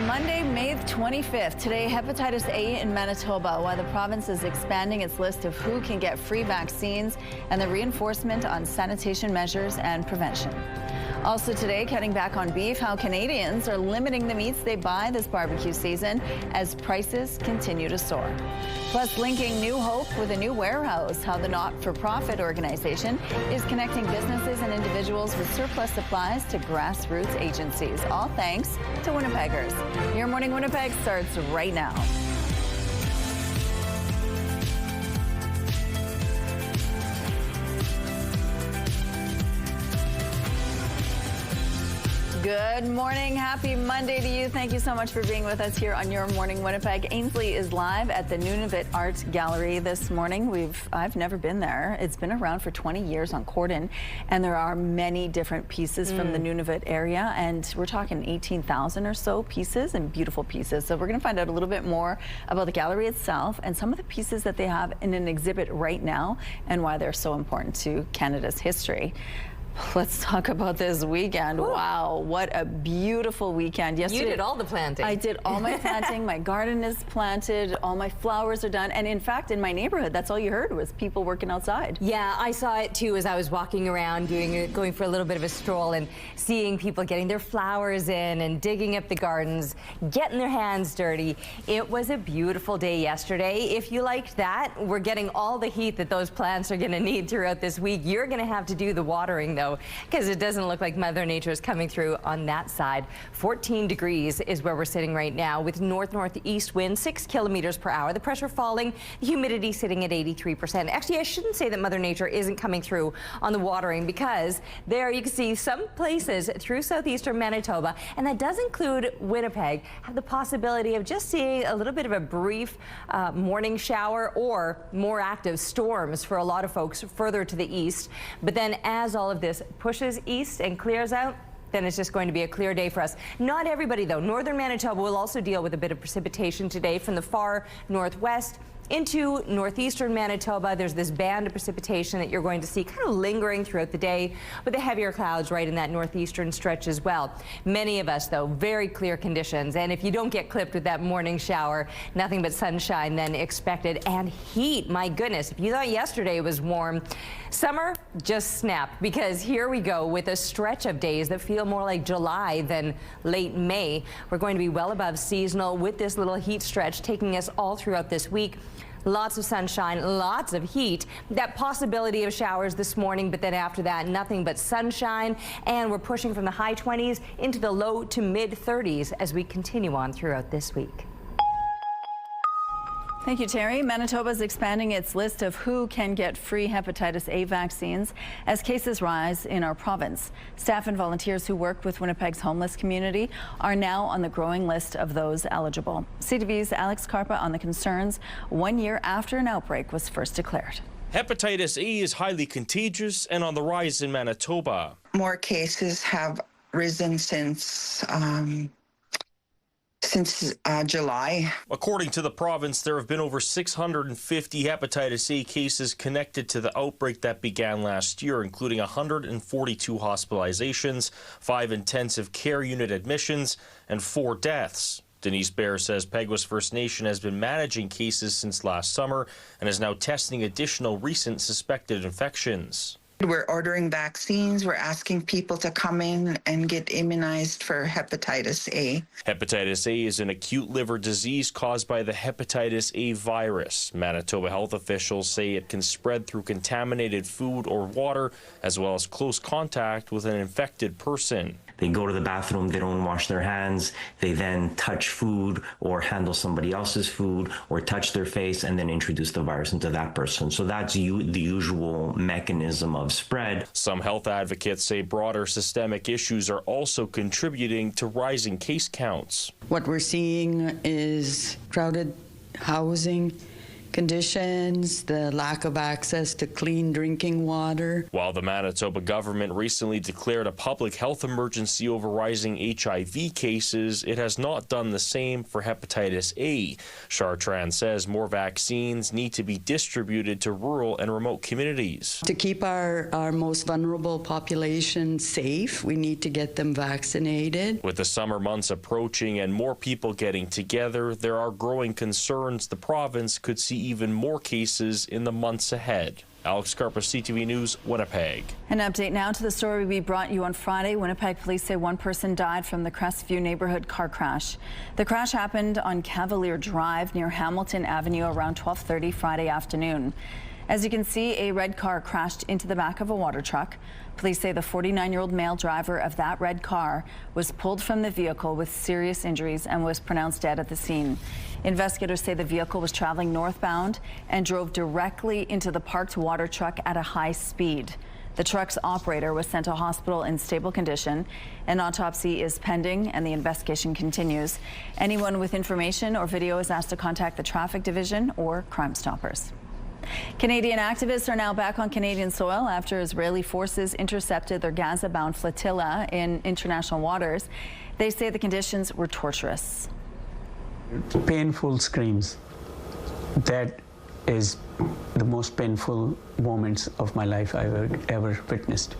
Monday, May 25th. Today, hepatitis A in Manitoba, while the province is expanding its list of who can get free vaccines and the reinforcement on sanitation measures and prevention. Also today, cutting back on beef, how Canadians are limiting the meats they buy this barbecue season as prices continue to soar. Plus, linking new hope with a new warehouse, how the not-for-profit organization is connecting businesses and individuals with surplus supplies to grassroots agencies, all thanks to Winnipeggers. Your Morning Winnipeg starts right now. Good morning. Happy Monday to you. Thank you so much for being with us here on Your Morning Winnipeg. Ainsley is live at the Nunavut Art Gallery this morning. I've never been there. It's been around for 20 years on Corden, and there are many different pieces from the Nunavut area, and we're talking 18,000 or so pieces, and beautiful pieces. So we're going to find out a little bit more about the gallery itself and some of the pieces that they have in an exhibit right now and why they're so important to Canada's history. Let's talk about this weekend. Ooh. Wow, what a beautiful weekend. Yesterday, you did all the planting. I did all my planting. My garden is planted. All my flowers are done. And in fact, in my neighborhood, that's all you heard was people working outside. Yeah, I saw it too as I was walking around, going for a little bit of a stroll and seeing people getting their flowers in and digging up the gardens, getting their hands dirty. It was a beautiful day yesterday. If you liked that, we're getting all the heat that those plants are going to need throughout this week. You're going to have to do the watering, though, because it doesn't look like Mother Nature is coming through on that side. 14 degrees is where we're sitting right now with north-northeast wind, 6 kilometers per hour. The pressure falling, the humidity sitting at 83%. Actually, I shouldn't say that Mother Nature isn't coming through on the watering, because there you can see some places through southeastern Manitoba, and that does include Winnipeg, have the possibility of just seeing a little bit of a brief morning shower or more active storms for a lot of folks further to the east. But then as all of this pushes east and clears out, then it's just going to be a clear day for us. Not everybody, though. Northern Manitoba will also deal with a bit of precipitation today from the far northwest into northeastern Manitoba. There's this band of precipitation that you're going to see kind of lingering throughout the day, with the heavier clouds right in that northeastern stretch as well. Many of us, though, very clear conditions, and if you don't get clipped with that morning shower, nothing but sunshine then expected, and heat. My goodness, if you thought yesterday was warm, summer just snapped, because here we go with a stretch of days that feel more like July than late May. We're going to be well above seasonal with this little heat stretch taking us all throughout this week. Lots of sunshine, lots of heat. That possibility of showers this morning, but then after that, nothing but sunshine. And we're pushing from the high 20s into the low to mid 30s as we continue on throughout this week. Thank you, Terry. Manitoba is expanding its list of who can get free hepatitis A vaccines as cases rise in our province. Staff and volunteers who work with Winnipeg's homeless community are now on the growing list of those eligible. CTV's Alex Carpa on the concerns 1 year after an outbreak was first declared. Hepatitis A is highly contagious and on the rise in Manitoba. More cases have risen since July. According to the province, there have been over 650 hepatitis A cases connected to the outbreak that began last year, including 142 hospitalizations, 5 intensive care unit admissions, and 4 deaths. Denise Bear says Peguis First Nation has been managing cases since last summer and is now testing additional recent suspected infections. We're ordering vaccines. We're asking people to come in and get immunized for hepatitis A. Hepatitis A is an acute liver disease caused by the hepatitis A virus. Manitoba health officials say it can spread through contaminated food or water, as well as close contact with an infected person. They go to the bathroom, they don't wash their hands, they then touch food or handle somebody else's food or touch their face and then introduce the virus into that person. So that's the usual mechanism of spread. Some health advocates say broader systemic issues are also contributing to rising case counts. What we're seeing is crowded housing, conditions, the lack of access to clean drinking water. While the Manitoba government recently declared a public health emergency over rising HIV cases, it has not done the same for hepatitis A. Chartrand says more vaccines need to be distributed to rural and remote communities. To keep our most vulnerable population safe, we need to get them vaccinated. With the summer months approaching and more people getting together, there are growing concerns the province could see even more cases in the months ahead. Alex Carper, CTV News, Winnipeg. An update now to the story we brought you on Friday. Winnipeg police say one person died from the Crestview neighborhood car crash. The crash happened on Cavalier Drive near Hamilton Avenue around 12:30 Friday afternoon. As you can see, a red car crashed into the back of a water truck. Police say the 49-year-old male driver of that red car was pulled from the vehicle with serious injuries and was pronounced dead at the scene. Investigators say the vehicle was traveling northbound and drove directly into the parked water truck at a high speed. The truck's operator was sent to hospital in stable condition. An autopsy is pending and the investigation continues. Anyone with information or video is asked to contact the Traffic Division or Crime Stoppers. Canadian activists are now back on Canadian soil after Israeli forces intercepted their Gaza-bound flotilla in international waters. They say the conditions were torturous. Painful screams. That is the most painful moments of my life I've ever witnessed.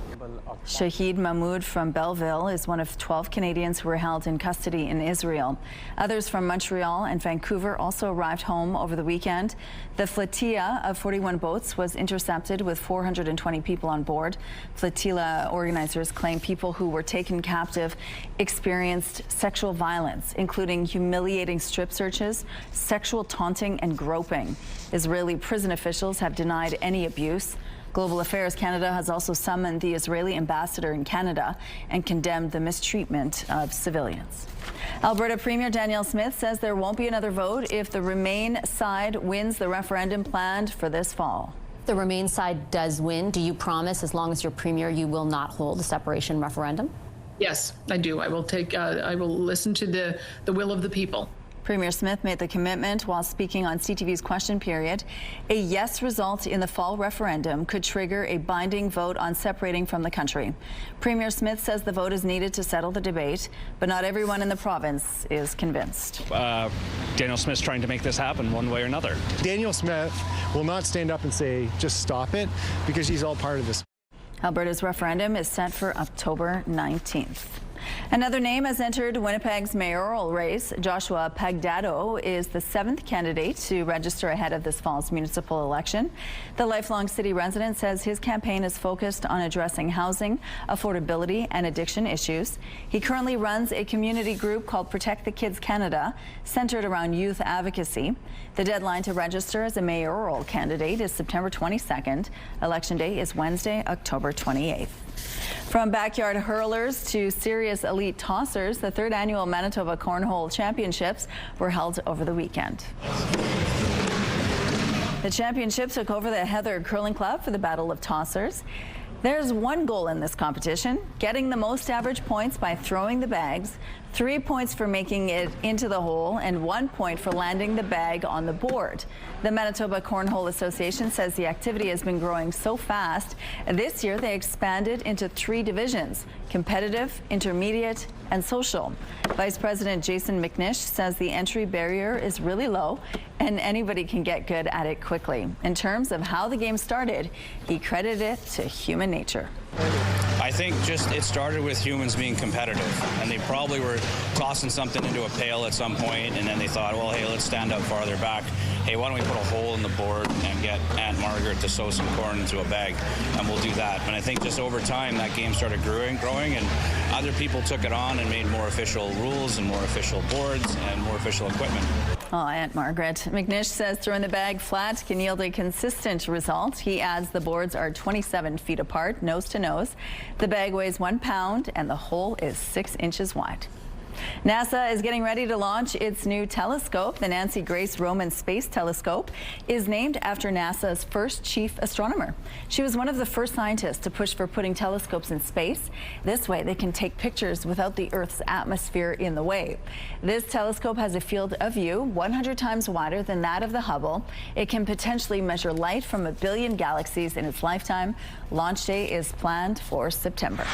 Shahid Mahmoud from Belleville is one of 12 Canadians who were held in custody in Israel. Others from Montreal and Vancouver also arrived home over the weekend. The flotilla of 41 boats was intercepted with 420 people on board. Flotilla organizers claim people who were taken captive experienced sexual violence, including humiliating strip searches, sexual taunting, and groping. Israeli prison officials have denied any abuse. Global Affairs Canada has also summoned the Israeli ambassador in Canada and condemned the mistreatment of civilians. Alberta Premier Danielle Smith says there won't be another vote if the Remain side wins the referendum planned for this fall. The Remain side does win. Do you promise, as long as you're Premier, you will not hold a separation referendum? Yes, I do. I will listen to the will of the people. Premier Smith made the commitment while speaking on CTV's Question Period. A yes result in the fall referendum could trigger a binding vote on separating from the country. Premier Smith says the vote is needed to settle the debate, but not everyone in the province is convinced. Danielle Smith's trying to make this happen one way or another. Danielle Smith will not stand up and say, just stop it, because he's all part of this. Alberta's referendum is set for October 19th. Another name has entered Winnipeg's mayoral race. Joshua Pagdato is the 7th candidate to register ahead of this fall's municipal election. The lifelong city resident says his campaign is focused on addressing housing, affordability, and addiction issues. He currently runs a community group called Protect the Kids Canada, centered around youth advocacy. The deadline to register as a mayoral candidate is September 22nd. Election day is Wednesday, October 28th. From backyard hurlers to serious elite tossers, the 3rd annual Manitoba Cornhole Championships were held over the weekend. The championship took over the Heather Curling Club for the Battle of Tossers. There's one goal in this competition, getting the most average points by throwing the bags, 3 points for making it into the hole, and 1 point for landing the bag on the board. The Manitoba Cornhole Association says the activity has been growing so fast. This year they expanded into 3 divisions: competitive, intermediate, and social. Vice President Jason McNish says the entry barrier is really low and anybody can get good at it quickly. In terms of how the game started, he credited it to human nature. I think just it started with humans being competitive, and they probably were tossing something into a pail at some point, and then they thought, well, hey, let's stand up farther back. Hey, why don't we put a hole in the board and get Aunt Margaret to sow some corn into a bag, and we'll do that. And I think just over time that game started growing, and other people took it on and made more official rules and more official boards and more official equipment. Oh, Aunt Margaret. McNish says throwing the bag flat can yield a consistent result. He adds the boards are 27 feet apart, nose to nose. The bag weighs 1 pound and the hole is 6 inches wide. NASA is getting ready to launch its new telescope. The Nancy Grace Roman Space Telescope is named after NASA's first chief astronomer. She was one of the first scientists to push for putting telescopes in space. This way they can take pictures without the Earth's atmosphere in the way. This telescope has a field of view 100 times wider than that of the Hubble. It can potentially measure light from 1 billion galaxies in its lifetime. Launch day is planned for September.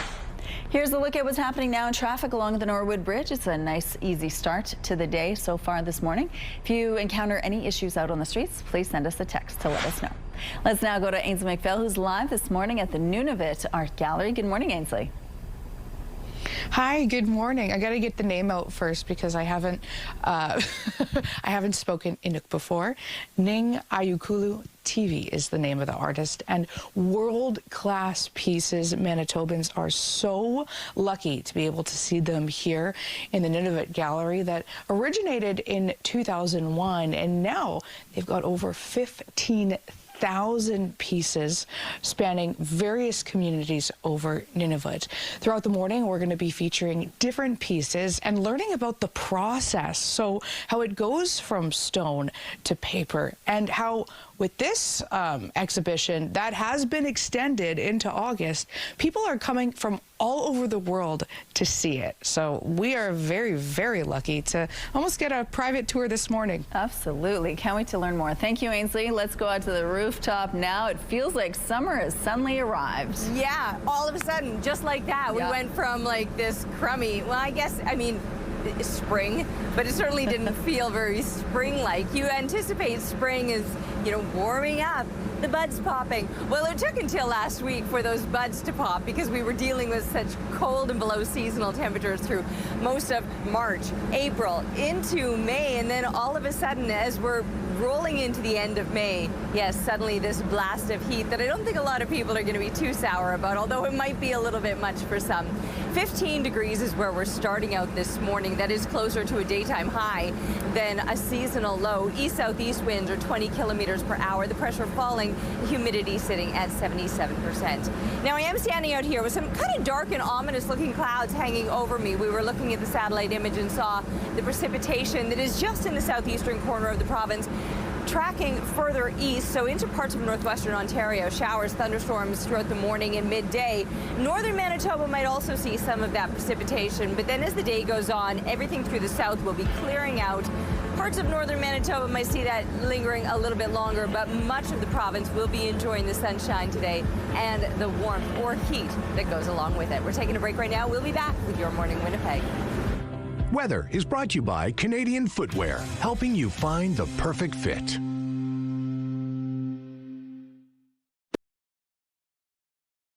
Here's a look at what's happening now in traffic along the Norwood Bridge. It's a nice, easy start to the day so far this morning. If you encounter any issues out on the streets, please send us a text to let us know. Let's now go to Ainsley McPhail, who's live this morning at the Nunavut Art Gallery. Good morning, Ainsley. Hi, good morning. I got to get the name out first because I haven't I haven't spoken Inuk before. Ning Ayukulu TV is the name of the artist, and world-class pieces. Manitobans are so lucky to be able to see them here in the Nunavut Gallery that originated in 2001, and now they've got over 15,000 pieces spanning various communities over Nunavut. Throughout the morning, we're going to be featuring different pieces and learning about the process, so how it goes from stone to paper, and how with this exhibition that has been extended into August, people are coming from all over the world to see it. So we are very, very lucky to almost get a private tour this morning. Absolutely. Can't wait to learn more. Thank you, Ainsley. Let's go out to the rooftop now. It feels like summer has suddenly arrived. Yeah, all of a sudden, just like that, we went from like this crummy, well, I guess, I mean, spring, but it certainly didn't feel very spring-like. You anticipate spring is, you know, warming up, the buds popping. Well, it took until last week for those buds to pop because we were dealing with such cold and below seasonal temperatures through most of March, April, into May, and then all of a sudden, as we're rolling into the end of May, yes, suddenly this blast of heat that I don't think a lot of people are going to be too sour about, although it might be a little bit much for some. 15 degrees is where we're starting out this morning. That is closer to a daytime high than a seasonal low. East-southeast winds are 20 kilometers per hour. The pressure falling, humidity sitting at 77%. Now, I am standing out here with some kind of dark and ominous looking clouds hanging over me. We were looking at the satellite image and saw the precipitation that is just in the southeastern corner of the province, tracking further east, so into parts of northwestern Ontario. Showers, thunderstorms throughout the morning and midday. Northern Manitoba might also see some of that precipitation, but then as the day goes on, everything through the south will be clearing out. Parts of northern Manitoba might see that lingering a little bit longer, but much of the province will be enjoying the sunshine today and the warmth or heat that goes along with it. We're taking a break right now. We'll be back with Your Morning Winnipeg. Weather is brought to you by Canadian Footwear, helping you find the perfect fit.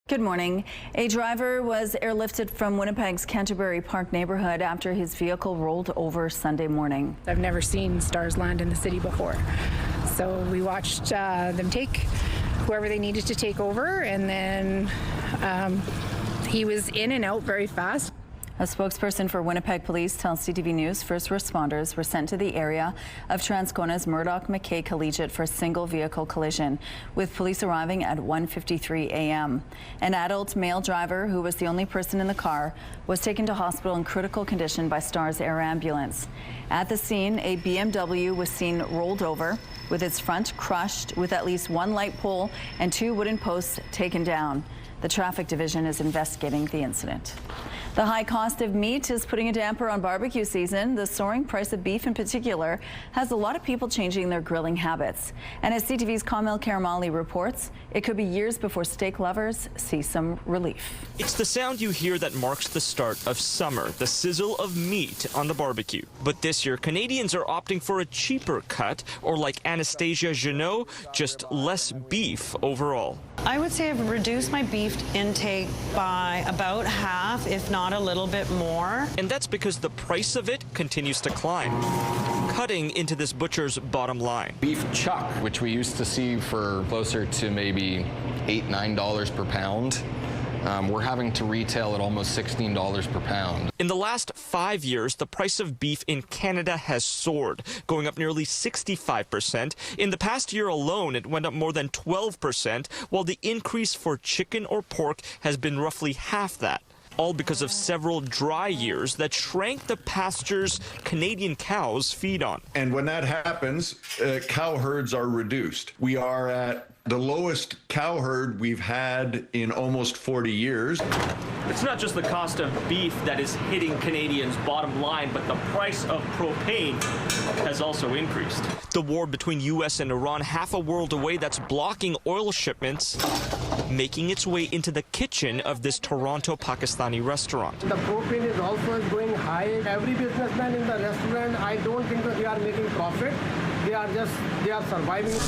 Good morning. A driver was airlifted from Winnipeg's Canterbury Park neighborhood after his vehicle rolled over Sunday morning. I've never seen stars land in the city before. So we watched them take whoever they needed to take over, and then he was in and out very fast. A spokesperson for Winnipeg Police tells CTV News first responders were sent to the area of Transcona's Murdoch-McKay Collegiate for a single vehicle collision, with police arriving at 1:53 a.m. An adult male driver, who was the only person in the car, was taken to hospital in critical condition by Stars Air Ambulance. At the scene, a BMW was seen rolled over, with its front crushed, with at least one light pole and 2 wooden posts taken down. The traffic division is investigating the incident. The high cost of meat is putting a damper on barbecue season. The soaring price of beef in particular has a lot of people changing their grilling habits. And as CTV's Kamil Karamali reports, it could be years before steak lovers see some relief. It's the sound you hear that marks the start of summer, the sizzle of meat on the barbecue. But this year, Canadians are opting for a cheaper cut, or like Anastasia Jeannot, just less beef overall. I would say I've reduced my beef intake by about half, if not a little bit more. And that's because the price of it continues to climb, cutting into this butcher's bottom line. Beef chuck, which we used to see for closer to maybe $8–9 per pound, we're having to retail at almost $16 per pound. In the last 5 years, the price of beef in Canada has soared, going up nearly 65%. In the past year alone, it went up more than 12%, while the increase for chicken or pork has been roughly half that. all because of several dry years that shrank the pastures Canadian cows feed on. And when that happens, cow herds are reduced. We are at the lowest cow herd we've had in almost 40 years. It's not just the cost of beef that is hitting Canadians' bottom line, but the price of propane has also increased. The war between U.S. and Iran, half a world away, that's blocking oil shipments, making its way into the kitchen of this Toronto Pakistani restaurant. The propane is also going high. Every businessman in the restaurant, I don't think that they are making profit. They are surviving.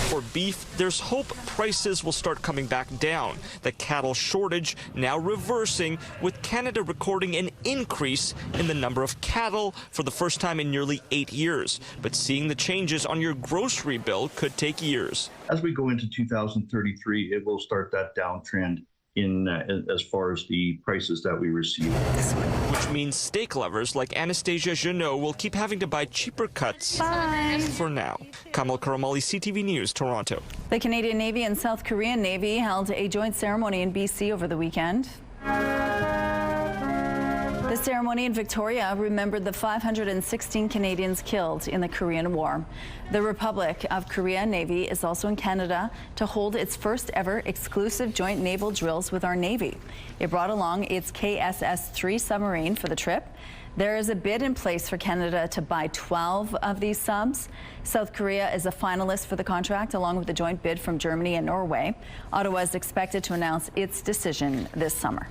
For beef, there's hope prices will start coming back down. The cattle shortage now reversing, with Canada recording an increase in the number of cattle for the first time in nearly 8 years. But seeing the changes on your grocery bill could take years. As we go into 2033, it will start that downtrend in as far as the prices that we receive. Which means steak lovers like Anastasia Jeannot will keep having to buy cheaper cuts for now. Kamal Karamali, CTV News, Toronto. The Canadian Navy and South Korean Navy held a joint ceremony in BC over the weekend. The ceremony in Victoria remembered the 516 Canadians killed in the Korean War. The Republic of Korea Navy is also in Canada to hold its first ever exclusive joint naval drills with our Navy. It brought along its KSS-3 submarine for the trip. There is a bid in place for Canada to buy 12 of these subs. South Korea is a finalist for the contract, along with a joint bid from Germany and Norway. Ottawa is expected to announce its decision this summer.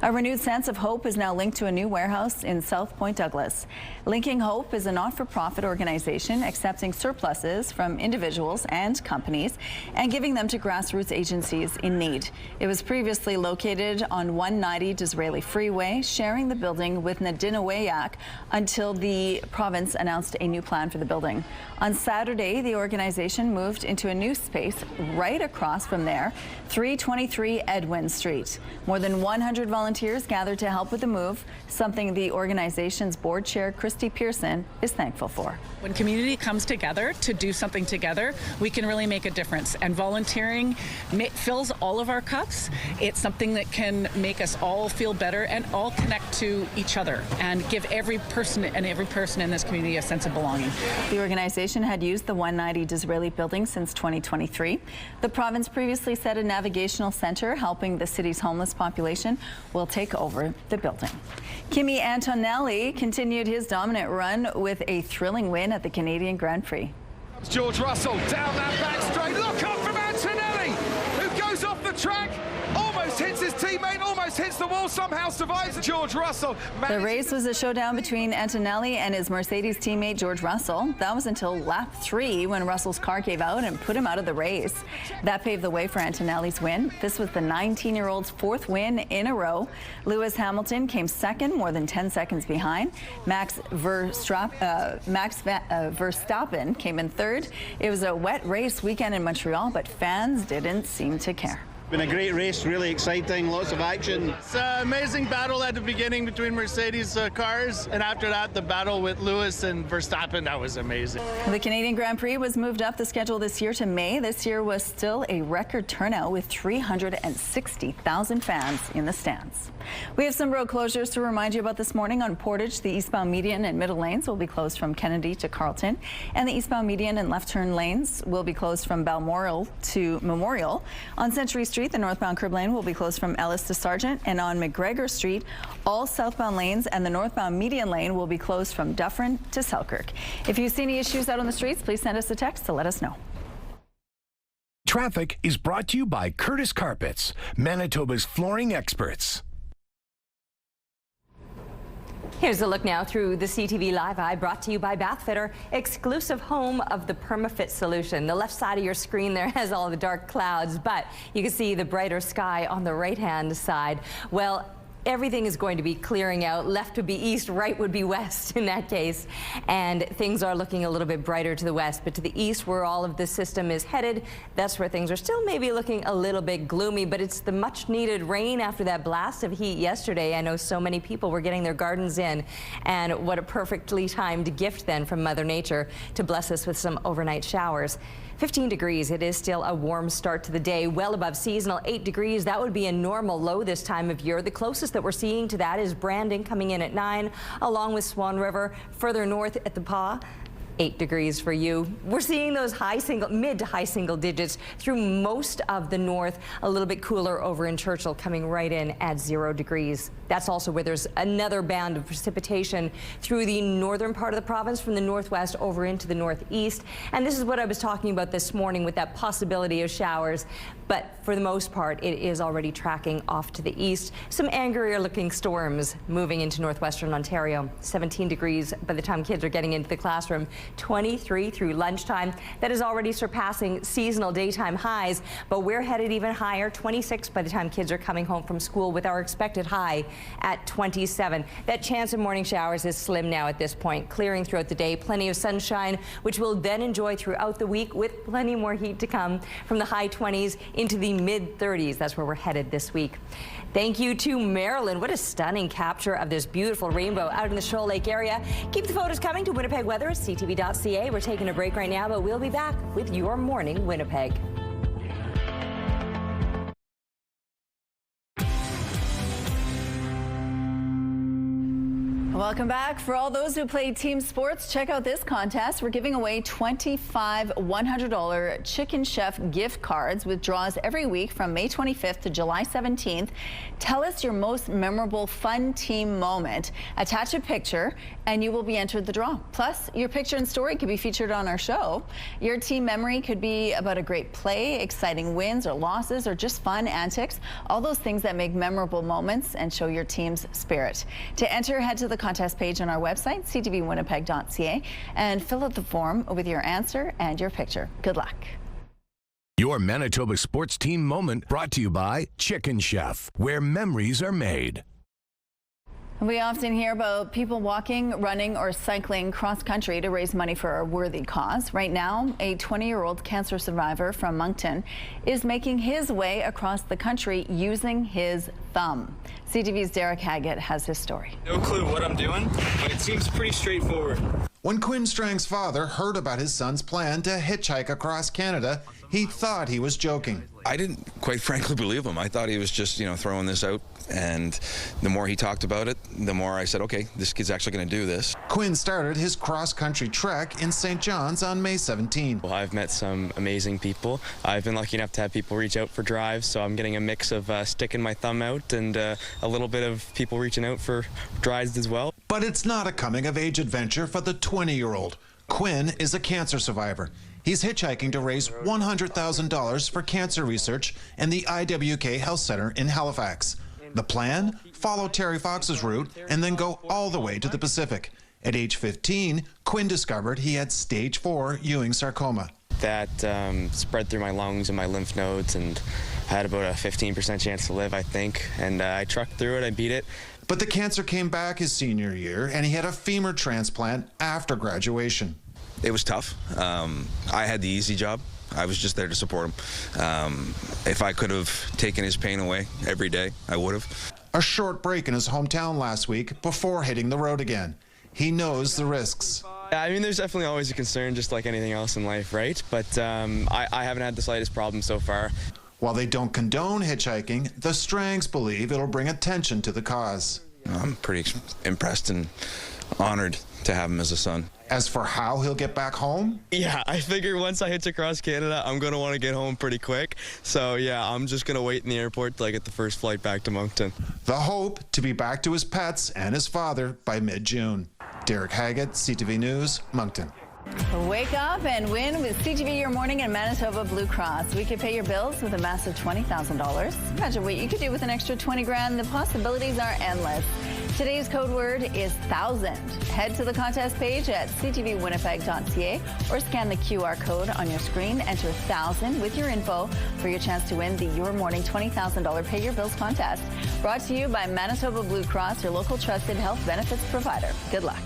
A renewed sense of hope is now linked to a new warehouse in South Point Douglas. Linking Hope is a not-for-profit organization accepting surpluses from individuals and companies and giving them to grassroots agencies in need. It was previously located on 190 Disraeli Freeway, sharing the building with Nadinawayak until the province announced a new plan for the building. On Saturday, the organization moved into a new space right across from there, 323 Edwin Street. More than 100 volunteers gathered to help with the move, something the organization's board chair, Christy Pearson, is thankful for. When community comes together to do something together, we can really make a difference. And volunteering fills all of our cups. It's something that can make us all feel better and all connect to each other and give every person in this community a sense of belonging. The organization had used the 190 Disraeli building since 2023. The province previously said a navigational center helping the city's homeless population will take over the building. Kimi Antonelli continued his dominant run with a thrilling win at the Canadian Grand Prix. George Russell down that back straight. Look up from Antonelli, who goes off the track, almost hits his teammate, almost hits the wall, somehow survives. George Russell. The race was a showdown between Antonelli and his Mercedes teammate George Russell. That was until lap 3 when Russell's car gave out and put him out of the race. That paved the way for Antonelli's win. This was the 19-year-old's 4th win in a row. Lewis Hamilton came second, more than 10 seconds behind. Max Verstappen came in 3rd. It was a wet race weekend in Montreal, but fans didn't seem to care. Been a great race, really exciting, lots of action. It's an amazing battle at the beginning between Mercedes cars, and after that the battle with Lewis and Verstappen, that was amazing. The Canadian Grand Prix was moved up the schedule this year to May. This year was still a record turnout with 360,000 fans in the stands. We have some road closures to remind you about this morning. On Portage, the eastbound median and middle lanes will be closed from Kennedy to Carleton, and the eastbound median and left turn lanes will be closed from Balmoral to Memorial. On Century Street, the northbound curb lane will be closed from Ellis to Sargent, and on McGregor Street, all southbound lanes and the northbound median lane will be closed from Dufferin to Selkirk. If you see any issues out on the streets, please send us a text to let us know. Traffic is brought to you by Curtis Carpets, Manitoba's flooring experts. Here's a look now through the CTV Live Eye, brought to you by Bathfitter, exclusive home of the PermaFit solution. The left side of your screen there has all the dark clouds, but you can see the brighter sky on the right-hand side. Well, everything is going to be clearing out. Left would be east, right would be west in that case. And things are looking a little bit brighter to the west, but to the east where all of the system is headed, that's where things are still maybe looking a little bit gloomy, but it's the much needed rain after that blast of heat yesterday. I know so many people were getting their gardens in, and what a perfectly timed gift then from Mother Nature to bless us with some overnight showers. 15 degrees. It is still a warm start to the day, well above seasonal. 8 degrees. That would be a normal low this time of year. The closest that we're seeing to that is Brandon coming in at 9, along with Swan River. Further north at the Pas, 8 degrees for you. We're seeing those mid to high single digits through most of the north. A little bit cooler over in Churchill, coming right in at 0 degrees. That's also where there's another band of precipitation through the northern part of the province from the northwest over into the northeast. And this is what I was talking about this morning with that possibility of showers. But for the most part, it is already tracking off to the east. Some angrier looking storms moving into northwestern Ontario. 17 degrees by the time kids are getting into the classroom. 23 through lunchtime. That is already surpassing seasonal daytime highs, but we're headed even higher. 26 by the time kids are coming home from school, with our expected high at 27. That chance of morning showers is slim now at this point, clearing throughout the day. Plenty of sunshine, which we'll then enjoy throughout the week, with plenty more heat to come from the high 20s into the mid 30s. That's where we're headed this week. Thank you to Marilyn. What a stunning capture of this beautiful rainbow out in the Shoal Lake area. Keep the photos coming to Winnipeg Weather at CTV.ca. We're taking a break right now, but we'll be back with Your Morning Winnipeg. Welcome back. For all those who play team sports, check out this contest. We're giving away 25 $100 Chicken Chef gift cards with draws every week from May 25th to July 17th. Tell us your most memorable fun team moment. Attach a picture and you will be entered the draw. Plus, your picture and story could be featured on our show. Your team memory could be about a great play, exciting wins or losses, or just fun antics. All those things that make memorable moments and show your team's spirit. To enter, head to the contest page on our website, ctvwinnipeg.ca, and fill out the form with your answer and your picture. Good luck. Your Manitoba sports team moment brought to you by Chicken Chef, where memories are made. We often hear about people walking, running, or cycling cross-country to raise money for a worthy cause. Right now, a 20-year-old cancer survivor from Moncton is making his way across the country using his thumb. CTV's Derek Haggett has his story. No clue what I'm doing, but it seems pretty straightforward. When Quinn Strang's father heard about his son's plan to hitchhike across Canada, he thought he was joking. I didn't quite frankly believe him. I thought he was just, throwing this out. And the more he talked about it, the more I said, okay, this kid's actually going to do this. Quinn started his cross-country trek in St. John's on May 17. Well, I've met some amazing people. I've been lucky enough to have people reach out for drives, so I'm getting a mix of sticking my thumb out and a little bit of people reaching out for drives as well. But it's not a coming-of-age adventure for the 20-year-old. Quinn is a cancer survivor. He's hitchhiking to raise $100,000 for cancer research in the IWK Health Center in Halifax. The plan? Follow Terry Fox's route and then go all the way to the Pacific. At age 15, Quinn discovered he had stage 4 Ewing sarcoma. That spread through my lungs and my lymph nodes, and I had about a 15% chance to live, I think. And I trucked through it, I beat it. But the cancer came back his senior year, and he had a femur transplant after graduation. It was tough. I had the easy job. I was just there to support him. If I could have taken his pain away every day, I would have. A short break in his hometown last week before hitting the road again. He knows the risks. I mean, there's definitely always a concern, just like anything else in life, right? But I haven't had the slightest problem so far. While they don't condone hitchhiking, the Strangs believe it'll bring attention to the cause. I'm pretty impressed and honored to have him as a son. As for how he'll get back home? Yeah, I figure once I hitch across Canada, I'm going to want to get home pretty quick. So, yeah, I'm just going to wait in the airport till I get the first flight back to Moncton. The hope to be back to his pets and his father by mid-June. Derek Haggett, CTV News, Moncton. Wake up and win with CTV Your Morning and Manitoba Blue Cross. We could pay your bills with a massive $20,000. Imagine what you could do with an extra 20 grand. The possibilities are endless. Today's code word is 1,000. Head to the contest page at ctvwinnipeg.ca or scan the QR code on your screen. Enter 1,000 with your info for your chance to win the Your Morning $20,000 Pay Your Bills contest. Brought to you by Manitoba Blue Cross, your local trusted health benefits provider. Good luck.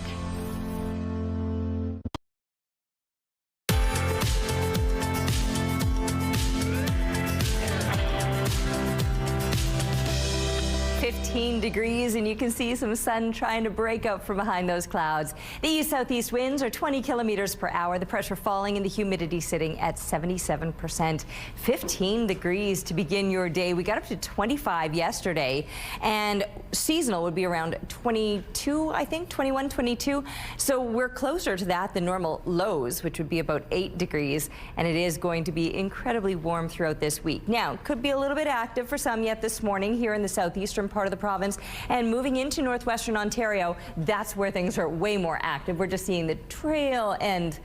degrees, and you can see some sun trying to break out from behind those clouds. The east-southeast winds are 20 kilometers per hour. The pressure falling and the humidity sitting at 77%. 15 degrees to begin your day. We got up to 25 yesterday, and seasonal would be around 22, I think, 21, 22. So we're closer to that than normal lows, which would be about 8 degrees, and it is going to be incredibly warm throughout this week. Now, could be a little bit active for some yet this morning here in the southeastern part of the province, and moving into northwestern Ontario, that's where things are way more active. We're just seeing the tail end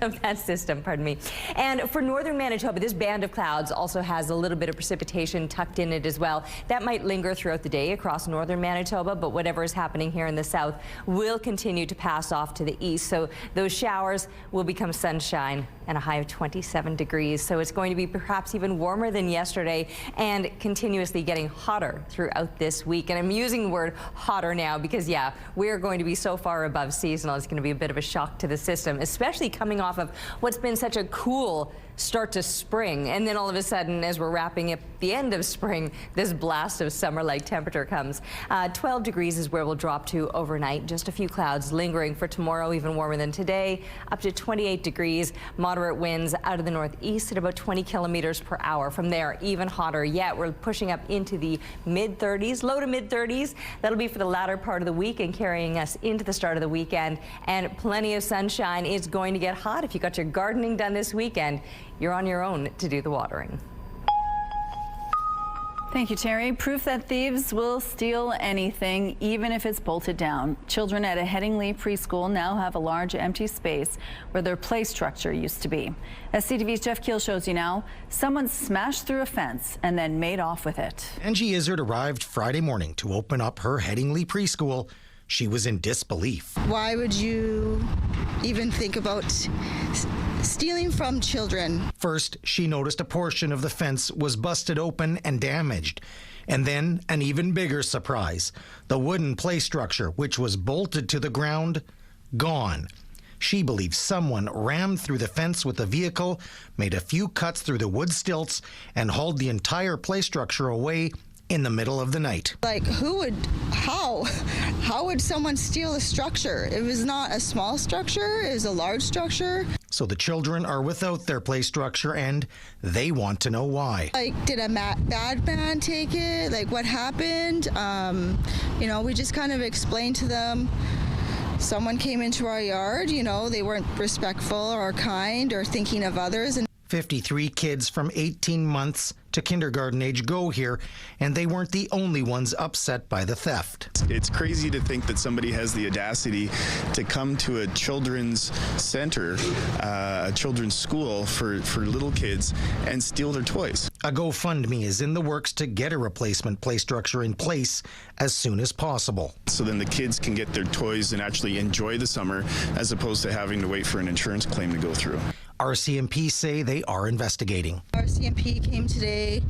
of that system, pardon me. And for northern Manitoba, this band of clouds also has a little bit of precipitation tucked in it as well. That might linger throughout the day across northern Manitoba, but whatever is happening here in the south will continue to pass off to the east. So those showers will become sunshine and a high of 27 degrees. So it's going to be perhaps even warmer than yesterday and continuously getting hotter throughout this week. And I'm using the word hotter now because, yeah, we're going to be so far above seasonal. It's going to be a bit of a shock to the system, especially coming off of what's been such a cool start to spring. And then all of a sudden, as we're wrapping up the end of spring, this blast of summer-like temperature comes. 12 degrees is where we'll drop to overnight. Just a few clouds lingering for tomorrow, even warmer than today, up to 28 degrees. Moderate winds out of the northeast at about 20 kilometers per hour. From there, even hotter yet. We're pushing up into the mid-30s, low to mid-30s. That'll be for the latter part of the week and carrying us into the start of the weekend. And plenty of sunshine. It's going to get hot. If you got your gardening done this weekend, you're on your own to do the watering. Thank you, Terry. Proof that thieves will steal anything, even if it's bolted down. Children at a Headingley preschool now have a large empty space where their play structure used to be. As CTV's Jeff Keel shows you now, someone smashed through a fence and then made off with it. Angie Izzard arrived Friday morning to open up her Headingley preschool. She was in disbelief. Why would you even think about stealing from children? First, she noticed a portion of the fence was busted open and damaged. And then an even bigger surprise. The wooden play structure, which was bolted to the ground, gone. She believes someone rammed through the fence with a vehicle, made a few cuts through the wood stilts, and hauled the entire play structure away in the middle of the night. Like, how would someone steal a structure? It was not a small structure, it was a large structure. So the children are without their play structure and they want to know why. Like, did a bad man take it? Like, what happened? You know, we just kind of explained to them. Someone came into our yard, you know, they weren't respectful or kind or thinking of others. And 53 kids from 18 months to kindergarten age go here, and they weren't the only ones upset by the theft. It's crazy to think that somebody has the audacity to come to a children's center, a children's school for little kids and steal their toys. A GoFundMe is in the works to get a replacement play structure in place as soon as possible. So then the kids can get their toys and actually enjoy the summer as opposed to having to wait for an insurance claim to go through. RCMP say they are investigating. RCMP came today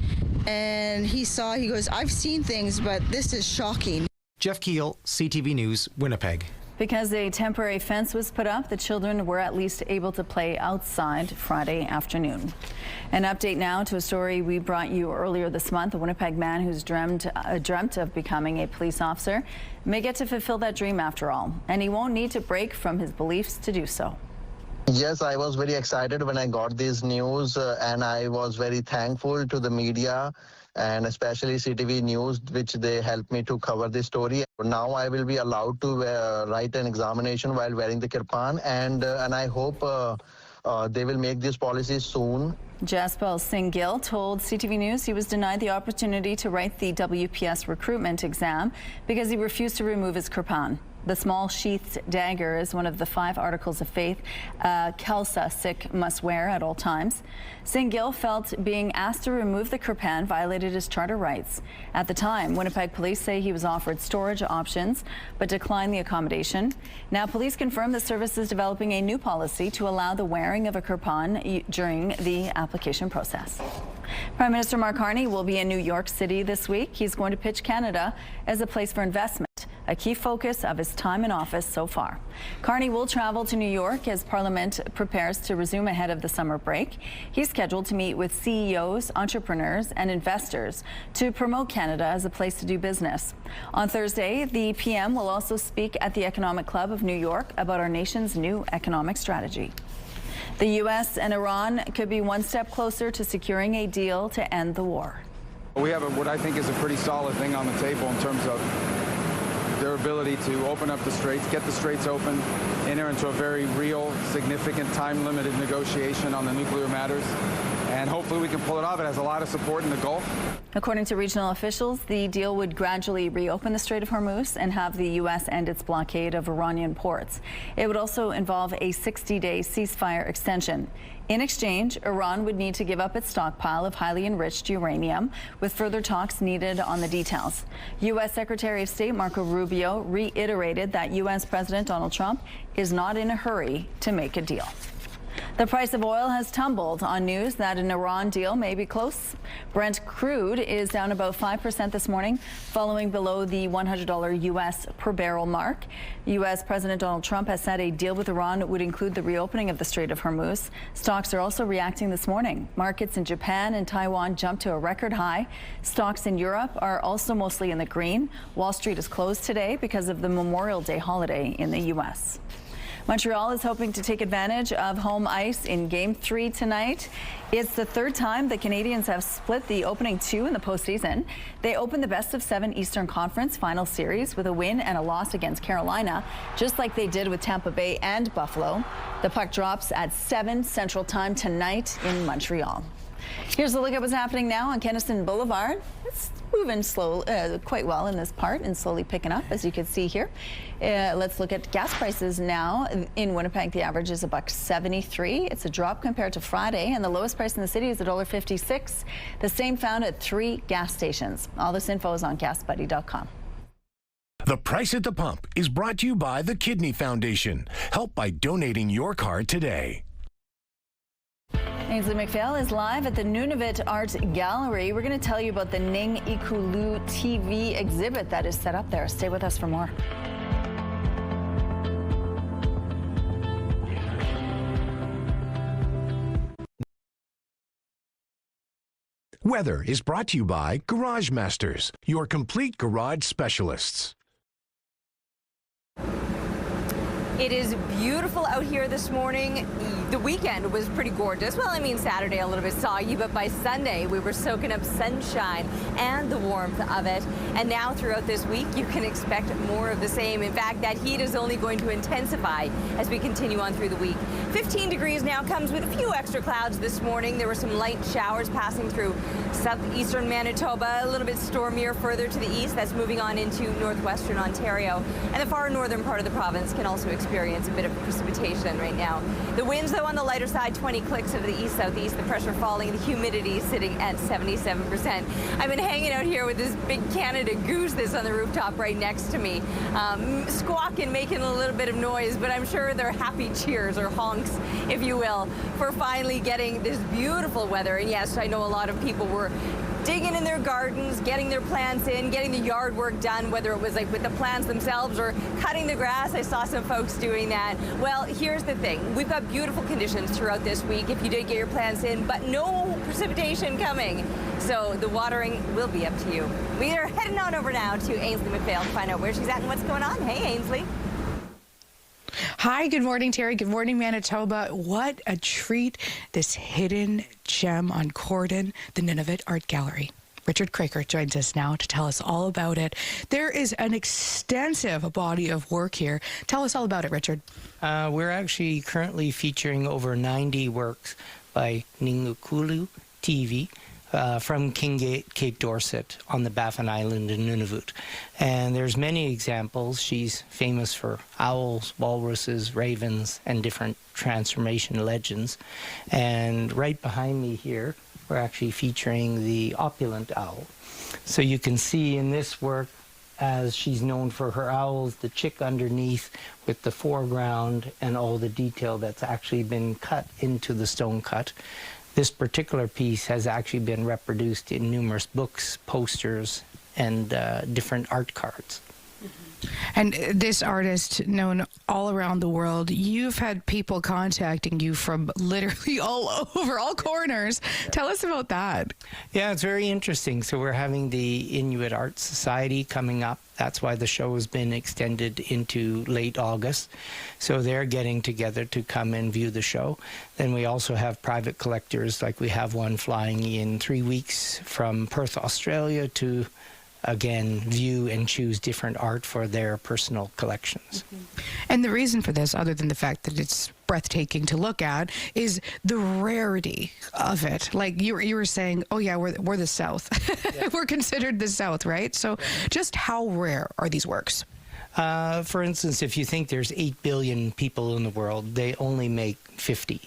and he goes, I've seen things, but this is shocking. Jeff Keel, CTV News, Winnipeg. Because a temporary fence was put up, the children were at least able to play outside Friday afternoon. An update now to a story we brought you earlier this month. A Winnipeg man who's dreamt of becoming a police officer may get to fulfill that dream after all, and he won't need to break from his beliefs to do so. Yes, I was very excited when I got this news, and I was very thankful to the media and especially CTV News, which they helped me to cover this story. Now I will be allowed to write an examination while wearing the kirpan, and I hope they will make this policy soon. Jaspal Singh Gill told CTV News he was denied the opportunity to write the WPS recruitment exam because he refused to remove his kirpan. The small sheathed dagger is one of the 5 articles of faith Khalsa Sikh must wear at all times. Singh Gill felt being asked to remove the kirpan violated his charter rights. At the time, Winnipeg police say he was offered storage options but declined the accommodation. Now police confirm the service is developing a new policy to allow the wearing of a kirpan during the application process. Prime Minister Mark Carney will be in New York City this week. He's going to pitch Canada as a place for investment. a key focus of his time in office so far. Carney will travel to New York as Parliament prepares to resume ahead of the summer break. He's scheduled to meet with CEOs, entrepreneurs, and investors to promote Canada as a place to do business. On Thursday, the PM will also speak at the Economic Club of New York about our nation's new economic strategy. The U.S. and Iran could be one step closer to securing a deal to end the war. We have what I think is a pretty solid thing on the table in terms of their ability to open up the straits, get the straits open, enter into a very real, significant, time-limited negotiation on the nuclear matters, and hopefully we can pull it off. It has a lot of support in the Gulf. According to regional officials, the deal would gradually reopen the Strait of Hormuz and have the U.S. end its blockade of Iranian ports. It would also involve a 60-day ceasefire extension. In exchange, Iran would need to give up its stockpile of highly enriched uranium, with further talks needed on the details. U.S. Secretary of State Marco Rubio reiterated that U.S. President Donald Trump is not in a hurry to make a deal. The price of oil has tumbled on news that an Iran deal may be close. Brent crude is down about 5% this morning, following below the $100 U.S. per barrel mark. U.S. President Donald Trump has said a deal with Iran would include the reopening of the Strait of Hormuz. Stocks are also reacting this morning. Markets in Japan and Taiwan jumped to a record high. Stocks in Europe are also mostly in the green. Wall Street is closed today because of the Memorial Day holiday in the U.S. Montreal is hoping to take advantage of home ice in Game 3 tonight. It's the third time the Canadiens have split the opening two in the postseason. They opened the best-of-7 Eastern Conference final series with a win and a loss against Carolina, just like they did with Tampa Bay and Buffalo. The puck drops at 7 Central Time tonight in Montreal. Here's a look at what's happening now on Kennison Boulevard. It's moving quite well in this part and slowly picking up, as you can see here. Let's look at gas prices now. In Winnipeg, the average is $1.73. It's a drop compared to Friday, and the lowest price in the city is $1.56. The same found at 3 gas stations. All this info is on GasBuddy.com. The Price at the Pump is brought to you by the Kidney Foundation. Help by donating your card today. Ainsley McPhail is live at the Nunavut Art Gallery. We're going to tell you about the Ning Ikulu TV exhibit that is set up there. Stay with us for more. Weather is brought to you by Garage Masters, your complete garage specialists. It is beautiful out here this morning. The weekend was pretty gorgeous. Well, I mean, Saturday a little bit soggy, but by Sunday we were soaking up sunshine and the warmth of it. And now throughout this week, you can expect more of the same. In fact, that heat is only going to intensify as we continue on through the week. 15 degrees now comes with a few extra clouds this morning. There were some light showers passing through southeastern Manitoba, a little bit stormier further to the east. That's moving on into northwestern Ontario. And the far northern part of the province can also experience a bit of precipitation right now. The winds, though, on the lighter side, 20 clicks of the east-southeast. The pressure falling, the humidity sitting at 77%. I've been hanging out here with this big Canada goose that's on the rooftop right next to me, squawking, making a little bit of noise, but I'm sure they're happy cheers or honks, if you will, for finally getting this beautiful weather. And yes, I know a lot of people were digging in their gardens, getting their plants in, getting the yard work done, whether it was like with the plants themselves or cutting the grass. I saw some folks doing that. Well, here's the thing. We've got beautiful conditions throughout this week if you did get your plants in, but no precipitation coming. So the watering will be up to you. We are heading on over now to Ainsley McPhail to find out where she's at and what's going on. Hey, Ainsley. Hi, good morning, Terry. Good morning, Manitoba. What a treat, this hidden gem on Corden, the Nunavut Art Gallery. Richard Craker joins us now to tell us all about it. There is an extensive body of work here. Tell us all about it, Richard. We're actually currently featuring over 90 works by Ning Ikulu TV. From Kingate, Cape Dorset, on the Baffin Island in Nunavut. And there's many examples. She's famous for owls, walruses, ravens, and different transformation legends. And right behind me here, we're actually featuring the opulent owl. So you can see in this work, as she's known for her owls, the chick underneath with the foreground and all the detail that's actually been cut into the stone cut. This particular piece has actually been reproduced in numerous books, posters, and different art cards. And this artist, known all around the world, you've had people contacting you from literally all over, all corners. Tell us about that. Yeah, it's very interesting. So we're having the Inuit Art Society coming up. That's why the show has been extended into late August. So they're getting together to come and view the show. Then we also have private collectors, like we have one flying in 3 weeks from Perth, Australia to again view and choose different art for their personal collections. And the reason for this, other than the fact that it's breathtaking to look at, is the rarity of it. Like you were saying, oh yeah, we're the South. Yeah. We're considered the South, right? So just how rare are these works? For instance, if you think there's 8 billion people in the world, they only make 50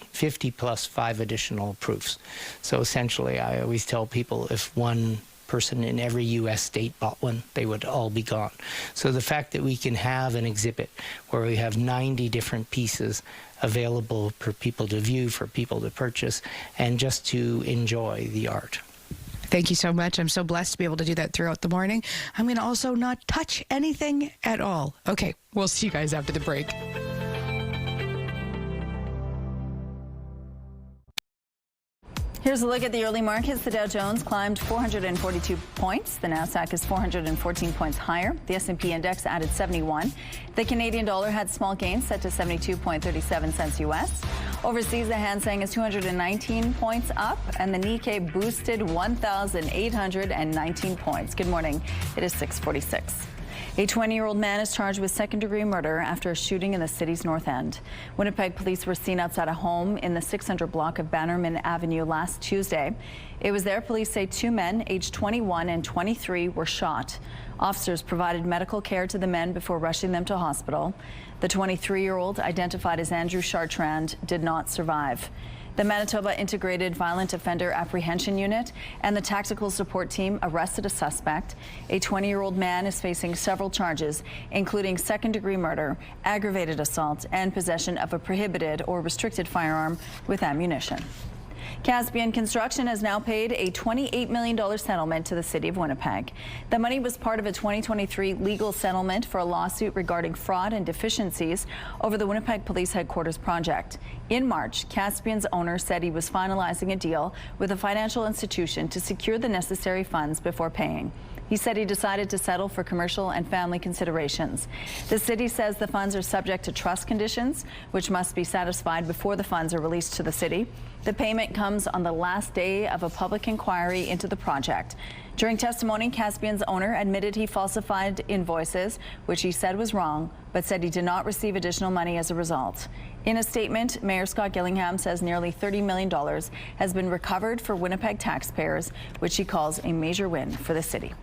plus 5 additional proofs. So essentially, I always tell people if one person in every U.S. state bought one, they would all be gone. So the fact that we can have an exhibit where we have 90 different pieces available for people to view, for people to purchase, and just to enjoy the art. Thank you so much. I'm so blessed to be able to do that throughout the morning. I'm going to also not touch anything at all. Okay, we'll see you guys after the break. Here's a look at the early markets. The Dow Jones climbed 442 points. The Nasdaq is 414 points higher. The S&P index added 71. The Canadian dollar had small gains, set to 72.37 cents U.S. Overseas, the Hang Seng is 219 points up, and the Nikkei boosted 1,819 points. Good morning. It is 6:46. A 20-year-old man is charged with second-degree murder after a shooting in the city's north end. Winnipeg police were seen outside a home in the 600 block of Bannerman Avenue last Tuesday. It was there police say 2 men, aged 21 and 23, were shot. Officers provided medical care to the men before rushing them to hospital. The 23-year-old, identified as Andrew Chartrand, did not survive. The Manitoba Integrated Violent Offender Apprehension Unit and the Tactical Support Team arrested a suspect. A 20-year-old man is facing several charges, including second-degree murder, aggravated assault, and possession of a prohibited or restricted firearm with ammunition. Caspian Construction has now paid a $28 million settlement to the City of Winnipeg. The money was part of a 2023 legal settlement for a lawsuit regarding fraud and deficiencies over the Winnipeg Police Headquarters project. In March, Caspian's owner said he was finalizing a deal with a financial institution to secure the necessary funds before paying. He said he decided to settle for commercial and family considerations. The city says the funds are subject to trust conditions, which must be satisfied before the funds are released to the city. The payment comes on the last day of a public inquiry into the project. During testimony, Caspian's owner admitted he falsified invoices, which he said was wrong, but said he did not receive additional money as a result. In a statement, Mayor Scott Gillingham says nearly $30 million has been recovered for Winnipeg taxpayers, which he calls a major win for the city.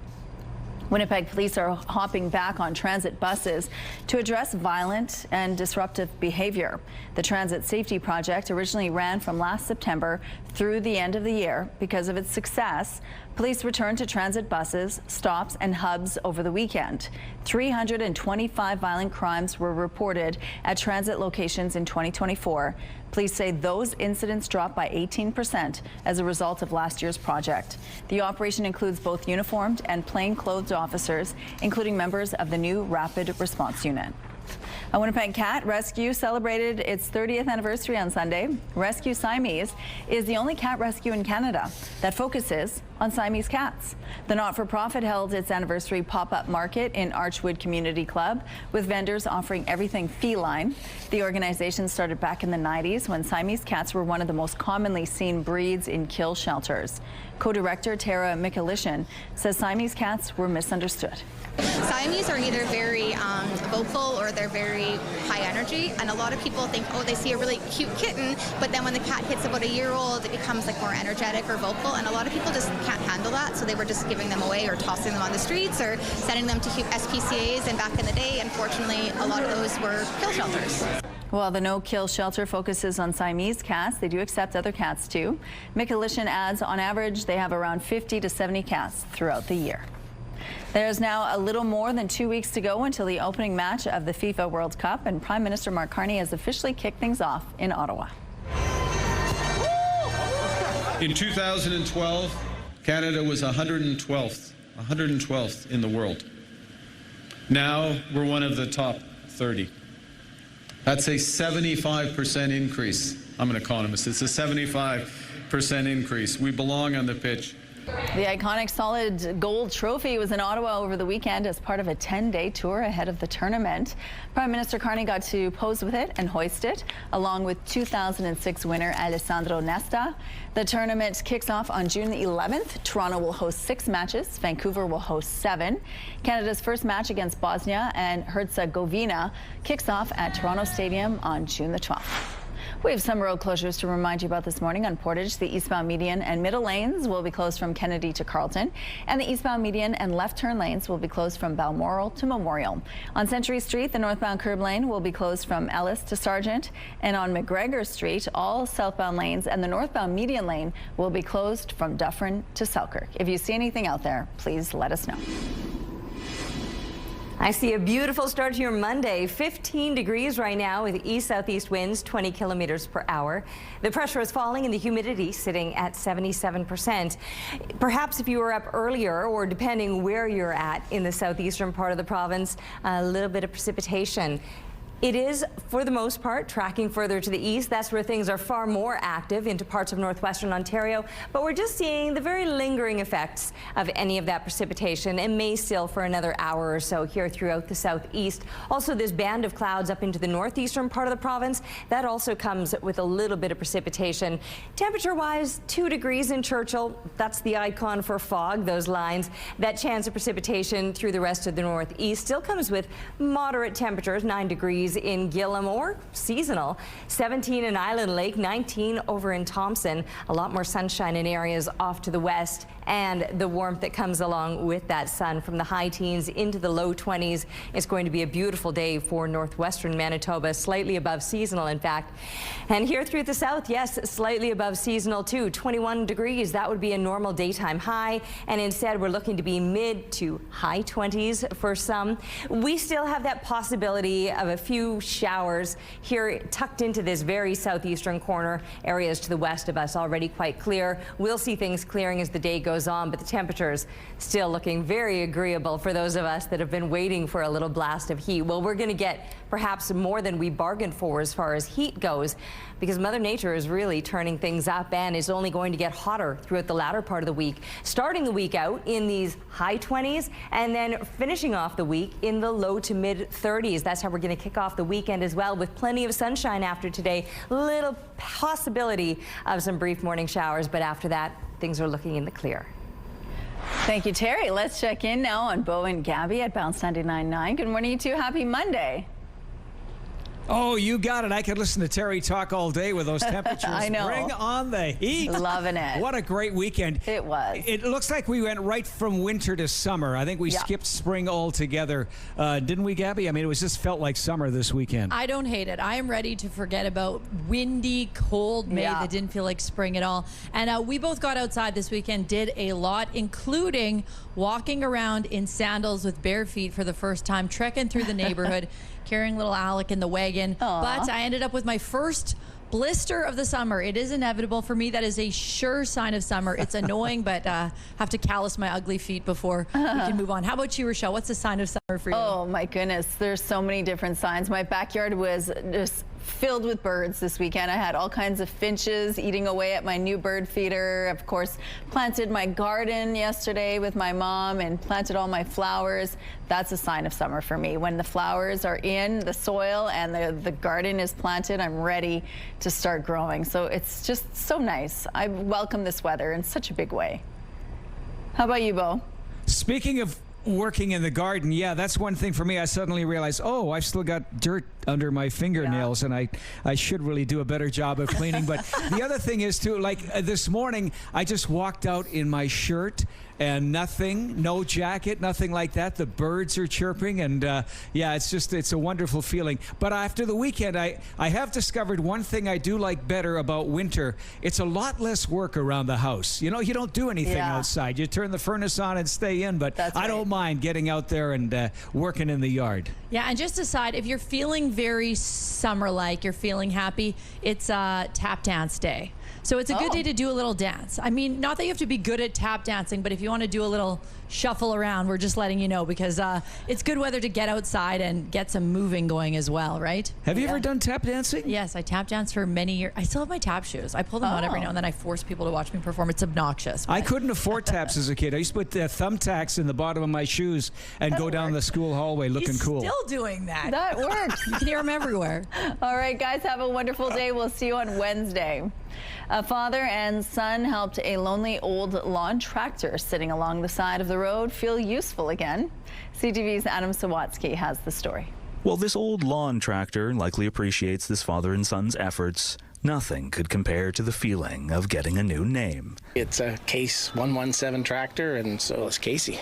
Winnipeg police are hopping back on transit buses to address violent and disruptive behavior. The Transit Safety Project originally ran from last September through the end of the year. Because of its success, police returned to transit buses, stops, and hubs over the weekend. 325 violent crimes were reported at transit locations in 2024. Police say those incidents dropped by 18% as a result of last year's project. The operation includes both uniformed and plainclothes officers, including members of the new Rapid Response Unit. A Winnipeg cat rescue celebrated its 30th anniversary on Sunday. Rescue Siamese is the only cat rescue in Canada that focuses on Siamese cats. The not-for-profit held its anniversary pop-up market in Archwood Community Club, with vendors offering everything feline. The organization started back in the 90s when Siamese cats were one of the most commonly seen breeds in kill shelters. Co-director Tara Mikulishin says Siamese cats were misunderstood. Siamese are either very vocal or they're very high energy, and a lot of people think, oh, they see a really cute kitten, but then when the cat hits about a year old, it becomes like more energetic or vocal, and a lot of people just can't handle that, so they were just giving them away or tossing them on the streets or sending them to SPCAs, and back in the day, unfortunately, a lot of those were kill shelters. Well, the no-kill shelter focuses on Siamese cats. They do accept other cats, too. Mikulishin adds, on average, they have around 50 to 70 cats throughout the year. There's now a little more than 2 weeks to go until the opening match of the FIFA World Cup, and Prime Minister Mark Carney has officially kicked things off in Ottawa. In 2012, Canada was 112th in the world. Now we're one of the top 30. That's a 75% increase. I'm an economist. It's a 75% increase. We belong on the pitch. The iconic solid gold trophy was in Ottawa over the weekend as part of a 10-day tour ahead of the tournament. Prime Minister Carney got to pose with it and hoist it, along with 2006 winner Alessandro Nesta. The tournament kicks off on June the 11th. Toronto will host 6 matches. Vancouver will host 7. Canada's first match against Bosnia and Herzegovina kicks off at Toronto Stadium on June the 12th. We have some road closures to remind you about this morning on Portage. The eastbound median and middle lanes will be closed from Kennedy to Carlton, and the eastbound median and left turn lanes will be closed from Balmoral to Memorial. On Century Street, the northbound curb lane will be closed from Ellis to Sargent, and on McGregor Street, all southbound lanes and the northbound median lane will be closed from Dufferin to Selkirk. If you see anything out there, please let us know. I see a beautiful start to your Monday. 15 degrees right now with east-southeast winds, 20 kilometers per hour. The pressure is falling and the humidity sitting at 77%. Perhaps if you were up earlier, or depending where you're at in the southeastern part of the province, a little bit of precipitation. It is, for the most part, tracking further to the east. That's where things are far more active into parts of northwestern Ontario. But we're just seeing the very lingering effects of any of that precipitation, and may still for another hour or so here throughout the southeast. Also, this band of clouds up into the northeastern part of the province, that also comes with a little bit of precipitation. Temperature-wise, 2 degrees in Churchill. That's the icon for fog, those lines. That chance of precipitation through the rest of the northeast still comes with moderate temperatures, 9 degrees in Gillam, or seasonal. 17 in Island Lake, 19 over in Thompson. A lot more sunshine in areas off to the west, and the warmth that comes along with that sun from the high teens into the low 20s. It's going to be a beautiful day for northwestern Manitoba, slightly above seasonal, in fact. And here through the south, yes, slightly above seasonal too. 21 degrees, that would be a normal daytime high, and instead we're looking to be mid to high 20s for some. We still have that possibility of a few showers here tucked into this very southeastern corner. Areas to the west of us already quite clear. We'll see things clearing as the day goes on, but the temperatures still looking very agreeable for those of us that have been waiting for a little blast of heat. Well, we're going to get perhaps more than we bargained for as far as heat goes, because Mother Nature is really turning things up, and is only going to get hotter throughout the latter part of the week, starting the week out in these high 20s and then finishing off the week in the low to mid 30s. That's how we're going to kick off the weekend as well, with plenty of sunshine after today. Little possibility of some brief morning showers, but after that, things are looking in the clear. Thank you, Terry. Let's check in now on Bo and Gabby at Bounce 99.9. Good morning, you two. Happy Monday. Oh, you got it. I could listen to Terry talk all day with those temperatures. I know. Bring on the heat. Loving it. What a great weekend. It was. It looks like we went right from winter to summer. I think we skipped spring altogether. Didn't we, Gabby? I mean, it was just felt like summer this weekend. I don't hate it. I am ready to forget about windy, cold May that didn't feel like spring at all. And we both got outside this weekend, did a lot, including walking around in sandals with bare feet for the first time, trekking through the neighborhood, carrying little Alec in the wagon. But I ended up with my first blister of the summer. It is inevitable for me. That is a sure sign of summer. It's annoying, but have to callus my ugly feet before we can move on. How about you, Rochelle? What's the sign of summer for you? Oh my goodness, there's so many different signs. My backyard was just filled with birds this weekend. I had all kinds of finches eating away at my new bird feeder. Of course, planted my garden yesterday with my mom and planted all my flowers. That's a sign of summer for me. When the flowers are in the soil and the garden is planted, I'm ready to start growing. So it's just so nice. I welcome this weather in such a big way. How about you, Bo? Speaking of working in the garden, yeah, that's one thing for me. I suddenly realized, oh, I've still got dirt under my fingernails, and I should really do a better job of cleaning. But the other thing is, too, like this morning, I just walked out in my shirt and nothing, no jacket, nothing like that. The birds are chirping, and yeah, it's a wonderful feeling. But after the weekend, I have discovered one thing I do like better about winter. It's a lot less work around the house. You know, you don't do anything outside. You turn the furnace on and stay in, but I don't mind getting out there and working in the yard. Yeah, and just aside, if you're feeling very summer-like, you're feeling happy, it's Tap Dance Day. So it's a good day to do a little dance. I mean, not that you have to be good at tap dancing, but if you want to do a little shuffle around, we're just letting you know, because it's good weather to get outside and get some moving going as well, right? Have you ever done tap dancing? Yes, I tap danced for many years. I still have my tap shoes. I pull them out every now and then. I force people to watch me perform. It's obnoxious. I couldn't afford taps as a kid. I used to put thumbtacks in the bottom of my shoes and go down the school hallway looking cool. Still doing that. That works. You can hear them everywhere. All right, guys, have a wonderful day. We'll see you on Wednesday. A father and son helped a lonely old lawn tractor sitting along the side of the road feel useful again. CTV's Adam Sawatsky has the story. Well, this old lawn tractor likely appreciates this father and son's efforts. Nothing could compare to the feeling of getting a new name. It's a Case 117 tractor, and so is Casey.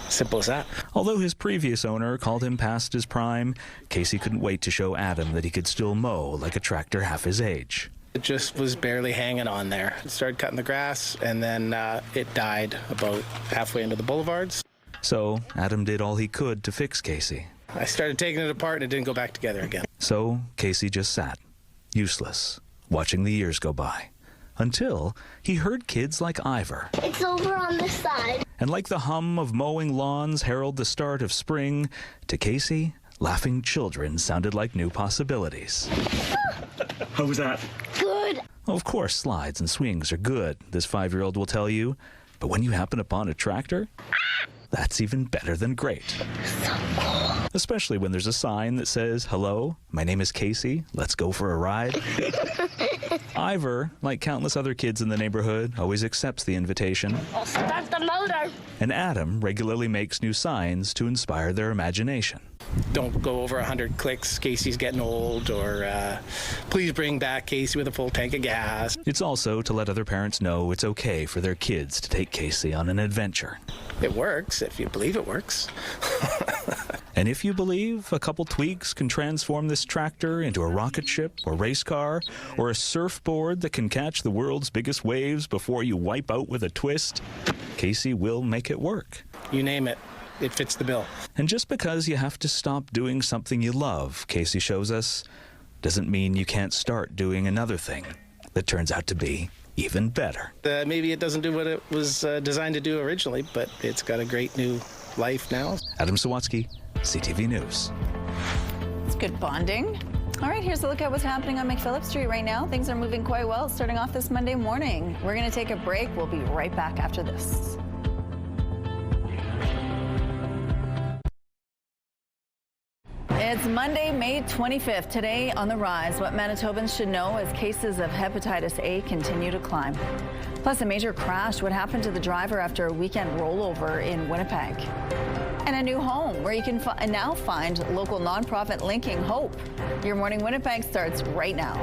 Simple as that. Although his previous owner called him past his prime, Casey couldn't wait to show Adam that he could still mow like a tractor half his age. It just was barely hanging on there. It started cutting the grass, and then it died about halfway into the boulevards. So Adam did all he could to fix Casey. I started taking it apart, and it didn't go back together again. So Casey just sat, useless, watching the years go by. Until he heard kids like Ivor. It's over on this side. And like the hum of mowing lawns herald the start of spring, to Casey, laughing children sounded like new possibilities. How was that? Good. Of course, slides and swings are good, this 5-year-old will tell you. But when you happen upon a tractor, that's even better than great. So cool. Especially when there's a sign that says, "Hello, my name is Casey. Let's go for a ride." Ivor, like countless other kids in the neighborhood, always accepts the invitation. I'll start the motor. And Adam regularly makes new signs to inspire their imagination. Don't go over 100 clicks, Casey's getting old, or please bring back Casey with a full tank of gas. It's also to let other parents know it's okay for their kids to take Casey on an adventure. It works, if you believe it works. And if you believe a couple tweaks can transform this tractor into a rocket ship or race car or a surfboard that can catch the world's biggest waves before you wipe out with a twist, Casey will make it work. You name it, it fits the bill. And just because you have to stop doing something you love, Casey shows us, doesn't mean you can't start doing another thing that turns out to be even better. Maybe it doesn't do what it was designed to do originally, but it's got a great new life now. Adam Sawatsky, CTV News. It's good bonding. All right, here's a look at what's happening on McPhillip Street right now. Things are moving quite well starting off this Monday morning. We're going to take a break. We'll be right back after this. It's Monday, May 25th. Today on the rise, what Manitobans should know as cases of hepatitis A continue to climb. Plus, a major crash. What happened to the driver after a weekend rollover in Winnipeg? And a new home where you can now find local nonprofit Linking Hope. Your Morning Winnipeg starts right now.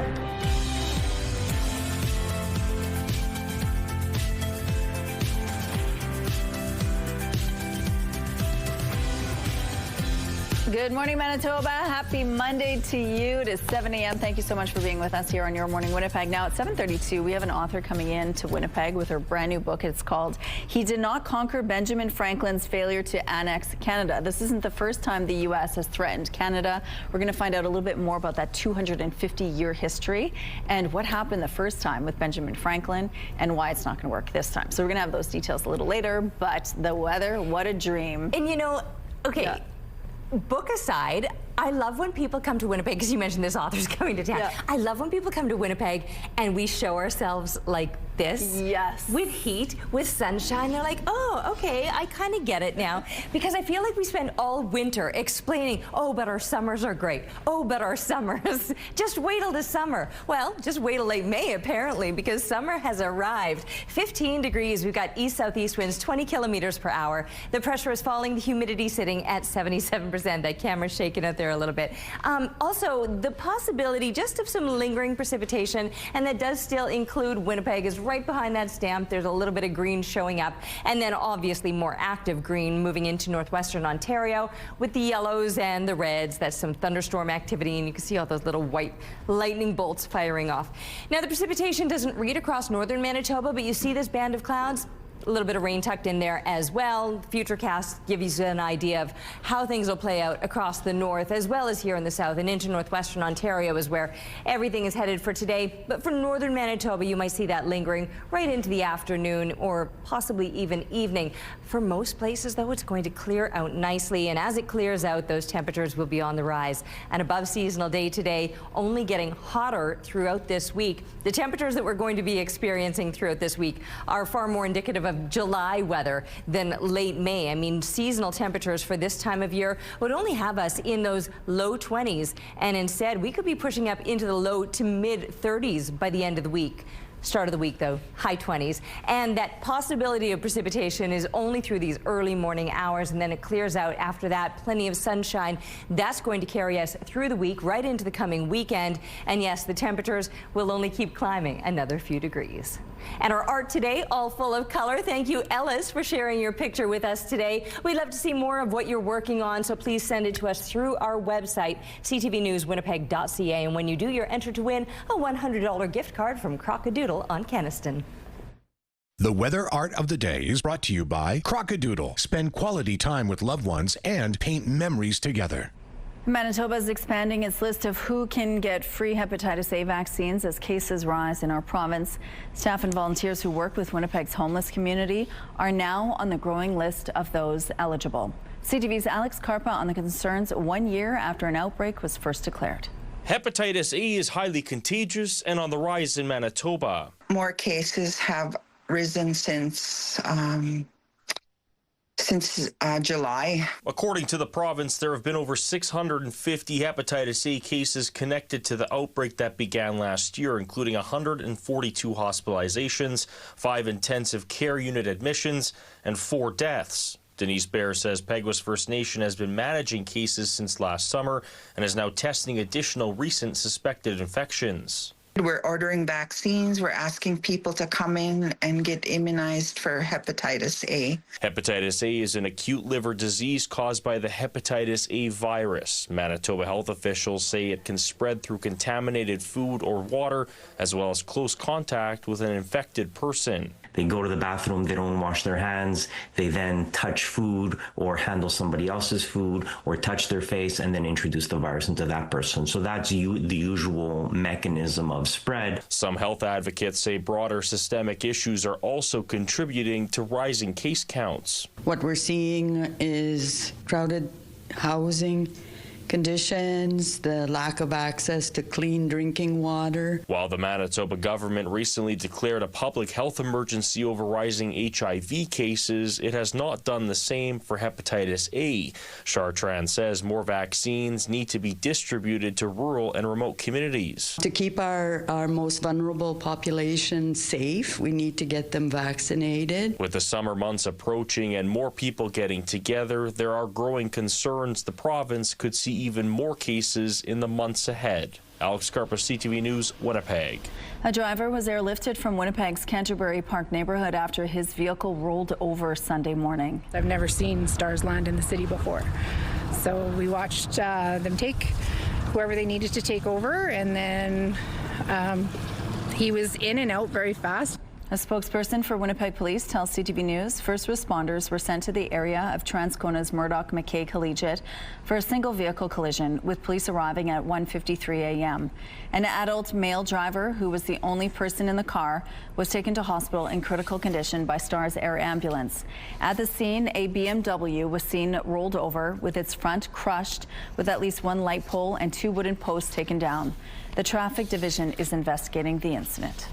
Good morning, Manitoba. Happy Monday to you. It is 7 a.m. Thank you so much for being with us here on Your Morning Winnipeg. Now at 7:32, we have an author coming in to Winnipeg with her brand new book. It's called "He Did Not Conquer Benjamin Franklin's Failure to Annex Canada." This isn't the first time the U.S. has threatened Canada. We're going to find out a little bit more about that 250-year history and what happened the first time with Benjamin Franklin and why it's not going to work this time. So we're going to have those details a little later. But the weather, what a dream. And you know, okay. Yeah. Book aside, I love when people come to Winnipeg, because you mentioned this author's coming to town. Yeah. I love when people come to Winnipeg and we show ourselves like this. Yes. With heat, with sunshine. They're like, oh, okay, I kind of get it now. Because I feel like we spend all winter explaining, oh, but our summers are great. Oh, but our summers. Just wait till the summer. Well, just wait till late May, apparently, because summer has arrived. 15 degrees. We've got east-southeast winds, 20 kilometers per hour. The pressure is falling. The humidity sitting at 77%. That camera's shaking out there a little bit. Also, the possibility just of some lingering precipitation, and that does still include Winnipeg, is right behind that stamp. There's a little bit of green showing up, and then obviously more active green moving into northwestern Ontario with the yellows and the reds. That's some thunderstorm activity, and you can see all those little white lightning bolts firing off. Now, the precipitation doesn't read across northern Manitoba, but you see this band of clouds. A little bit of rain tucked in there as well. Futurecasts give you an idea of how things will play out across the north as well as here in the south and into northwestern Ontario is where everything is headed for today. But for northern Manitoba, you might see that lingering right into the afternoon or possibly even evening. For most places, though, it's going to clear out nicely. And as it clears out, those temperatures will be on the rise. An above seasonal day today, only getting hotter throughout this week. The temperatures that we're going to be experiencing throughout this week are far more indicative of July weather than late May. I mean, seasonal temperatures for this time of year would only have us in those low 20s, and instead we could be pushing up into the low to mid 30s by the end of the week. Start of the week, though, high 20s. And that possibility of precipitation is only through these early morning hours, and then it clears out after that. Plenty of sunshine. That's going to carry us through the week, right into the coming weekend. And yes, the temperatures will only keep climbing another few degrees. And our art today, all full of color. Thank you, Ellis, for sharing your picture with us today. We'd love to see more of what you're working on, so please send it to us through our website, ctvnewswinnipeg.ca. And when you do, you're entered to win a $100 gift card from Crockadoodle on Kenaston. The weather art of the day is brought to you by Crockadoodle. Spend quality time with loved ones and paint memories together. Manitoba is expanding its list of who can get free hepatitis A vaccines as cases rise in our province. Staff and volunteers who work with Winnipeg's homeless community are now on the growing list of those eligible. CTV's Alex Karpa on the concerns 1 year after an outbreak was first declared. Hepatitis A is highly contagious and on the rise in Manitoba. More cases have risen since July. According to the province, there have been over 650 hepatitis A cases connected to the outbreak that began last year, including 142 hospitalizations, 5 intensive care unit admissions, and 4 deaths. Denise Baer says Peguis First Nation has been managing cases since last summer and is now testing additional recent suspected infections. We're ordering vaccines. We're asking people to come in and get immunized for hepatitis A. Hepatitis A is an acute liver disease caused by the hepatitis A virus. Manitoba health officials say it can spread through contaminated food or water, as well as close contact with an infected person. They go to the bathroom, they don't wash their hands, they then touch food or handle somebody else's food or touch their face and then introduce the virus into that person. So that's the usual mechanism of spread. Some health advocates say broader systemic issues are also contributing to rising case counts. What we're seeing is crowded housing conditions, the lack of access to clean drinking water. While the Manitoba government recently declared a public health emergency over rising HIV cases, it has not done the same for hepatitis A. Chartrand says more vaccines need to be distributed to rural and remote communities. To keep our most vulnerable population safe, we need to get them vaccinated. With the summer months approaching and more people getting together, there are growing concerns the province could see even more cases in the months ahead. Alex Karpa, CTV News, Winnipeg. A driver was airlifted from Winnipeg's Canterbury Park neighborhood after his vehicle rolled over Sunday morning. I've never seen stars land in the city before. So we watched them take whoever they needed to take over, and then he was in and out very fast. A spokesperson for Winnipeg Police tells CTV News first responders were sent to the area of Transcona's Murdoch-McKay Collegiate for a single vehicle collision, with police arriving at 1:53 a.m. An adult male driver, who was the only person in the car, was taken to hospital in critical condition by Stars Air Ambulance. At the scene, a BMW was seen rolled over with its front crushed, with at least 1 light pole and 2 wooden posts taken down. The traffic division is investigating the incident.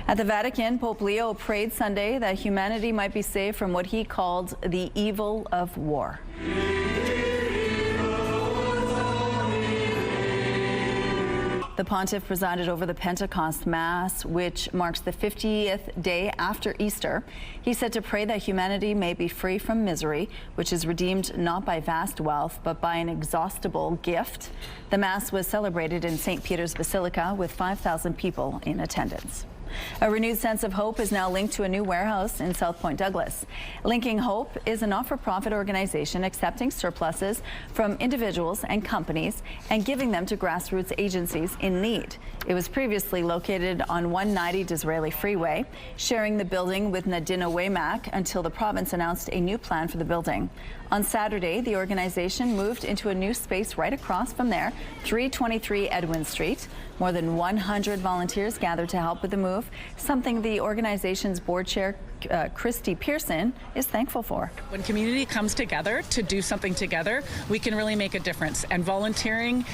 At the Vatican, Pope Leo prayed Sunday that humanity might be saved from what he called the evil of war. The pontiff presided over the Pentecost Mass, which marks the 50th day after Easter. He said to pray that humanity may be free from misery, which is redeemed not by vast wealth, but by an inexhaustible gift. The Mass was celebrated in St. Peter's Basilica with 5,000 people in attendance. A renewed sense of hope is now linked to a new warehouse in South Point Douglas. Linking Hope is a not-for-profit organization accepting surpluses from individuals and companies and giving them to grassroots agencies in need. It was previously located on 190 Disraeli Freeway, sharing the building with Nadina Waymak until the province announced a new plan for the building. On Saturday, the organization moved into a new space right across from there, 323 Edwin Street. More than 100 volunteers gathered to help with the move, something the organization's board chair, Christy Pearson, is thankful for. When community comes together to do something together, we can really make a difference. And volunteering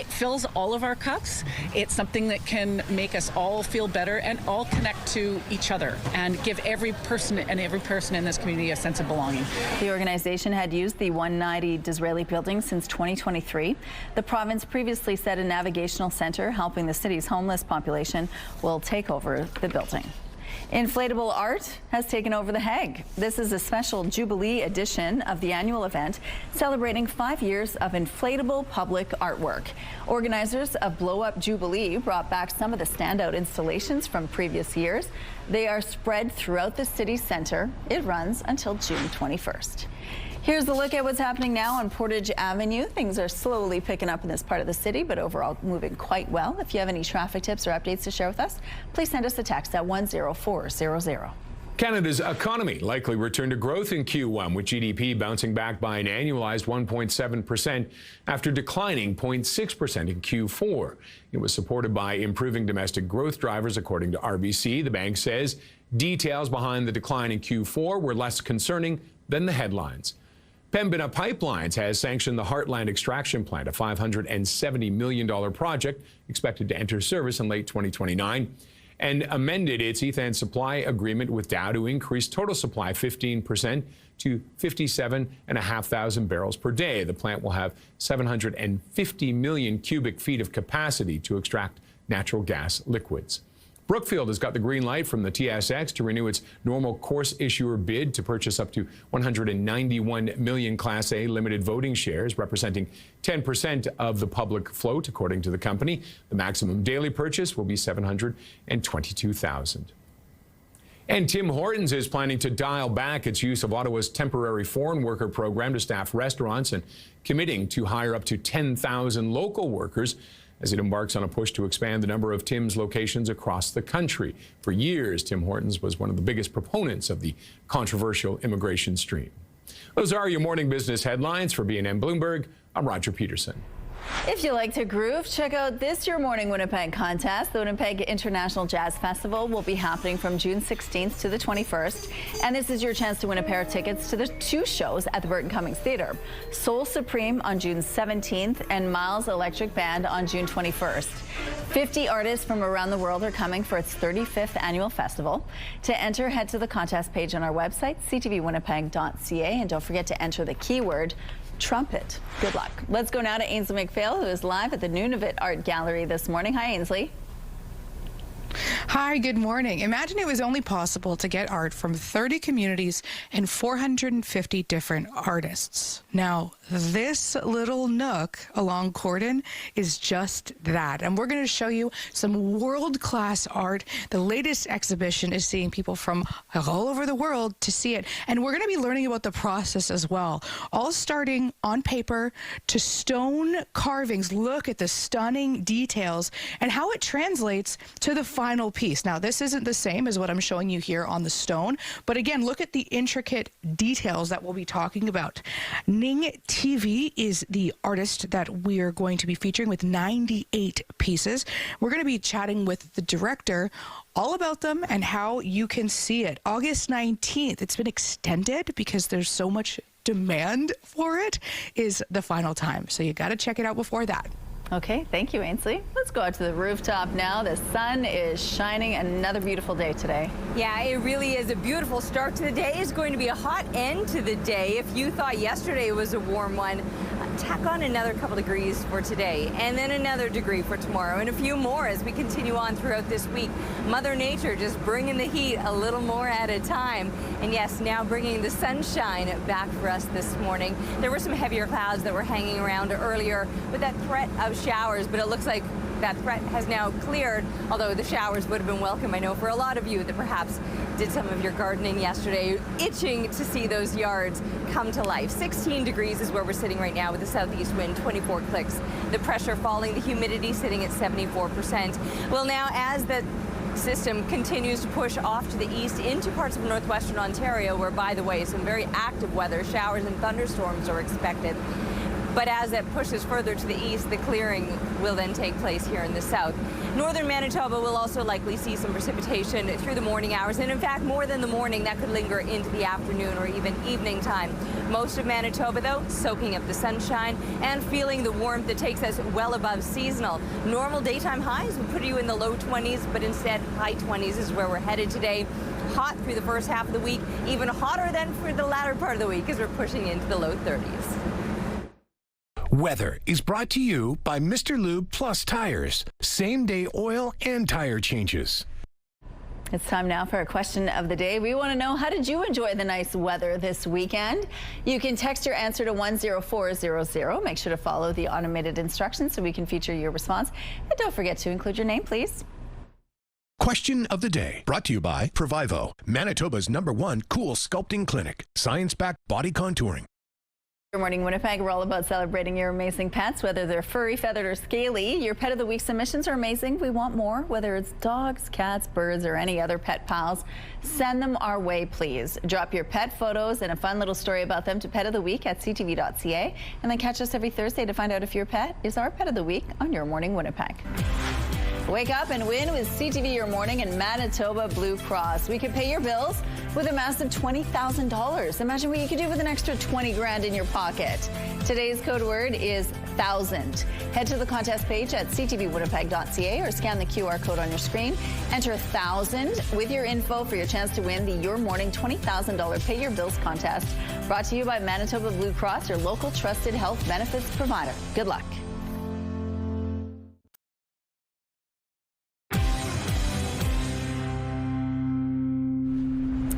fills all of our cups. It's something that can make us all feel better and all connect to each other and give every person in this community a sense of belonging. The organization had used the 190 Disraeli building since 2023. The province previously said a navigational center helping the city's homeless population will take over the building. Inflatable art has taken over the Hague. This is a special Jubilee edition of the annual event celebrating 5 years of inflatable public artwork. Organizers of Blow Up Jubilee brought back some of the standout installations from previous years. They are spread throughout the city center. It runs until June 21st. Here's a look at what's happening now on Portage Avenue. Things are slowly picking up in this part of the city, but overall moving quite well. If you have any traffic tips or updates to share with us, please send us a text at 10400. Canada's economy likely returned to growth in Q1, with GDP bouncing back by an annualized 1.7% after declining 0.6% in Q4. It was supported by improving domestic growth drivers, according to RBC. The bank says details behind the decline in Q4 were less concerning than the headlines. Pembina Pipelines has sanctioned the Heartland Extraction Plant, a $570 million project expected to enter service in late 2029, and amended its ethane supply agreement with Dow to increase total supply 15% to 57,500 barrels per day. The plant will have 750 million cubic feet of capacity to extract natural gas liquids. Brookfield has got the green light from the TSX to renew its normal course issuer bid to purchase up to 191 million Class A limited voting shares, representing 10% of the public float, according to the company. The maximum daily purchase will be 722,000. And Tim Hortons is planning to dial back its use of Ottawa's temporary foreign worker program to staff restaurants and committing to hire up to 10,000 local workers as it embarks on a push to expand the number of Tim's locations across the country. For years, Tim Hortons was one of the biggest proponents of the controversial immigration stream. Those are your morning business headlines. For BNN Bloomberg, I'm Roger Peterson. If you like to groove, check out this Your Morning Winnipeg contest. The Winnipeg International Jazz Festival will be happening from June 16th to the 21st. And this is your chance to win a pair of tickets to the 2 shows at the Burton Cummings Theatre. Soul Supreme on June 17th and Miles Electric Band on June 21st. 50 artists from around the world are coming for its 35th annual festival. To enter, head to the contest page on our website, ctvwinnipeg.ca, and don't forget to enter the keyword trumpet. Good luck. Let's go now to Ainsley McPhail, who is live at the Nunavut Art Gallery this morning. Hi, Ainsley. Hi, good morning. Imagine it was only possible to get art from 30 communities and 450 different artists. Now, this little nook along Corden is just that. And we're going to show you some world-class art. The latest exhibition is seeing people from all over the world to see it. And we're going to be learning about the process as well. All starting on paper to stone carvings. Look at the stunning details and how it translates to the final piece. Now, this isn't the same as what I'm showing you here on the stone, but again, look at the intricate details that we'll be talking about. Ning TV is the artist that we're going to be featuring with 98 pieces. We're going to be chatting with the director all about them and how you can see it. August 19th, it's been extended because there's so much demand for it, is the final time. So you got to check it out before that. Okay, thank you, Ainsley. Let's go out to the rooftop now. The sun is shining. Another beautiful day today. Yeah, it really is a beautiful start to the day. It's going to be a hot end to the day. If you thought yesterday was a warm one, tack on another couple degrees for today, and then another degree for tomorrow, and a few more as we continue on throughout this week. Mother Nature just bringing the heat a little more at a time. And yes, now bringing the sunshine back for us this morning. There were some heavier clouds that were hanging around earlier with that threat of showers, but it looks like that threat has now cleared, although the showers would have been welcome, I know, for a lot of you that perhaps did some of your gardening yesterday, itching to see those yards come to life. 16 degrees is where we're sitting right now with the southeast wind, 24 clicks. The pressure falling, the humidity sitting at 74%. Well, now as the system continues to push off to the east into parts of northwestern Ontario, where, by the way, some very active weather, showers and thunderstorms are expected. But as it pushes further to the east, the clearing will then take place here in the south. Northern Manitoba will also likely see some precipitation through the morning hours, and in fact, more than the morning, that could linger into the afternoon or even evening time. Most of Manitoba, though, soaking up the sunshine and feeling the warmth that takes us well above seasonal. Normal daytime highs would put you in the low 20s, but instead high 20s is where we're headed today. Hot through the first half of the week, even hotter than for the latter part of the week as we're pushing into the low 30s. Weather is brought to you by Mr. Lube Plus Tires. Same-day oil and tire changes. It's time now for a question of the day. We want to know, how did you enjoy the nice weather this weekend? You can text your answer to 10400. Make sure to follow the automated instructions so we can feature your response. And don't forget to include your name, please. Question of the day, brought to you by Provivo, Manitoba's #1 cool sculpting clinic. Science-backed body contouring. Good morning, Winnipeg. We're all about celebrating your amazing pets, whether they're furry, feathered, or scaly. Your Pet of the Week submissions are amazing. We want more, whether it's dogs, cats, birds, or any other pet pals. Send them our way, please. Drop your pet photos and a fun little story about them to petoftheweek@ctv.ca, and then catch us every Thursday to find out if your pet is our Pet of the Week on Your Morning Winnipeg. Wake up and win with CTV Your Morning and Manitoba Blue Cross. We could pay your bills with a massive $20,000. Imagine what you could do with an extra 20 grand in your pocket. Today's code word is 1,000. Head to the contest page at ctvwinnipeg.ca or scan the QR code on your screen. Enter 1,000 with your info for your chance to win the Your Morning $20,000 Pay Your Bills contest. Brought to you by Manitoba Blue Cross, your local trusted health benefits provider. Good luck.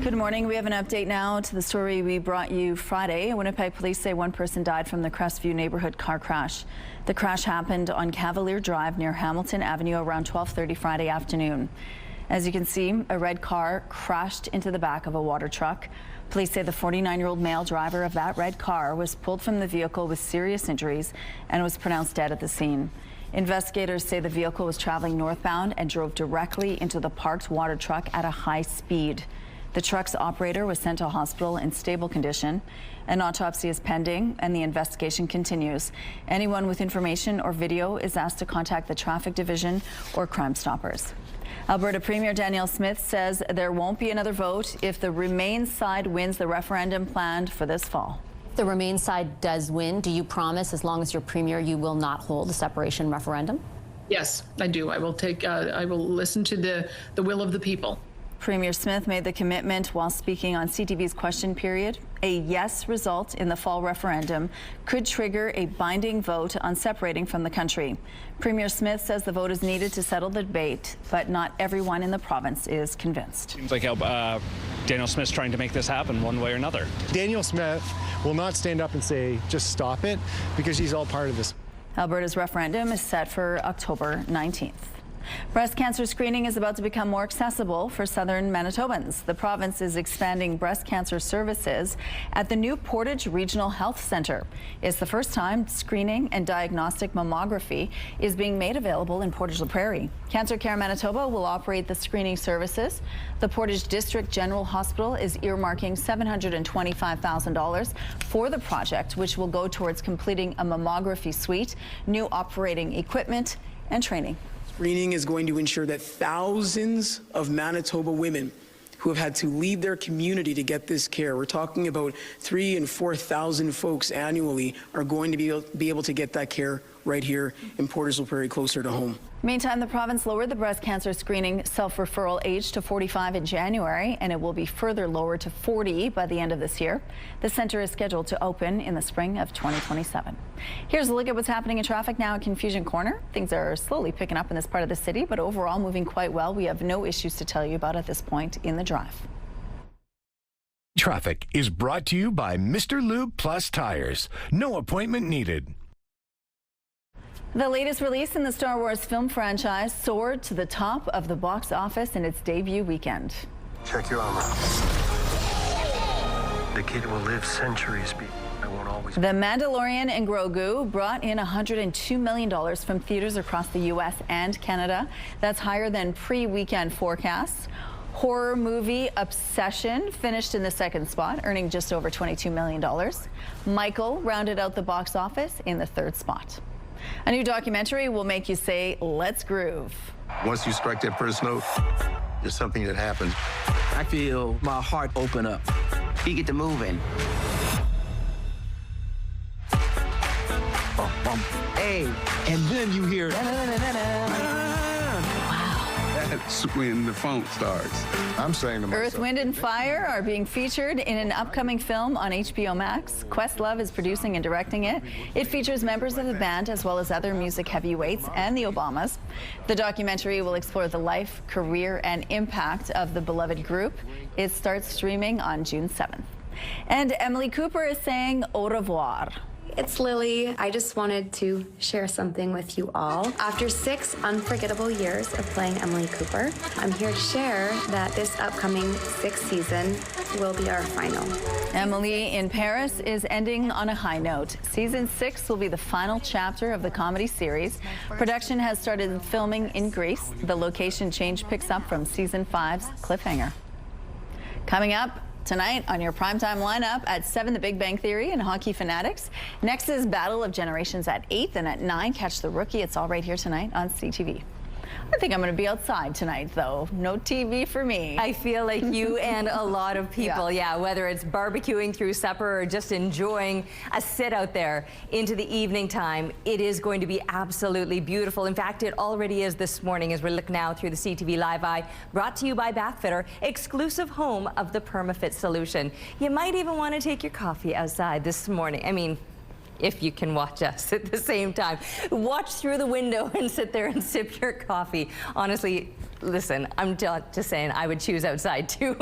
Good morning. We have an update now to the story we brought you Friday. Winnipeg police say one person died from the Crestview neighborhood car crash. The crash happened on Cavalier Drive near Hamilton Avenue around 12:30 Friday afternoon. As you can see, a red car crashed into the back of a water truck. Police say the 49-year-old male driver of that red car was pulled from the vehicle with serious injuries and was pronounced dead at the scene. Investigators say the vehicle was traveling northbound and drove directly into the parked water truck at a high speed. The truck's operator was sent to hospital in stable condition. An autopsy is pending and the investigation continues. Anyone with information or video is asked to contact the Traffic Division or Crime Stoppers. Alberta Premier Danielle Smith says there won't be another vote if the Remain side wins the referendum planned for this fall. If the Remain side does win, do you promise, as long as you're Premier, you will not hold a separation referendum? Yes, I do. I will listen to the will of the people. Premier Smith made the commitment while speaking on CTV's Question Period. A yes result in the fall referendum could trigger a binding vote on separating from the country. Premier Smith says the vote is needed to settle the debate, but not everyone in the province is convinced. Seems like Danielle Smith's trying to make this happen one way or another. Danielle Smith will not stand up and say, just stop it, because she's all part of this. Alberta's referendum is set for October 19th. Breast cancer screening is about to become more accessible for southern Manitobans. The province is expanding breast cancer services at the new Portage Regional Health Centre. It's the first time screening and diagnostic mammography is being made available in Portage La Prairie. Cancer Care Manitoba will operate the screening services. The Portage District General Hospital is earmarking $725,000 for the project, which will go towards completing a mammography suite, new operating equipment, and training. Screening is going to ensure that thousands of Manitoba women who have had to leave their community to get this care, we're talking about 3,000 and 4,000 folks annually, are going to be able to get that care right here in Portage La Prairie, closer to home. Meantime, the province lowered the breast cancer screening self-referral age to 45 in January, and it will be further lowered to 40 by the end of this year. The center is scheduled to open in the spring of 2027. Here's a look at what's happening in traffic now at Confusion Corner. Things are slowly picking up in this part of the city, but overall moving quite well. We have no issues to tell you about at this point in the drive. Traffic is brought to you by Mr. Lube Plus Tires. No appointment needed. The latest release in the Star Wars film franchise soared to the top of the box office in its debut weekend. Check your armor. The kid will live centuries. I won't always. The Mandalorian and Grogu brought in $102 million from theaters across the U.S. and Canada. That's higher than pre-weekend forecasts. Horror movie Obsession finished in the second spot, earning just over $22 million. Michael rounded out the box office in the third spot. A new documentary will make you say, let's groove. Once you strike that first note, there's something that happens. I feel my heart open up. You get to moving. Hey, and then you hear. That's when the funk starts. I'm saying to myself, Earth, Wind and Fire are being featured in an upcoming film on HBO Max. Questlove is producing and directing it. It features members of the band as well as other music heavyweights and the Obamas. The documentary will explore the life, career, and impact of the beloved group. It starts streaming on June 7th. And Emily Cooper is saying au revoir. It's Lily. I just wanted to share something with you all. After 6 unforgettable years of playing Emily Cooper, I'm here to share that this upcoming 6th season will be our final. Emily in Paris is ending on a high note. Season 6 will be the final chapter of the comedy series. Production has started filming in Greece. The location change picks up from Season 5's cliffhanger. Coming up tonight on your primetime lineup at 7, The Big Bang Theory and Hockey Fanatics. Next is Battle of Generations at 8, and at 9, Catch the Rookie. It's all right here tonight on CTV. I think I'm going to be outside tonight, though. No TV for me. I feel like you and a lot of people, yeah, whether it's barbecuing through supper or just enjoying a sit out there into the evening time, it is going to be absolutely beautiful. In fact, it already is this morning as we look now through the CTV Live Eye, brought to you by Bathfitter, exclusive home of the PermaFit solution. You might even want to take your coffee outside this morning. I mean, if you can watch us at the same time. Watch through the window and sit there and sip your coffee. Honestly, listen, I'm just saying I would choose outside too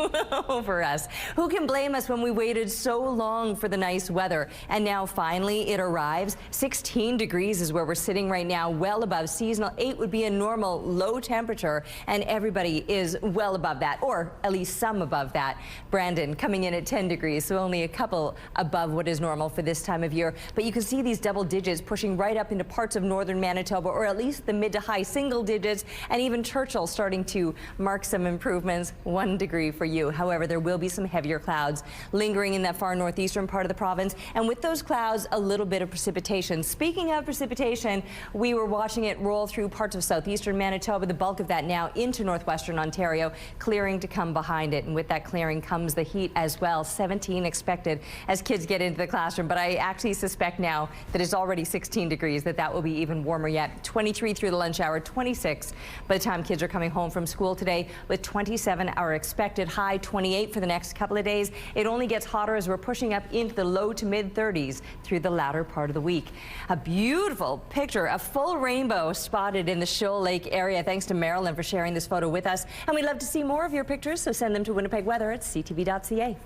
over us. Who can blame us when we waited so long for the nice weather? And now finally it arrives. 16 degrees is where we're sitting right now, well above seasonal. 8 would be a normal low temperature, and everybody is well above that, or at least some above that. Brandon coming in at 10 degrees, so only a couple above what is normal for this time of year. But you can see these double digits pushing right up into parts of northern Manitoba, or at least the mid to high single digits, and even Churchill starting to mark some improvements. 1 degree for you. However, there will be some heavier clouds lingering in that far northeastern part of the province, and with those clouds, a little bit of precipitation. Speaking of precipitation, we were watching it roll through parts of southeastern Manitoba, the bulk of that now into northwestern Ontario, clearing to come behind it, and with that clearing comes the heat as well. 17 expected as kids get into the classroom, but I actually suspect now that it's already 16 degrees, that will be even warmer yet. 23 through the lunch hour, 26 by the time kids are coming home from school today, with 27 our expected high, 28 for the next couple of days. It only gets hotter as we're pushing up into the low to mid 30s through the latter part of the week. A beautiful picture, a full rainbow spotted in the Shoal Lake area. Thanks to Marilyn for sharing this photo with us. And we'd love to see more of your pictures, so send them to Winnipeg Weather at ctv.ca.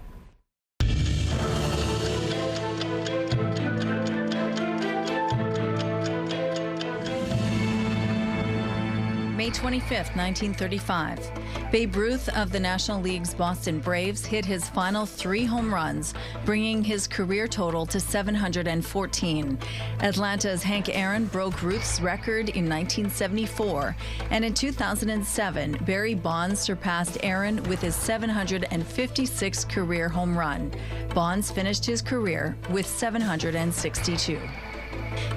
May 25th, 1935. Babe Ruth of the National League's Boston Braves hit his final 3 home runs, bringing his career total to 714. Atlanta's Hank Aaron broke Ruth's record in 1974, and in 2007, Barry Bonds surpassed Aaron with his 756th career home run. Bonds finished his career with 762.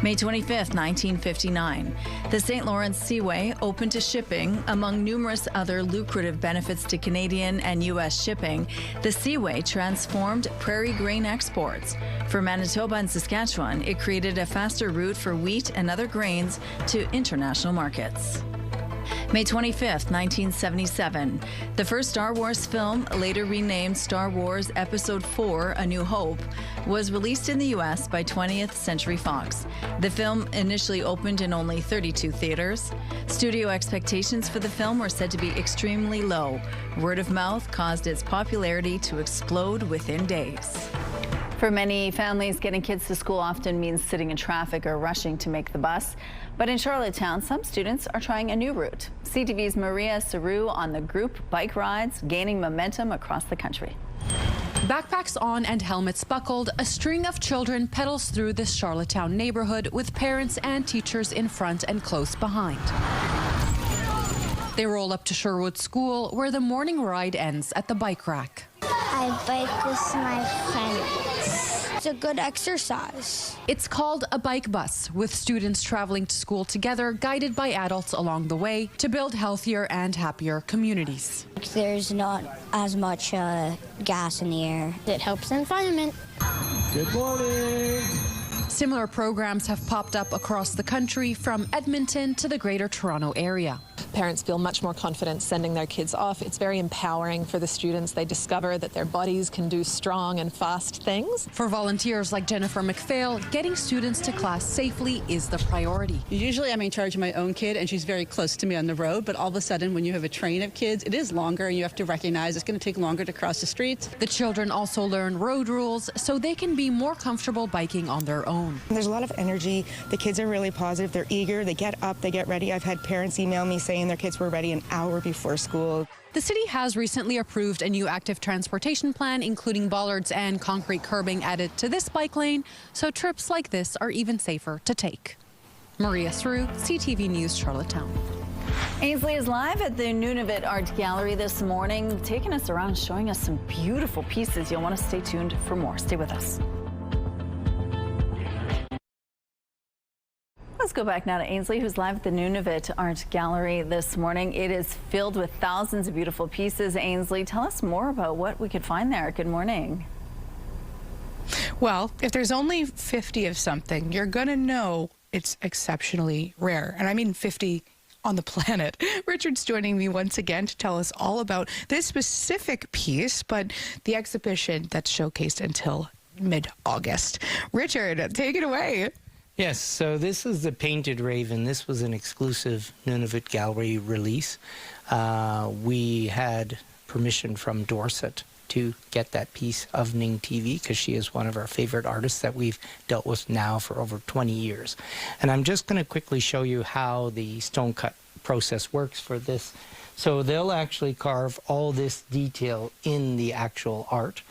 May 25th, 1959. The St. Lawrence Seaway opened to shipping. Among numerous other lucrative benefits to Canadian and U.S. shipping, the Seaway transformed prairie grain exports. For Manitoba and Saskatchewan, it created a faster route for wheat and other grains to international markets. May 25th, 1977. The first Star Wars film, later renamed Star Wars Episode 4, A New Hope, was released in the U.S. by 20th Century Fox. The film initially opened in only 32 theaters. Studio expectations for the film were said to be extremely low. Word of mouth caused its popularity to explode within days. For many families, getting kids to school often means sitting in traffic or rushing to make the bus. But in Charlottetown, some students are trying a new route. CTV's Maria Saru on the group bike rides, gaining momentum across the country. Backpacks on and helmets buckled, a string of children pedals through this Charlottetown neighborhood with parents and teachers in front and close behind. They roll up to Sherwood School, where the morning ride ends at the bike rack. I bike with my friends. It's a good exercise. It's called a bike bus, with students traveling to school together, guided by adults along the way to build healthier and happier communities. There's not as much gas in the air. It helps the environment. Good morning. Similar programs have popped up across the country, from Edmonton to the Greater Toronto area. Parents feel much more confident sending their kids off. It's very empowering for the students. They discover that their bodies can do strong and fast things. For volunteers like Jennifer McPhail, getting students to class safely is the priority. Usually I'm in charge of my own kid and she's very close to me on the road, but all of a sudden when you have a train of kids, it is longer and you have to recognize it's going to take longer to cross the streets. The children also learn road rules so they can be more comfortable biking on their own. There's a lot of energy. The kids are really positive. They're eager. They get up, they get ready. I've had parents email me saying their kids were ready an hour before school. The city has recently approved a new active transportation plan, including bollards and concrete curbing added to this bike lane, so trips like this are even safer to take. Maria Saru, CTV News, Charlottetown. Ainsley is live at the Nunavut Art Gallery this morning, taking us around, showing us some beautiful pieces. You'll want to stay tuned for more. Stay with us. Let's go back now to Ainsley, who's live at the Nunavut Art Gallery this morning. It is filled with thousands of beautiful pieces. Ainsley, tell us more about what we could find there. Good morning. Well, if there's only 50 of something, you're going to know it's exceptionally rare. And I mean 50 on the planet. Richard's joining me once again to tell us all about this specific piece, but the exhibition that's showcased until mid-August. Richard, take it away. Yes, so this is the Painted Raven. This was an exclusive Nunavut Gallery release. We had permission from Dorset to get that piece of Ning TV because she is one of our favorite artists that we've dealt with now for over 20 years. And I'm just going to quickly show you how the stone cut process works for this. So they'll actually carve all this detail in the actual art.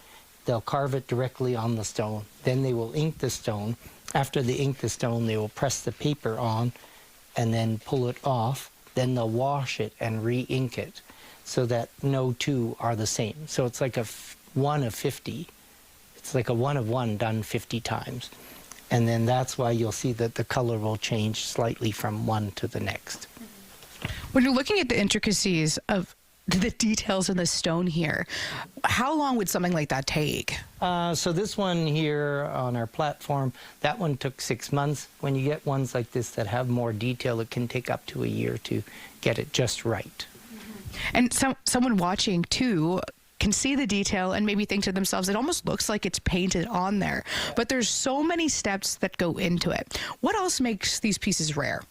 They'll carve it directly on the stone. Then they will ink the stone. After they ink the stone, they will press the paper on and then pull it off. Then they'll wash it and re-ink it so that no two are the same. So it's like a 1 of 50. It's like a 1 of 1 done 50 times. And then that's why you'll see that the color will change slightly from one to the next. When you're looking at the intricacies of the details in the stone here, how long would something like that take? So this one here on our platform, that one took 6 months. When you get ones like this that have more detail, it can take up to a year to get it just right. And someone watching too can see the detail and maybe think to themselves, it almost looks like it's painted on there. But there's so many steps that go into it. What else makes these pieces rare?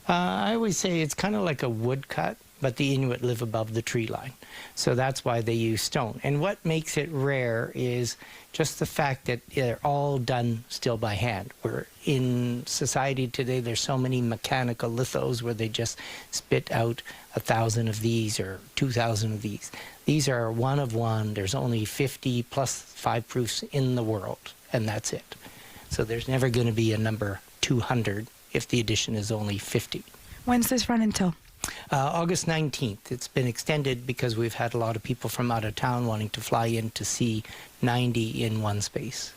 I always say it's kind of like a woodcut, but the Inuit live above the tree line. So that's why they use stone. And what makes it rare is just the fact that they're all done still by hand. Where in society today, there's so many mechanical lithos where they just spit out 1,000 of these or 2,000 of these. These are 1 of 1. There's only 50 plus 5 proofs in the world, and that's it. So there's never going to be a number 200 if the edition is only 50. When's this run until? August 19th. It's been extended because we've had a lot of people from out of town wanting to fly in to see 90 in one space.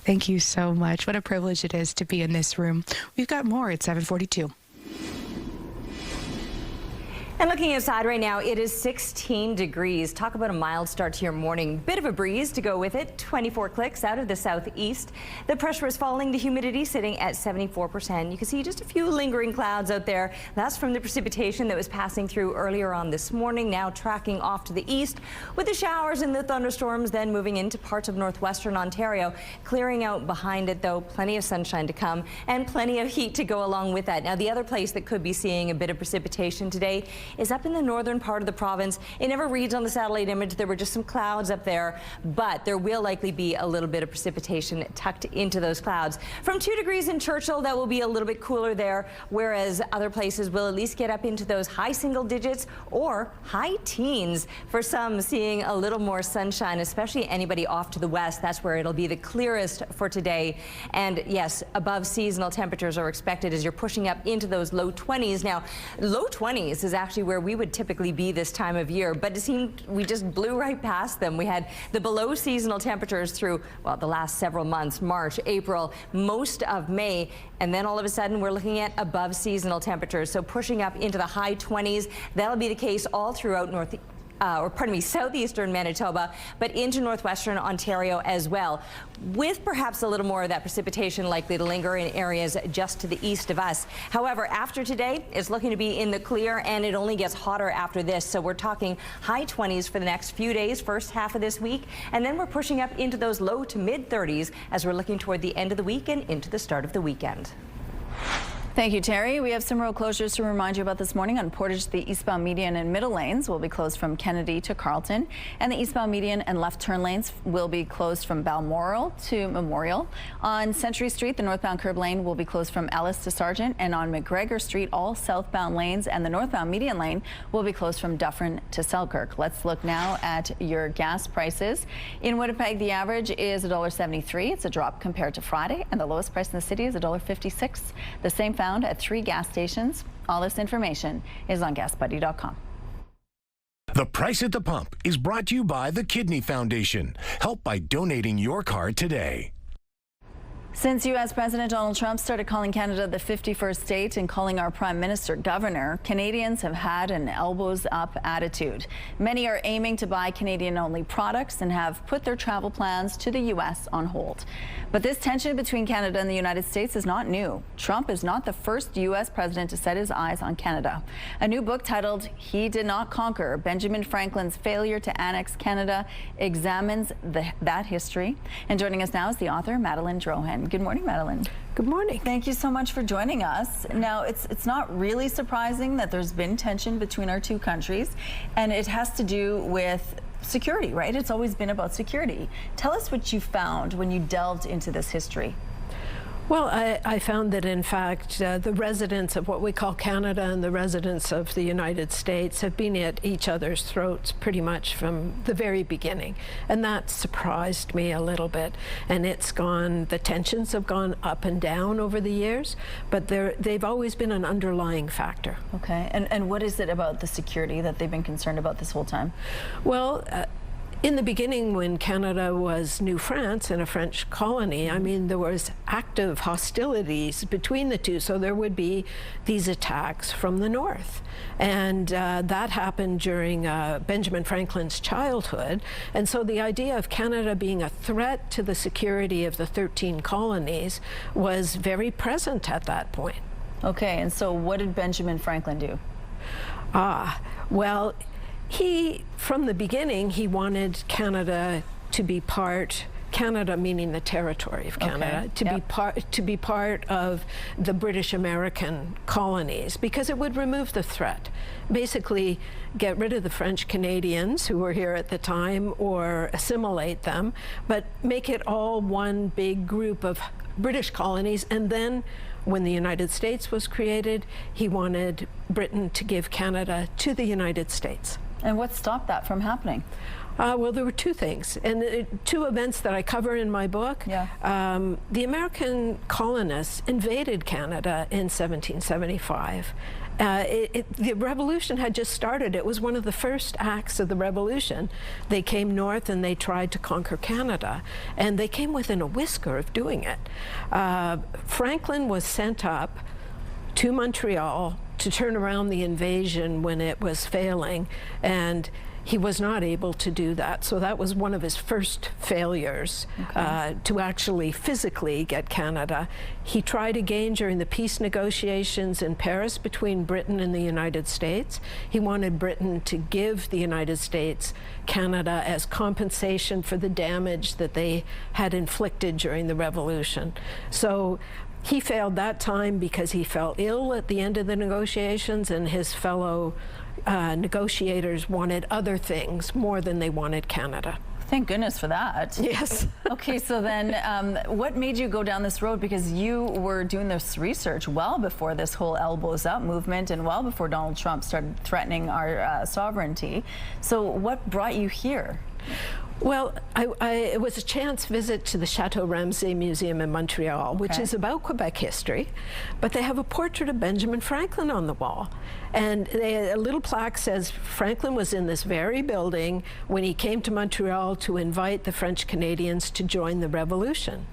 Thank you so much. What a privilege it is to be in this room. We've got more at 7:42. And looking outside right now, it is 16 degrees. Talk about a mild start to your morning. Bit of a breeze to go with it. 24 clicks out of the southeast. The pressure is falling. The humidity sitting at 74%. You can see just a few lingering clouds out there. That's from the precipitation that was passing through earlier on this morning, now tracking off to the east with the showers and the thunderstorms then moving into parts of northwestern Ontario. Clearing out behind it, though, plenty of sunshine to come and plenty of heat to go along with that. Now, the other place that could be seeing a bit of precipitation today is up in the northern part of the province. It never reads on the satellite image. There were just some clouds up there, but there will likely be a little bit of precipitation tucked into those clouds. From 2 degrees in Churchill, that will be a little bit cooler there, whereas other places will at least get up into those high single digits or high teens. For some, seeing a little more sunshine, especially anybody off to the west. That's where it'll be the clearest for today. And yes, above seasonal temperatures are expected as you're pushing up into those low 20s. Now, low 20s is actually where we would typically be this time of year, but it seemed we just blew right past them. We had the below seasonal temperatures through, well, the last several months, March, April, most of May, and then all of a sudden we're looking at above seasonal temperatures. So pushing up into the high 20s. That'll be the case all throughout southeastern Manitoba, but into northwestern Ontario as well, with perhaps a little more of that precipitation likely to linger in areas just to the east of us. However, after today, it's looking to be in the clear, and it only gets hotter after this. So we're talking high 20s for the next few days, first half of this week, and then we're pushing up into those low to mid 30s as we're looking toward the end of the week and into the start of the weekend. Thank you, Terry. We have some road closures to remind you about this morning. On Portage, the eastbound median and middle lanes will be closed from Kennedy to Carleton, and the eastbound median and left turn lanes will be closed from Balmoral to Memorial. On Century Street, the northbound curb lane will be closed from Ellis to Sargent, and on McGregor Street, all southbound lanes and the northbound median lane will be closed from Dufferin to Selkirk. Let's look now at your gas prices. In Winnipeg, the average is $1.73. It's a drop compared to Friday, and the lowest price in the city is $1.56. The same found at 3 gas stations. All this information is on GasBuddy.com. The Price at the Pump is brought to you by the Kidney Foundation. Help by donating your card today. Since U.S. President Donald Trump started calling Canada the 51st state and calling our Prime Minister governor, Canadians have had an elbows-up attitude. Many are aiming to buy Canadian-only products and have put their travel plans to the U.S. on hold. But this tension between Canada and the United States is not new. Trump is not the first U.S. president to set his eyes on Canada. A new book titled He Did Not Conquer, Benjamin Franklin's Failure to Annex Canada, examines that history. And joining us now is the author, Madeline Drohan. Good morning, Madeline. Good morning. Thank you so much for joining us. Now, it's not really surprising that there's been tension between our two countries, and it has to do with security, right? It's always been about security. Tell us what you found when you delved into this history. Well, I found that, in fact, the residents of what we call Canada and the residents of the United States have been at each other's throats pretty much from the very beginning. And that surprised me a little bit. And the tensions have gone up and down over the years, but they've always been an underlying factor. Okay. And what is it about the security that they've been concerned about this whole time? Well, in the beginning, when Canada was New France and a French colony, I mean, there was active hostilities between the two. So there would be these attacks from the north. And that happened during Benjamin Franklin's childhood. And so the idea of Canada being a threat to the security of the 13 colonies was very present at that point. Okay, and so what did Benjamin Franklin do? Well, from the beginning, he wanted Canada to be Canada meaning the territory of Canada, to be part of the British American colonies, because it would remove the threat. Basically, get rid of the French Canadians who were here at the time or assimilate them, but make it all one big group of British colonies. And then when the United States was created, he wanted Britain to give Canada to the United States. And what stopped that from happening? Well, there were two things, and two events that I cover in my book. The American colonists invaded Canada in 1775. The revolution had just started. It was one of the first acts of the revolution. They came north and they tried to conquer Canada, and they came within a whisker of doing it. Franklin was sent up to Montreal to turn around the invasion when it was failing, and he was not able to do that. So that was one of his first failures, to actually physically get Canada. He tried again during the peace negotiations in Paris between Britain and the United States. He wanted Britain to give the United States Canada as compensation for the damage that they had inflicted during the Revolution. So he failed that time because he fell ill at the end of the negotiations, and his fellow negotiators wanted other things more than they wanted Canada. Thank goodness for that. Yes. Okay, so then what made you go down this road? Because you were doing this research well before this whole elbows up movement and well before Donald Trump started threatening our sovereignty. So what brought you here? Well, it was a chance visit to the Chateau Ramsay Museum in Montreal, which is about Quebec history, but they have a portrait of Benjamin Franklin on the wall. And a little plaque says Franklin was in this very building when he came to Montreal to invite the French Canadians to join the revolution.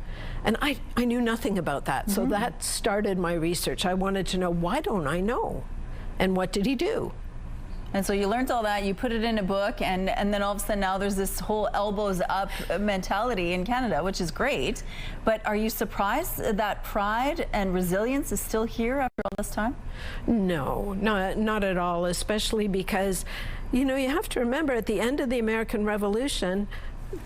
And I knew nothing about that, so that started my research. I wanted to know, why don't I know? And what did he do? And so you learned all that, you put it in a book, and then all of a sudden now there's this whole elbows up mentality in Canada, which is great. But are you surprised that pride and resilience is still here after all this time? No, not at all, especially because, you know, you have to remember at the end of the American Revolution,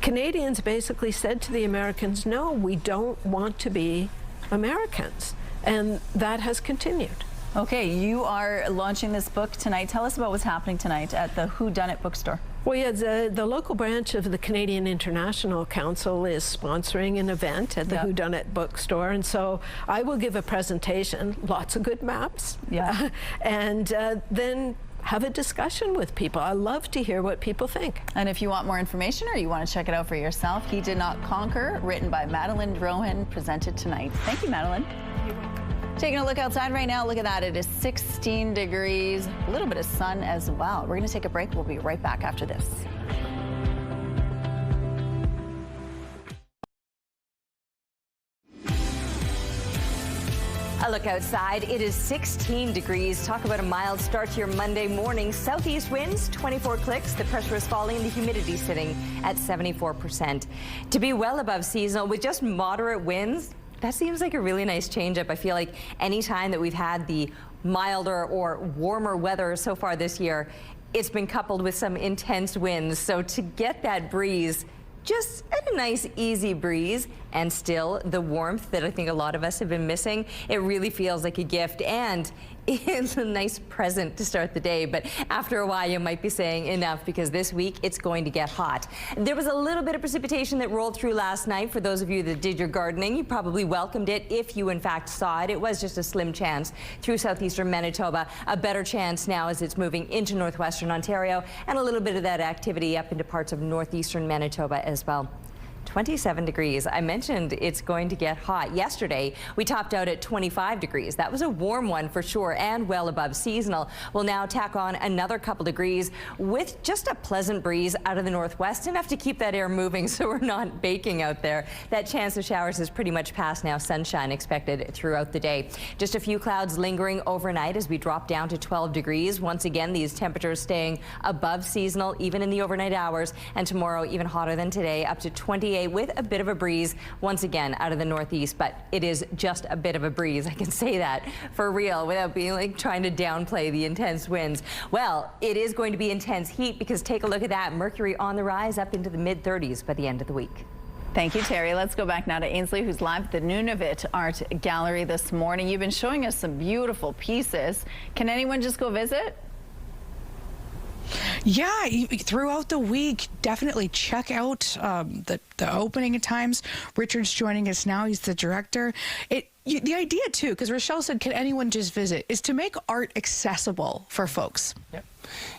Canadians basically said to the Americans, no, we don't want to be Americans. And that has continued. Okay, you are launching this book tonight. Tell us about what's happening tonight at the Whodunit bookstore. Well, yeah, the local branch of the Canadian International Council is sponsoring an event at the Whodunit bookstore, and so I will give a presentation, lots of good maps, and then have a discussion with people. I love to hear what people think. And if you want more information or you want to check it out for yourself, He Did Not Conquer, written by Madeline Drohan, presented tonight. Thank you, Madeline. Taking a look outside right now, look at that. It is 16 degrees, a little bit of sun as well. We're going to take a break. We'll be right back after this. A look outside, it is 16 degrees. Talk about a mild start to your Monday morning. Southeast winds, 24 clicks. The pressure is falling, the humidity sitting at 74%. To be well above seasonal with just moderate winds, that seems like a really nice change up. I feel like any time that we've had the milder or warmer weather so far this year, it's been coupled with some intense winds. So to get that breeze, just a nice easy breeze, and still the warmth that I think a lot of us have been missing, it really feels like a gift, and it's a nice present to start the day. But after a while you might be saying enough, because this week it's going to get hot. There was a little bit of precipitation that rolled through last night. For those of you that did your gardening, you probably welcomed it if you in fact saw it. It was just a slim chance through southeastern Manitoba. A better chance now as it's moving into northwestern Ontario, and a little bit of that activity up into parts of northeastern Manitoba as well. 27 degrees. I mentioned it's going to get hot. Yesterday, we topped out at 25 degrees. That was a warm one for sure, and well above seasonal. We'll now tack on another couple degrees with just a pleasant breeze out of the northwest, enough to keep that air moving so we're not baking out there. That chance of showers is pretty much past now. Sunshine expected throughout the day. Just a few clouds lingering overnight as we drop down to 12 degrees. Once again, these temperatures staying above seasonal even in the overnight hours, and tomorrow even hotter than today, up to 28 with a bit of a breeze once again out of the northeast. But it is just a bit of a breeze. I can say that for real without being like trying to downplay the intense winds. Well, it is going to be intense heat, because take a look at that. Mercury on the rise up into the mid-30s by the end of the week. Thank you, Terry. Let's go back now to Ainsley, who's live at the Nunavut Art Gallery this morning. You've been showing us some beautiful pieces. Can anyone just go visit? Yeah, throughout the week, definitely check out the opening times. Richard's joining us now. He's the director. The idea, too, because Rochelle said, can anyone just visit, is to make art accessible for folks. Yep.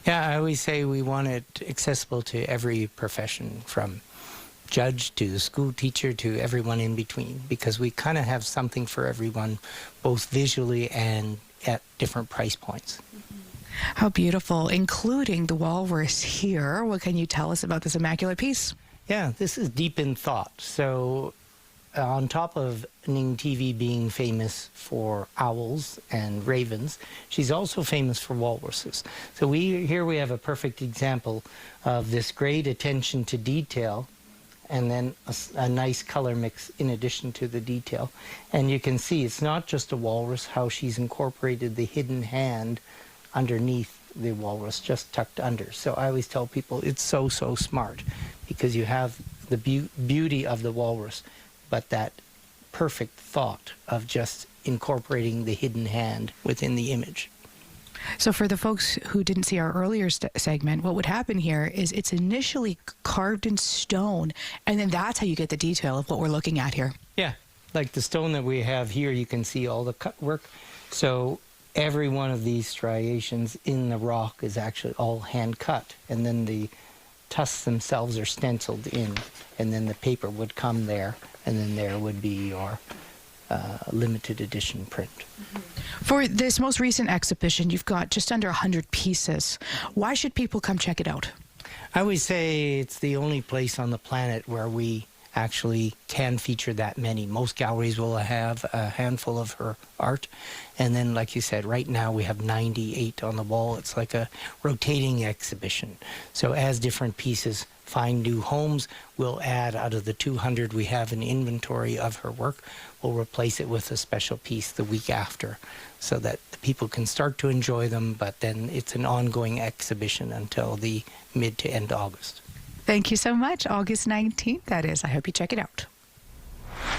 Yeah, I always say we want it accessible to every profession, from judge to the school teacher to everyone in between, because we kind of have something for everyone, both visually and at different price points. How beautiful, including the walrus here. What can you tell us about this immaculate piece? Yeah, this is deep in thought. So on top of Ning TV being famous for owls and ravens, she's also famous for walruses. So here we have a perfect example of this great attention to detail, and then a nice color mix in addition to the detail. And you can see it's not just a walrus, how she's incorporated the hidden hand underneath the walrus, just tucked under. So I always tell people it's so smart, because you have the beauty of the walrus, but that perfect thought of just incorporating the hidden hand within the image. So for the folks who didn't see our earlier segment, what would happen here is it's initially carved in stone, and then that's how you get the detail of what we're looking at here. Yeah, like the stone that we have here, you can see all the cut work. So every one of these striations in the rock is actually all hand cut, and then the tusks themselves are stenciled in, and then the paper would come there, and then there would be your limited edition print. For this most recent exhibition, you've got just under 100 pieces. Why should people come check it out? I would say it's the only place on the planet where we actually can feature that many. Most galleries will have a handful of her art, and then, like you said, right now we have 98 on the wall. It's like a rotating exhibition. So as different pieces find new homes, we'll add, out of the 200 we have in inventory of her work, we'll replace it with a special piece the week after, so that the people can start to enjoy them, but then it's an ongoing exhibition until the mid to end August. Thank you so much. August 19th, that is. I hope you check it out.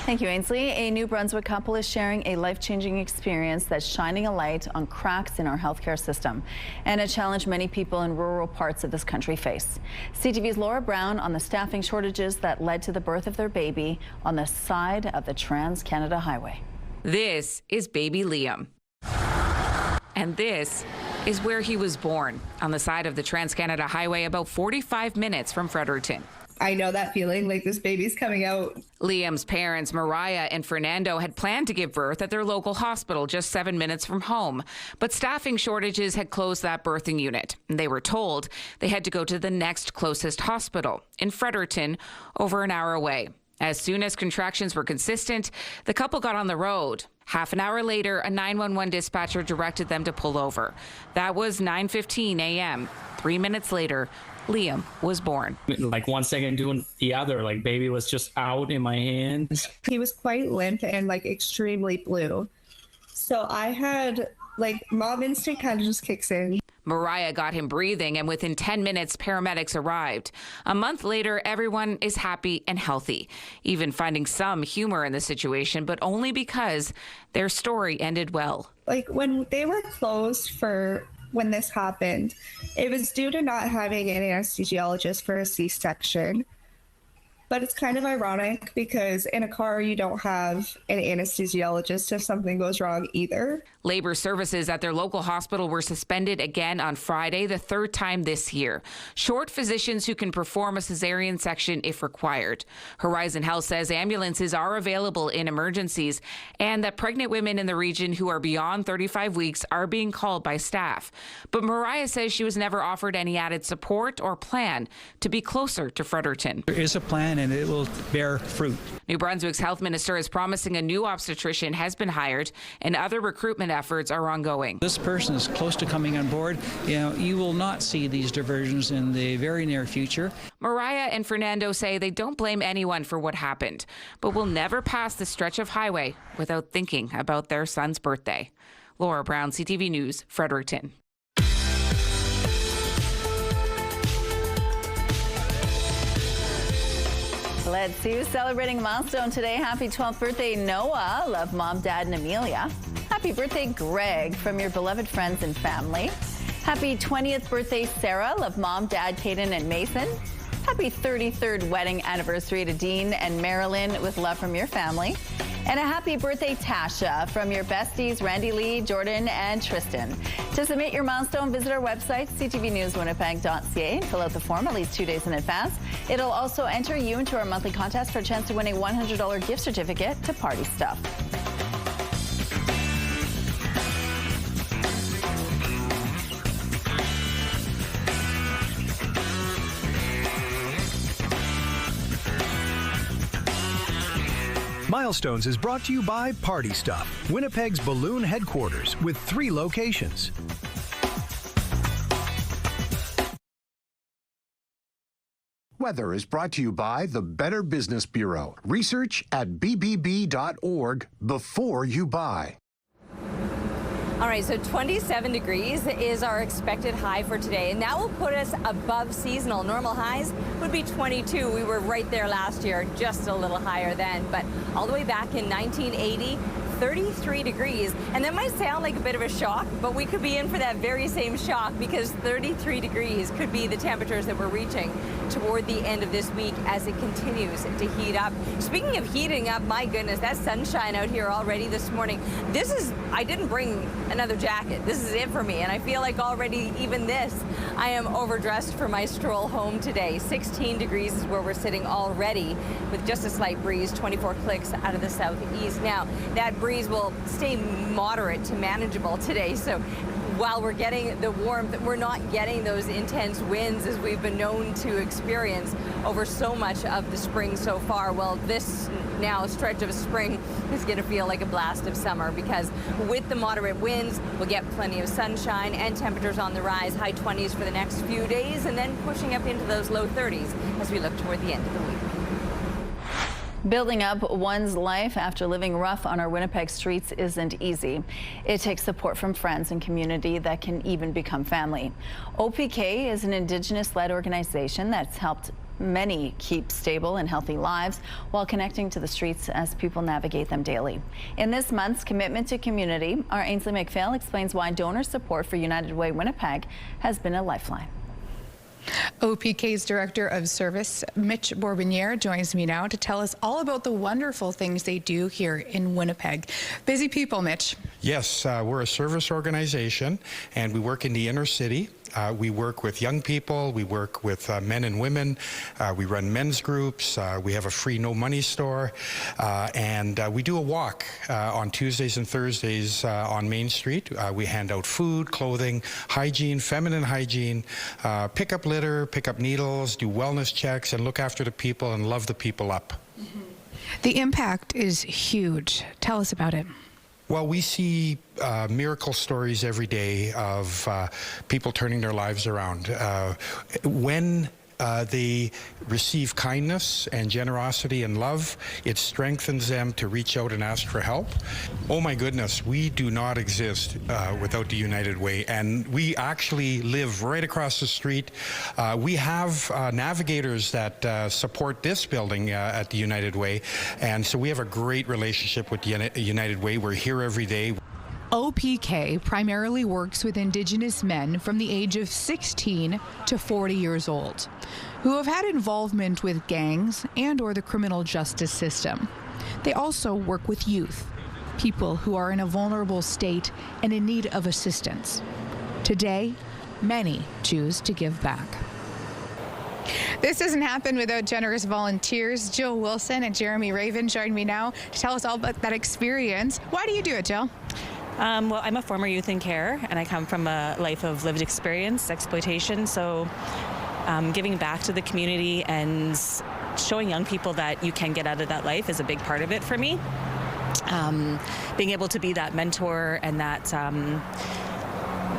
Thank you, Ainsley. A New Brunswick couple is sharing a life-changing experience that's shining a light on cracks in our healthcare system and a challenge many people in rural parts of this country face. CTV's Laura Brown on the staffing shortages that led to the birth of their baby on the side of the Trans-Canada Highway. This is baby Liam. And this is where he was born, on the side of the Trans-Canada Highway, about 45 minutes from Fredericton. I know that feeling, like this baby's coming out. Liam's parents, Mariah and Fernando, had planned to give birth at their local hospital just 7 minutes from home. But staffing shortages had closed that birthing unit. They were told they had to go to the next closest hospital in Fredericton, over an hour away. As soon as contractions were consistent, the couple got on the road. Half an hour later, a 911 dispatcher directed them to pull over. That was 9:15 a.m. 3 minutes later, Liam was born. Like 1 second doing the other, like baby was just out in my hands. He was quite limp and like extremely blue. So I had like mom instinct kind of just kicks in. Mariah got him breathing, and within 10 minutes, paramedics arrived. A month later, everyone is happy and healthy, even finding some humor in the situation, but only because their story ended well. Like when they were closed for when this happened, it was due to not having an anesthesiologist for a C-section. But it's kind of ironic because in a car, you don't have an anesthesiologist if something goes wrong either. Labor services at their local hospital were suspended again on Friday, the third time this year. Short physicians who can perform a cesarean section if required. Horizon Health says ambulances are available in emergencies and that pregnant women in the region who are beyond 35 weeks are being called by staff. But Mariah says she was never offered any added support or plan to be closer to Fredericton. There is a plan and it will bear fruit. New Brunswick's health minister is promising a new obstetrician has been hired and other recruitment efforts are ongoing. This person is close to coming on board. You will not see these diversions in the very near future. Mariah and Fernando say they don't blame anyone for what happened, but will never pass the stretch of highway without thinking about their son's birthday. Laura Brown, CTV News, Fredericton. Let's see who's celebrating a milestone today. Happy 12th birthday, Noah. Love Mom, Dad, and Amelia. Happy birthday, Greg, from your beloved friends and family. Happy 20th birthday, Sarah. Love Mom, Dad, Caden, and Mason. Happy 33rd wedding anniversary to Dean and Marilyn with love from your family. And a happy birthday, Tasha, from your besties, Randy Lee, Jordan, and Tristan. To submit your milestone, visit our website, ctvnewswinnipeg.ca, and fill out the form at least 2 days in advance. It'll also enter you into our monthly contest for a chance to win a $100 gift certificate to Party Stuff. Milestones is brought to you by Party Stuff, Winnipeg's balloon headquarters with 3 locations. Weather is brought to you by the Better Business Bureau. Research at bbb.org before you buy. All right, so 27 degrees is our expected high for today, and that will put us above seasonal. Normal highs would be 22. We were right there last year, just a little higher then, but all the way back in 1980, 33 degrees. And that might sound like a bit of a shock, but we could be in for that very same shock because 33 degrees could be the temperatures that we're reaching toward the end of this week as it continues to heat up. Speaking of heating up, my goodness, that sunshine out here already this morning. I didn't bring another jacket. This is it for me. And I feel like already even this, I am overdressed for my stroll home today. 16 degrees is where we're sitting already with just a slight breeze, 24 clicks out of the southeast. Now, that breeze will stay moderate to manageable today. So while we're getting the warmth, we're not getting those intense winds as we've been known to experience over so much of the spring so far. Well, this now stretch of spring is going to feel like a blast of summer because with the moderate winds, we'll get plenty of sunshine and temperatures on the rise, high 20s for the next few days, and then pushing up into those low 30s as we look toward the end of the week. Building up one's life after living rough on our Winnipeg streets isn't easy. It takes support from friends and community that can even become family. OPK is an Indigenous-led organization that's helped many keep stable and healthy lives while connecting to the streets as people navigate them daily. In this month's Commitment to Community, our Ainsley McPhail explains why donor support for United Way Winnipeg has been a lifeline. OPK's Director of Service, Mitch Bourbonniere, joins me now to tell us all about the wonderful things they do here in Winnipeg. Busy people, Mitch. Yes, we're a service organization, and we work in the inner city. We work with young people, we work with men and women, we run men's groups, we have a free no money store, and we do a walk on Tuesdays and Thursdays on Main Street. We hand out food, clothing, hygiene, feminine hygiene, pick up litter, pick up needles, do wellness checks, and look after the people and love the people up. The impact is huge. Tell us about it. Well, we see miracle stories every day of people turning their lives around. When they receive kindness and generosity and love, it strengthens them to reach out and ask for help. Oh my goodness, we do not exist without the United Way, and we actually live right across the street. We have navigators that support this building at the United Way, and so we have a great relationship with the United Way. We're here every day. OPK primarily works with Indigenous men from the age of 16 to 40 years old who have had involvement with gangs and/or the criminal justice system. They also work with youth, people who are in a vulnerable state and in need of assistance. Today, many choose to give back. This doesn't happen without generous volunteers. Jill Wilson and Jeremy Raven join me now to tell us all about that experience. Why do you do it, Jill? Well, I'm a former youth in care, and I come from a life of lived experience, exploitation, so giving back to the community and showing young people that you can get out of that life is a big part of it for me. Being able to be that mentor and that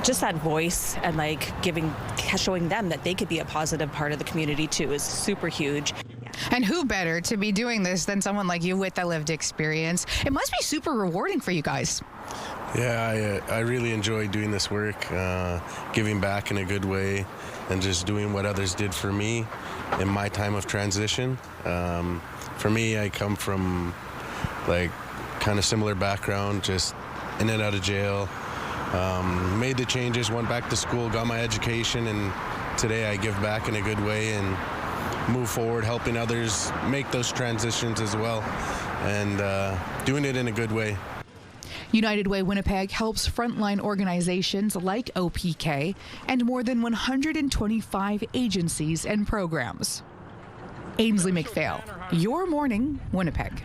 just that voice and like showing them that they could be a positive part of the community too is super huge. And who better to be doing this than someone like you with the lived experience? It must be super rewarding for you guys. Yeah, I really enjoy doing this work, giving back in a good way, and just doing what others did for me in my time of transition. For me, I come from like kind of similar background, just in and out of jail. Made the changes, went back to school, got my education, and today I give back in a good way and move forward, helping others make those transitions as well, and doing it in a good way. United Way Winnipeg helps frontline organizations like OPK and more than 125 agencies and programs. Ainsley McPhail, Your Morning Winnipeg.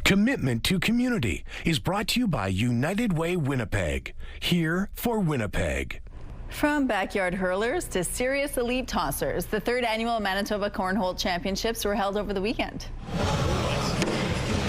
Commitment to Community is brought to you by United Way Winnipeg, here for Winnipeg. From backyard hurlers to serious elite tossers, the 3rd annual Manitoba Cornhole Championships were held over the weekend.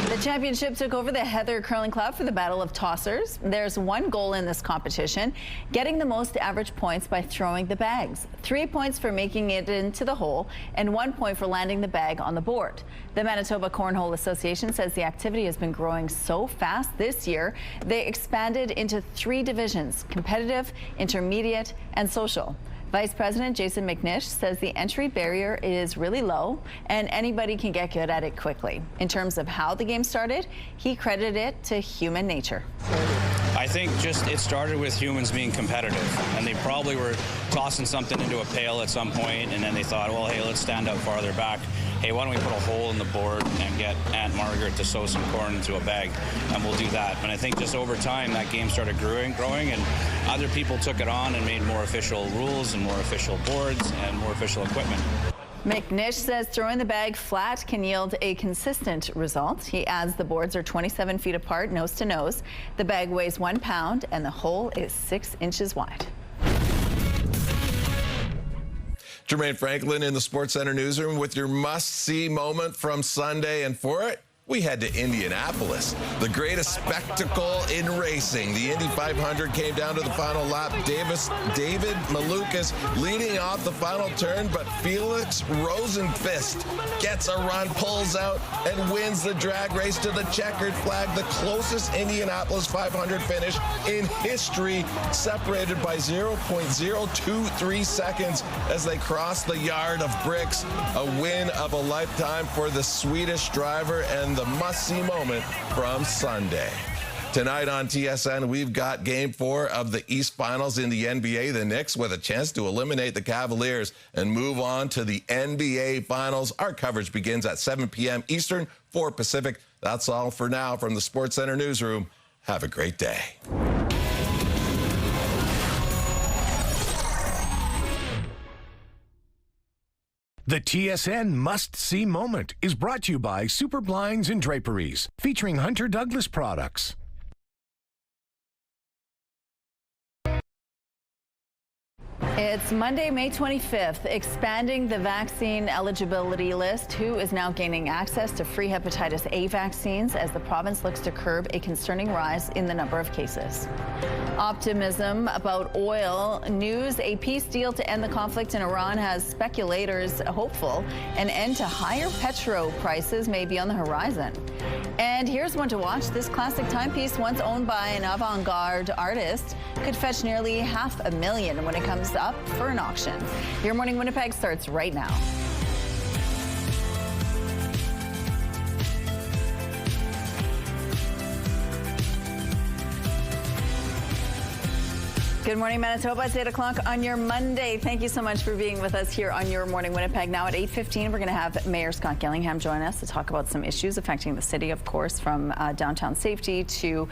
The championship took over the Heather Curling Club for the Battle of Tossers. There's one goal in this competition, getting the most average points by throwing the bags. 3 points for making it into the hole and 1 point for landing the bag on the board. The Manitoba Cornhole Association says the activity has been growing so fast this year, they expanded into 3 divisions: competitive, intermediate, and social. Vice President Jason McNish says the entry barrier is really low and anybody can get good at it quickly. In terms of how the game started, he credited it to human nature. I think just it started with humans being competitive, and they probably were tossing something into a pail at some point, and then they thought, well, hey, let's stand up farther back. Hey, why don't we put a hole in the board and get Aunt Margaret to sow some corn into a bag, and we'll do that. And I think just over time, that game started growing, and other people took it on and made more official rules and more official boards and more official equipment. McNish says throwing the bag flat can yield a consistent result. He adds the boards are 27 feet apart, nose to nose. The bag weighs 1 pound and the hole is 6 inches wide. Jermaine Franklin in the Sports Center newsroom with your must-see moment from Sunday, and for it, we head to Indianapolis, the greatest spectacle in racing. The Indy 500 came down to the final lap. David Malukas leading off the final turn, but Felix Rosenqvist gets a run, pulls out, and wins the drag race to the checkered flag, the closest Indianapolis 500 finish in history, separated by 0.023 seconds as they cross the yard of bricks. A win of a lifetime for the Swedish driver and the must-see moment from Sunday. Tonight on TSN, we've got Game 4 of the East Finals in the NBA. The Knicks with a chance to eliminate the Cavaliers and move on to the NBA Finals. Our coverage begins at 7 p.m. Eastern, 4 Pacific. That's all for now from the Sports Center newsroom. Have a great day. The TSN must-see moment is brought to you by Super Blinds and Draperies, featuring Hunter Douglas products. It's Monday, May 25th, expanding the vaccine eligibility list. WHO is now gaining access to free hepatitis A vaccines as the province looks to curb a concerning rise in the number of cases. Optimism about oil news. A peace deal to end the conflict in Iran has speculators hopeful. An end to higher petro prices may be on the horizon. And here's one to watch. This classic timepiece, once owned by an avant-garde artist, could fetch nearly $500,000 when it comes up for an auction. Your Morning Winnipeg starts right now. Good morning, Manitoba. It's 8 o'clock on your Monday. Thank you so much for being with us here on Your Morning Winnipeg. Now at 8:15, we're going to have Mayor Scott Gillingham join us to talk about some issues affecting the city, of course, from downtown safety to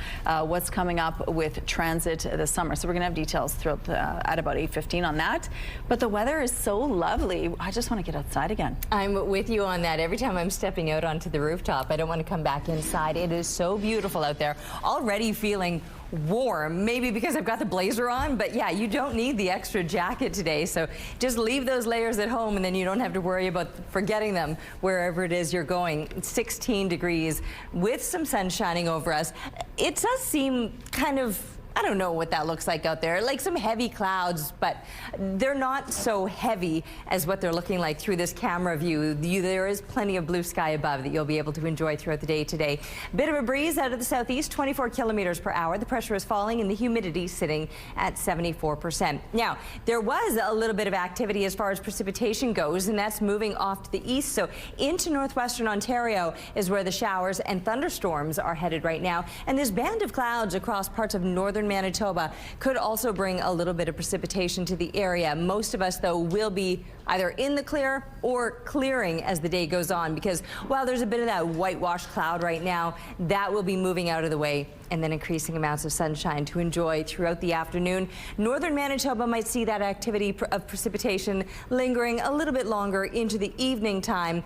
what's coming up with transit this summer. So we're going to have details throughout at about 8:15 on that. But the weather is so lovely. I just want to get outside again. I'm with you on that. Every time I'm stepping out onto the rooftop, I don't want to come back inside. It is so beautiful out there. Already feeling warm, maybe because I've got the blazer on, but yeah, you don't need the extra jacket today, so just leave those layers at home and then you don't have to worry about forgetting them wherever it is you're going. 16 degrees with some sun shining over us. It does seem kind of, I don't know what that looks like out there, like some heavy clouds, but they're not so heavy as what they're looking like through this camera view. There is plenty of blue sky above that you'll be able to enjoy throughout the day today. Bit of a breeze out of the southeast, 24 kilometers per hour. The pressure is falling and the humidity sitting at 74%. Now, there was a little bit of activity as far as precipitation goes, and that's moving off to the east. So into northwestern Ontario is where the showers and thunderstorms are headed right now. And this band of clouds across parts of northern Manitoba could also bring a little bit of precipitation to the area. Most of us, though, will be either in the clear or clearing as the day goes on, because while there's a bit of that whitewashed cloud right now, that will be moving out of the way, and then increasing amounts of sunshine to enjoy throughout the afternoon. Northern Manitoba might see that activity of precipitation lingering a little bit longer into the evening time.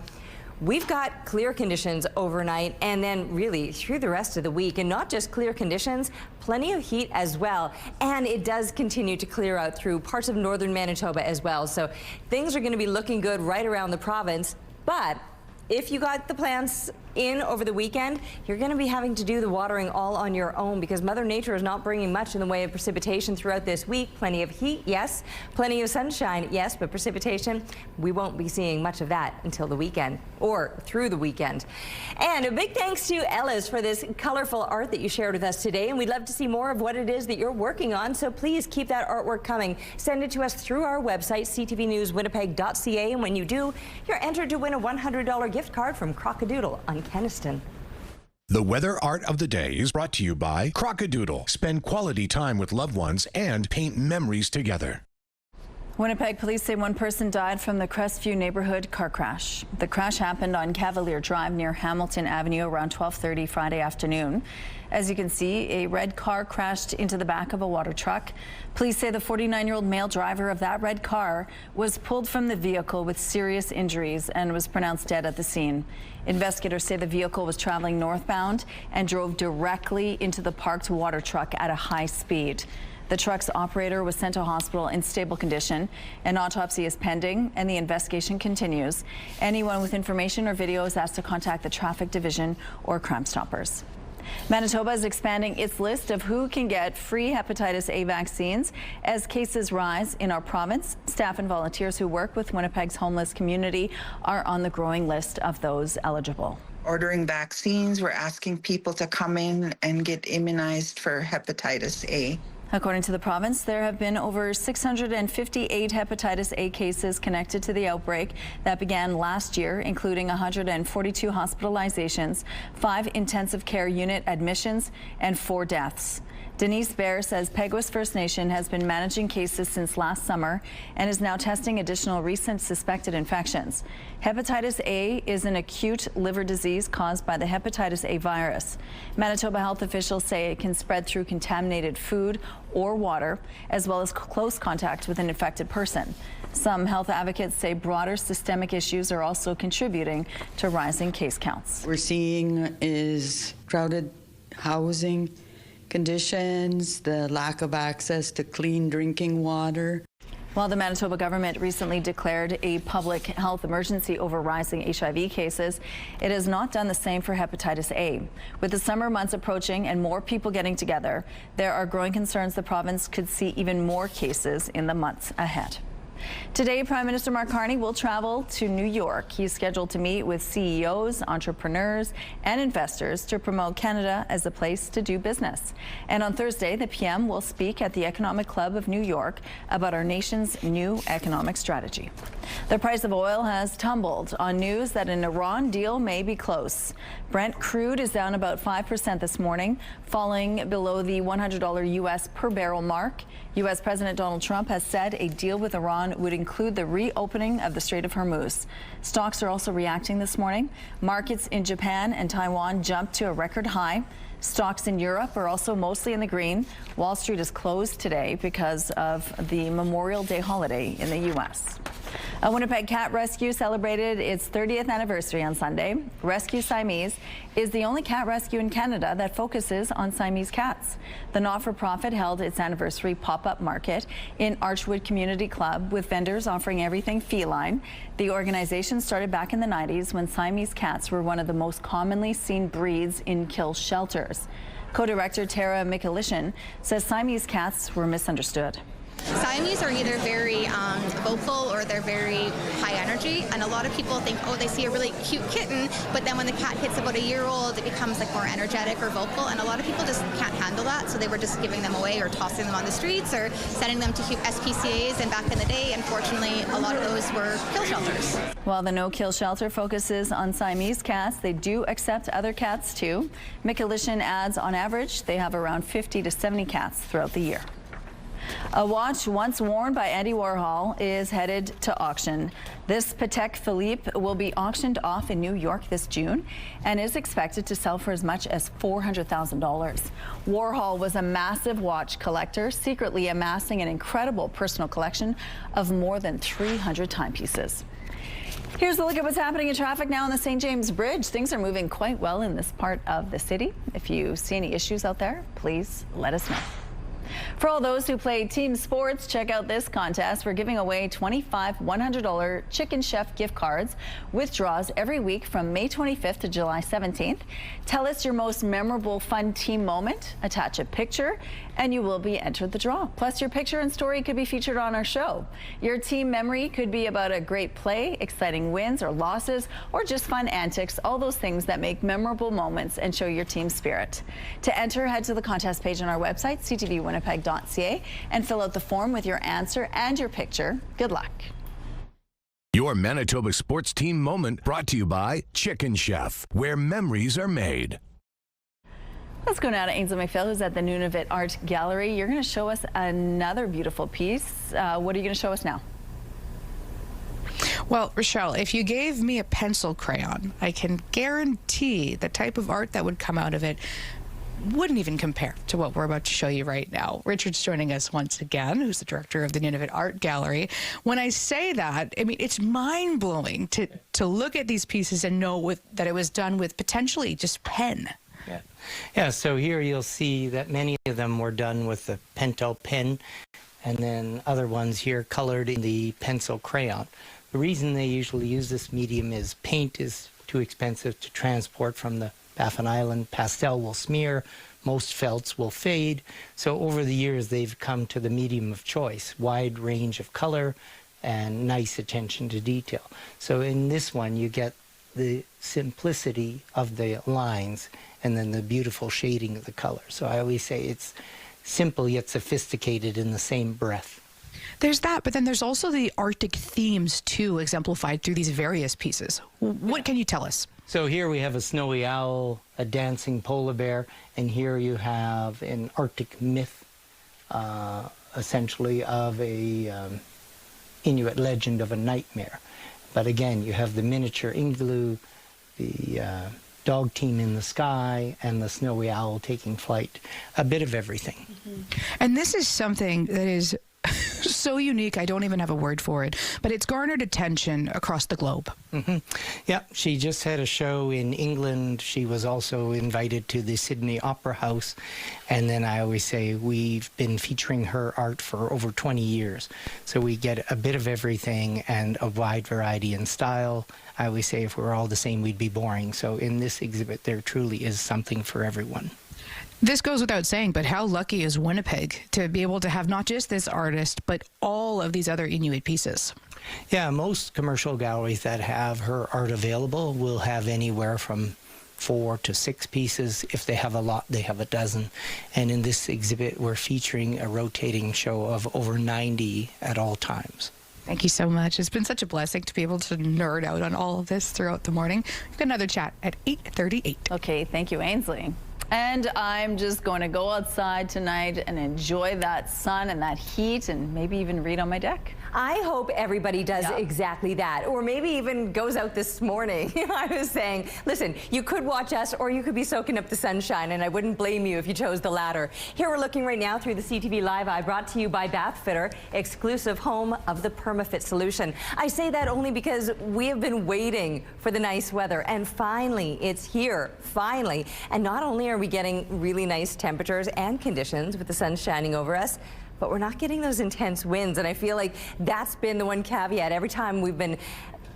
We've got clear conditions overnight and then really through the rest of the week, and not just clear conditions, plenty of heat as well. And it does continue to clear out through parts of northern Manitoba as well. So things are going to be looking good right around the province. But if you got the plans in over the weekend, you're going to be having to do the watering all on your own because Mother Nature is not bringing much in the way of precipitation throughout this week. Plenty of heat, yes. Plenty of sunshine, yes, but precipitation, we won't be seeing much of that until the weekend or through the weekend. And a big thanks to Ellis for this colorful art that you shared with us today, and we'd love to see more of what it is that you're working on, so please keep that artwork coming. Send it to us through our website, ctvnewswinnipeg.ca, and when you do, you're entered to win a $100 gift card from Crockadoodle on Keniston. The weather art of the day is brought to you by Crockadoodle. Spend quality time with loved ones and paint memories together. Winnipeg police say one person died from the Crestview neighborhood car crash. The crash happened on Cavalier Drive near Hamilton Avenue around 12:30 Friday afternoon. As you can see, a red car crashed into the back of a water truck. Police say the 49-year-old male driver of that red car was pulled from the vehicle with serious injuries and was pronounced dead at the scene. Investigators say the vehicle was traveling northbound and drove directly into the parked water truck at a high speed. The truck's operator was sent to hospital in stable condition. An autopsy is pending and the investigation continues. Anyone with information or video is asked to contact the Traffic Division or Crime Stoppers. Manitoba is expanding its list of who can get free hepatitis A vaccines as cases rise in our province. Staff and volunteers who work with Winnipeg's homeless community are on the growing list of those eligible. Ordering vaccines, we're asking people to come in and get immunized for hepatitis A. According to the province, there have been over 658 hepatitis A cases connected to the outbreak that began last year, including 142 hospitalizations, 5 intensive care unit admissions, and 4 deaths. Denise Bear says Peguis First Nation has been managing cases since last summer and is now testing additional recent suspected infections. Hepatitis A is an acute liver disease caused by the hepatitis A virus. Manitoba health officials say it can spread through contaminated food or water, as well as close contact with an infected person. Some health advocates say broader systemic issues are also contributing to rising case counts. We're seeing is crowded housing conditions, the lack of access to clean drinking water. While the Manitoba government recently declared a public health emergency over rising HIV cases, it has not done the same for hepatitis A. With the summer months approaching and more people getting together, there are growing concerns the province could see even more cases in the months ahead. Today, Prime Minister Mark Carney will travel to New York. He's scheduled to meet with CEOs, entrepreneurs, and investors to promote Canada as a place to do business. And on Thursday, the PM will speak at the Economic Club of New York about our nation's new economic strategy. The price of oil has tumbled on news that an Iran deal may be close. Brent crude is down about 5% this morning, falling below the $100 U.S. per barrel mark. U.S. President Donald Trump has said a deal with Iran would include the reopening of the Strait of Hormuz. Stocks are also reacting this morning. Markets in Japan and Taiwan jumped to a record high. Stocks in Europe are also mostly in the green. Wall Street is closed today because of the Memorial Day holiday in the U.S. A Winnipeg cat rescue celebrated its 30th anniversary on Sunday. Rescue Siamese is the only cat rescue in Canada that focuses on Siamese cats. The not-for-profit held its anniversary pop-up market in Archwood Community Club with vendors offering everything feline. The organization started back in the 90s when Siamese cats were one of the most commonly seen breeds in kill shelters. Co-director Tara Mikulishin says Siamese cats were misunderstood. Siamese are either very vocal or they're very high energy, and a lot of people think, oh, they see a really cute kitten, but then when the cat hits about a year old, it becomes like more energetic or vocal, and a lot of people just can't handle that, so they were just giving them away or tossing them on the streets or sending them to SPCAs, and back in the day, unfortunately, a lot of those were kill shelters. While the no-kill shelter focuses on Siamese cats, they do accept other cats too. Mikulishin adds, on average, they have around 50 to 70 cats throughout the year. A watch once worn by Andy Warhol is headed to auction. This Patek Philippe will be auctioned off in New York this June and is expected to sell for as much as $400,000. Warhol was a massive watch collector, secretly amassing an incredible personal collection of more than 300 timepieces. Here's a look at what's happening in traffic now on the St. James Bridge. Things are moving quite well in this part of the city. If you see any issues out there, please let us know. For all those who play team sports, check out this contest. We're giving away 25 $100 Chicken Chef gift cards with draws every week from May 25th to July 17th. Tell us your most memorable fun team moment, attach a picture, and you will be entered the draw. Plus, your picture and story could be featured on our show. Your team memory could be about a great play, exciting wins or losses, or just fun antics, all those things that make memorable moments and show your team spirit. To enter, head to the contest page on our website, ctvwinnipeg.ca, and fill out the form with your answer and your picture. Good luck. Your Manitoba sports team moment brought to you by Chicken Chef, where memories are made. Let's go now to Ainsley McPhail, who's at the Nunavut Art Gallery. You're going to show us another beautiful piece. What are you going to show us now? Well, Rochelle, if you gave me a pencil crayon, I can guarantee the type of art that would come out of it wouldn't even compare to what we're about to show you right now. Richard's joining us once again, who's the director of the Nunavut Art Gallery. When I say that, I mean, it's mind-blowing to look at these pieces and know that it was done with potentially just pen. Yeah, so here you'll see that many of them were done with the Pentel pen, and then other ones here colored in the pencil crayon. The reason they usually use this medium is paint is too expensive to transport from the Baffin Island. Pastel will smear, most felts will fade. So over the years they've come to the medium of choice, wide range of color and nice attention to detail. So in this one you get the simplicity of the lines and then the beautiful shading of the color. So I always say it's simple yet sophisticated in the same breath. There's that, but then there's also the Arctic themes too, exemplified through these various pieces. What can you tell us? So here we have a snowy owl, a dancing polar bear, and here you have an Arctic myth, essentially of a Inuit legend of a nightmare. But again, you have the miniature igloo, the dog team in the sky, and the snowy owl taking flight. A bit of everything. Mm-hmm. And this is something that is so unique, I don't even have a word for it, but it's garnered attention across the globe. Mm-hmm. Yeah, she just had a show in England. She was also invited to the Sydney Opera House. And then I always say we've been featuring her art for over 20 years. So we get a bit of everything and a wide variety in style. I always say if we were all the same, we'd be boring. So in this exhibit, there truly is something for everyone. This goes without saying, but how lucky is Winnipeg to be able to have not just this artist, but all of these other Inuit pieces? Yeah, most commercial galleries that have her art available will have anywhere from 4 to 6 pieces. If they have a lot, they have a dozen. And in this exhibit, we're featuring a rotating show of over 90 at all times. Thank you so much. It's been such a blessing to be able to nerd out on all of this throughout the morning. We've got another chat at 8:38. Okay, thank you, Ainsley. And I'm just going to go outside tonight and enjoy that sun and that heat and maybe even read on my deck. I hope everybody does exactly that, or maybe even goes out this morning. I was saying, listen, you could watch us or you could be soaking up the sunshine, and I wouldn't blame you if you chose the latter. Here we're looking right now through the CTV Live Eye, brought to you by Bathfitter, exclusive home of the PermaFit solution. I say that only because we have been waiting for the nice weather, and finally, it's here, finally. And not only are we getting really nice temperatures and conditions with the sun shining over us, but we're not getting those intense winds, and I feel like that's been the one caveat. Every time we've been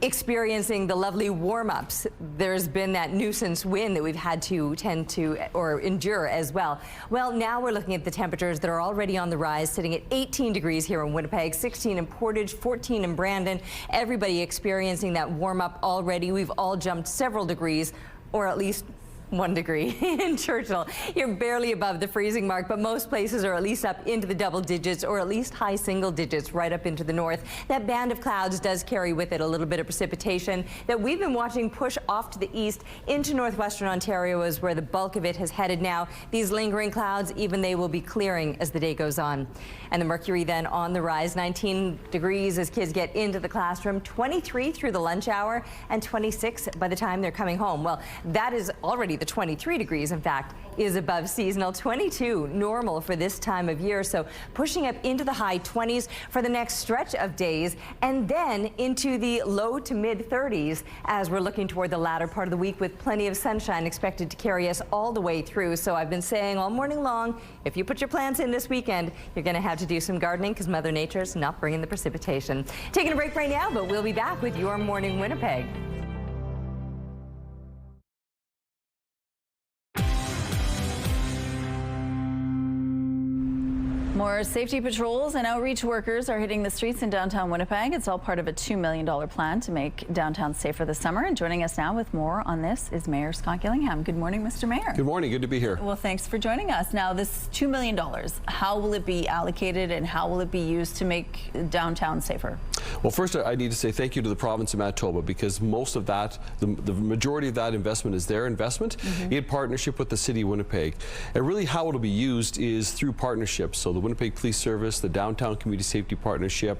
experiencing the lovely warm-ups, there's been that nuisance wind that we've had to tend to or endure as well. Well, now we're looking at the temperatures that are already on the rise, sitting at 18 degrees here in Winnipeg, 16 in Portage, 14 in Brandon. Everybody experiencing that warm-up already. We've all jumped several degrees, or at least 1 degree in Churchill. You're barely above the freezing mark, but most places are at least up into the double digits, or at least high single digits right up into the north. That band of clouds does carry with it a little bit of precipitation that we've been watching push off to the east into northwestern Ontario is where the bulk of it has headed now. These lingering clouds, even they will be clearing as the day goes on. And the mercury then on the rise, 19 degrees as kids get into the classroom, 23 through the lunch hour, and 26 by the time they're coming home. Well, that is already the 23 degrees, in fact, is above seasonal. 22 normal for this time of year, so pushing up into the high 20s for the next stretch of days, and then into the low to mid 30s as we're looking toward the latter part of the week, with plenty of sunshine expected to carry us all the way through. So I've been saying all morning long, if you put your plants in this weekend, you're going to have to do some gardening because Mother Nature's not bringing the precipitation. Taking a break right now, but we'll be back with Your Morning Winnipeg. More safety patrols and outreach workers are hitting the streets in downtown Winnipeg. It's all part of a $2 million plan to make downtown safer this summer. And joining us now with more on this is Mayor Scott Gillingham. Good morning, Mr. Mayor. Good morning. Good to be here. Well, thanks for joining us. Now, this $2 million, how will it be allocated and how will it be used to make downtown safer? Well, first, I need to say thank you to the province of Manitoba, because most of that, the majority of that investment is their investment in partnership with the City of Winnipeg. And really how it'll be used is through partnerships. So the Winnipeg Police Service, the Downtown Community Safety Partnership,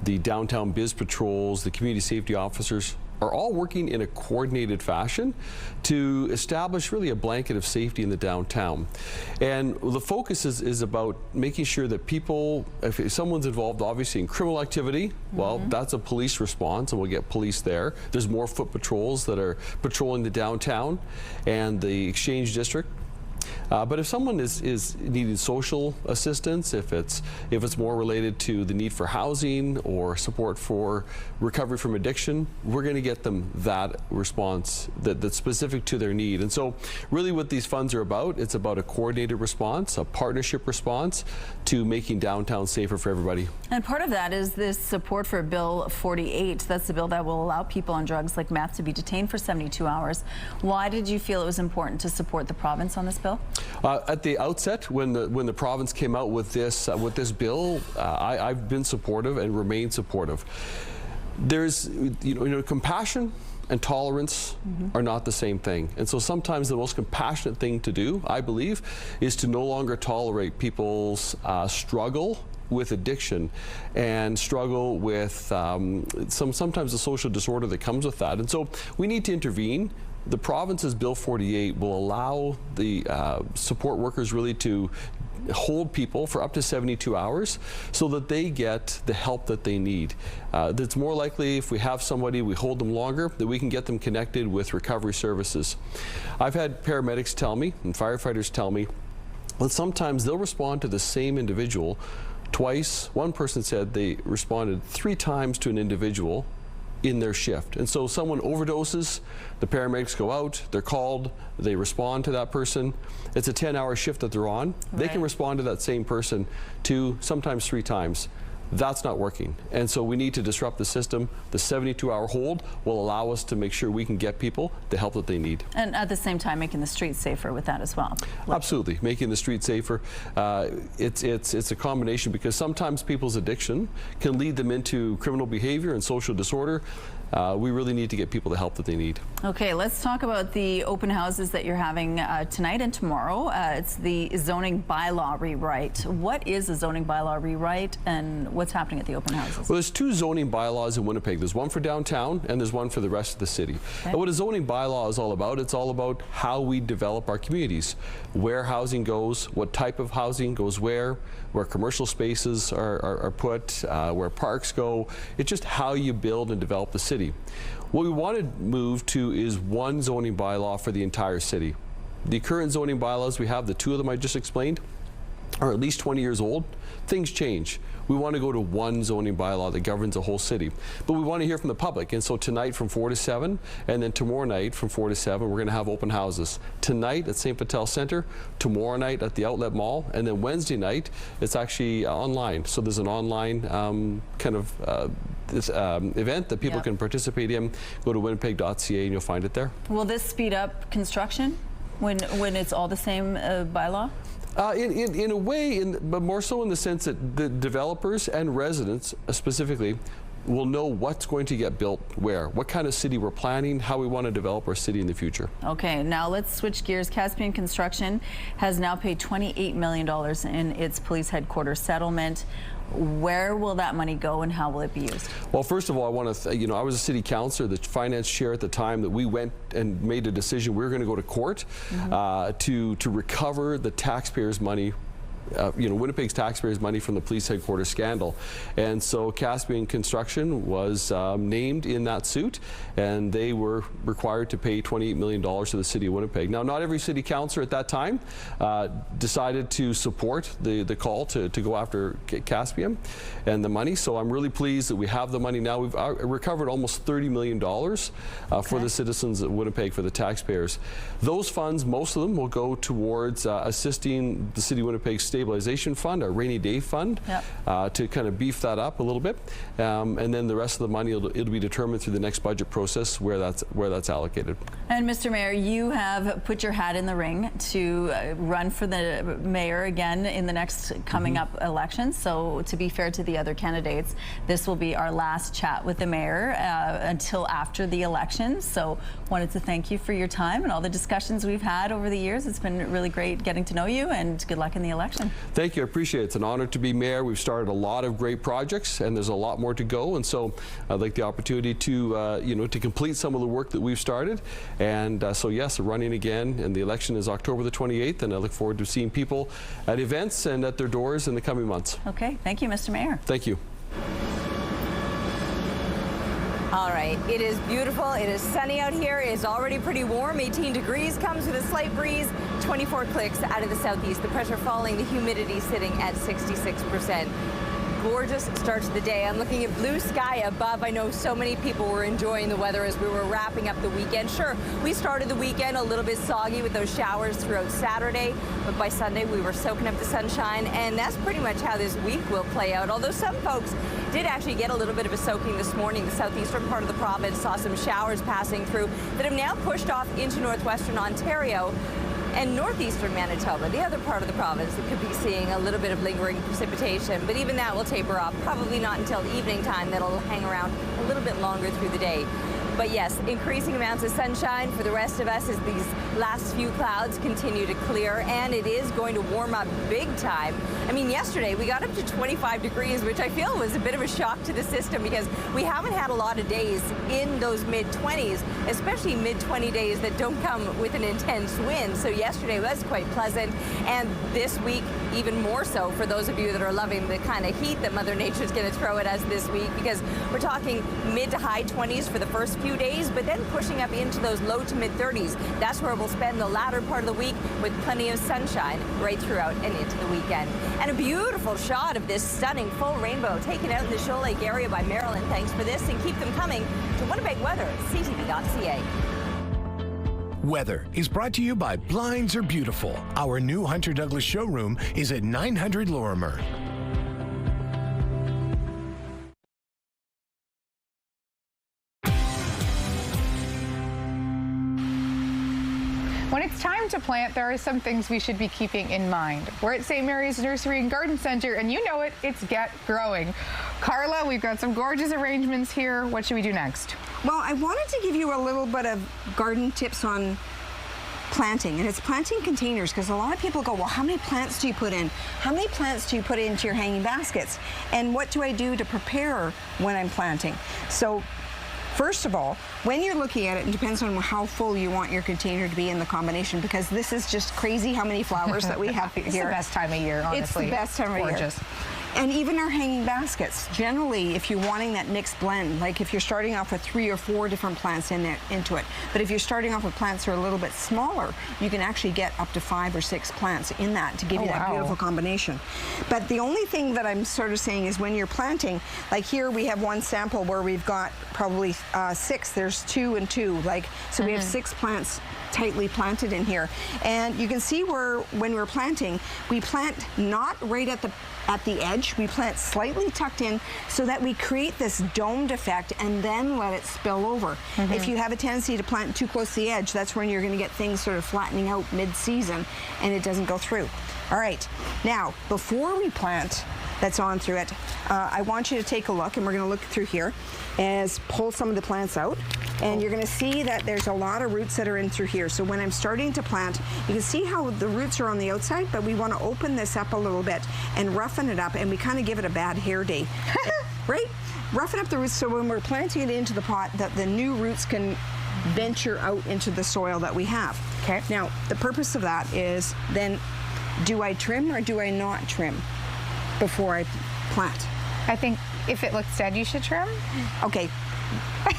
the Downtown Biz Patrols, the Community Safety Officers are all working in a coordinated fashion to establish really a blanket of safety in the downtown. And the focus is about making sure that people, if someone's involved obviously in criminal activity, well, that's a police response and we'll get police there. There's more foot patrols that are patrolling the downtown and the Exchange District. But if someone is needing social assistance, if it's more related to the need for housing or support for recovery from addiction, we're going to get them that response that's specific to their need. And so really what these funds are about, it's about a coordinated response, a partnership response to making downtown safer for everybody. And part of that is this support for Bill 48. That's the bill that will allow people on drugs like meth to be detained for 72 hours. Why did you feel it was important to support the province on this bill? At the outset, when the province came out with this bill, I've been supportive and remain supportive. There's, compassion and tolerance are not the same thing. And so sometimes the most compassionate thing to do, I believe, is to no longer tolerate people's struggle with addiction and struggle with sometimes the social disorder that comes with that. And so we need to intervene. The province's Bill 48 will allow the support workers really to hold people for up to 72 hours so that they get the help that they need. It's more likely if we have somebody, we hold them longer, that we can get them connected with recovery services. I've had paramedics tell me and firefighters tell me that sometimes they'll respond to the same individual twice. One person said they responded 3 times to an individual in their shift. And so someone overdoses, the paramedics go out, they're called, they respond to that person. It's a 10-hour shift that they're on. Right. They can respond to that same person 2, sometimes 3 times. That's not working. And so we need to disrupt the system. The 72-hour hold will allow us to make sure we can get people the help that they need. And at the same time, making the streets safer with that as well. Absolutely, making the streets safer. It's a combination, because sometimes people's addiction can lead them into criminal behavior and social disorder. We really need to get people the help that they need. Okay, let's talk about the open houses that you're having tonight and tomorrow. It's the zoning bylaw rewrite. What is a zoning bylaw rewrite and what's happening at the open houses? Well, there's 2 zoning bylaws in Winnipeg. There's one for downtown and there's one for the rest of the city. Okay. And what a zoning bylaw is all about, it's all about how we develop our communities, where housing goes, what type of housing goes where commercial spaces are put, where parks go. It's just how you build and develop the city. What we want to move to is one zoning bylaw for the entire city. The current zoning bylaws we have, the 2 of them I just explained, are at least 20 years old. Things change. We want to go to one zoning bylaw that governs the whole city. But we want to hear from the public. And so tonight from 4 to 7, and then tomorrow night from 4 to 7, we're going to have open houses. Tonight at St. Patel Center, tomorrow night at the Outlet Mall, and then Wednesday night, it's actually online. So there's an online event that people can participate in. Go to winnipeg.ca and you'll find it there. Will this speed up construction when it's all the same bylaw? In a way, but more so in the sense that the developers and residents specifically will know what's going to get built where, what kind of city we're planning, how we want to develop our city in the future. Okay, now let's switch gears. Caspian Construction has now paid $28 million in its police headquarters settlement. Where will that money go and how will it be used? Well, first of all, I want to, I was a city councillor, the finance chair at the time that we went and made a decision. We were going to go to court to recover the taxpayers' money. Winnipeg's taxpayers' money from the police headquarters scandal. And so Caspian Construction was named in that suit, and they were required to pay $28 million to the city of Winnipeg. Now, not every city councillor at that time decided to support the call to go after Caspian and the money, so I'm really pleased that we have the money now. We've recovered almost $30 million for the citizens of Winnipeg, for the taxpayers. Those funds, most of them, will go towards assisting the city of Winnipeg Stabilization Fund, our rainy day fund, to kind of beef that up a little bit, and then the rest of the money it'll be determined through the next budget process where that's allocated. And Mr. Mayor, you have put your hat in the ring to run for the mayor again in the next coming up election. So to be fair to the other candidates, this will be our last chat with the mayor until after the election. So wanted to thank you for your time and all the discussions we've had over the years. It's been really great getting to know you, and good luck in the election. Thank you. I appreciate it. It's an honor to be mayor. We've started a lot of great projects, and there's a lot more to go. And so I'd like the opportunity to, to complete some of the work that we've started. And so yes, running again, and the election is October the 28th, and I look forward to seeing people at events and at their doors in the coming months. Okay. Thank you, Mr. Mayor. Thank you. All right, it is beautiful. It is sunny out here. It is already pretty warm. 18 degrees, comes with a slight breeze. 24 clicks out of the southeast. The pressure falling, the humidity sitting at 66%. Gorgeous start to the day. I'm looking at blue sky above. I know so many people were enjoying the weather as we were wrapping up the weekend. Sure, we started the weekend a little bit soggy with those showers throughout Saturday, but by Sunday we were soaking up the sunshine, and that's pretty much how this week will play out. Although some folks did actually get a little bit of a soaking this morning. The southeastern part of the province saw some showers passing through that have now pushed off into northwestern Ontario and northeastern Manitoba, the other part of the province that could be seeing a little bit of lingering precipitation, but even that will taper off, probably not until evening time. That'll hang around a little bit longer through the day. But yes, increasing amounts of sunshine for the rest of us as these last few clouds continue to clear, and it is going to warm up big time. I mean, yesterday we got up to 25 degrees, which I feel was a bit of a shock to the system because we haven't had a lot of days in those mid-20s, especially mid-20 days that don't come with an intense wind. So yesterday was quite pleasant, and this week even more so for those of you that are loving the kind of heat that Mother Nature's going to throw at us this week, because we're talking mid to high 20s for the first few days, but then pushing up into those low to mid 30s. That's where we'll spend the latter part of the week with plenty of sunshine right throughout and into the weekend. And a beautiful shot of this stunning full rainbow taken out in the Shoal Lake area by Marilyn. Thanks for this, and keep them coming to Winnipeg Weather at CTV.ca. Weather is brought to you by Blinds Are Beautiful. Our new Hunter Douglas showroom is at 900 Lorimer. When it's time to plant, there are some things we should be keeping in mind. We're at St. Mary's Nursery and Garden Center, and you know it, it's Get Growing. Carla, we've got some gorgeous arrangements here. What should we do next? Well, I wanted to give you a little bit of garden tips on planting, and it's planting containers, because a lot of people go, well, how many plants do you put in? How many plants do you put into your hanging baskets? And what do I do to prepare when I'm planting? So first of all, when you're looking at it, it depends on how full you want your container to be in the combination, because this is just crazy how many flowers that we have here. It's the best time of year, honestly. It's the best time of year. Gorgeous. And even our hanging baskets, generally, if you're wanting that mixed blend, like if you're starting off with 3 or 4 different plants into it, but if you're starting off with plants that are a little bit smaller, you can actually get up to 5 or 6 plants in that to give you that beautiful combination. But the only thing that I'm sort of saying is when you're planting, like here we have one sample where we've got probably 6, there's 2 and 2, so we have 6 plants tightly planted in here. And you can see where when we're planting, we plant not right at the edge, we plant slightly tucked in so that we create this domed effect and then let it spill over. If you have a tendency to plant too close to the edge, that's when you're going to get things sort of flattening out mid-season and it doesn't go through. All right, now before we plant, that's on through it. I want you to take a look, and we're going to look through here, as pull some of the plants out, and you're going to see that there's a lot of roots that are in through here. So when I'm starting to plant, you can see how the roots are on the outside, but we want to open this up a little bit and roughen it up, and we kind of give it a bad hair day. Right? Roughen up the roots so when we're planting it into the pot, that the new roots can venture out into the soil that we have. Okay. Now, the purpose of that is then, do I trim or do I not trim before I plant? I think if it looks dead, you should trim. Okay. I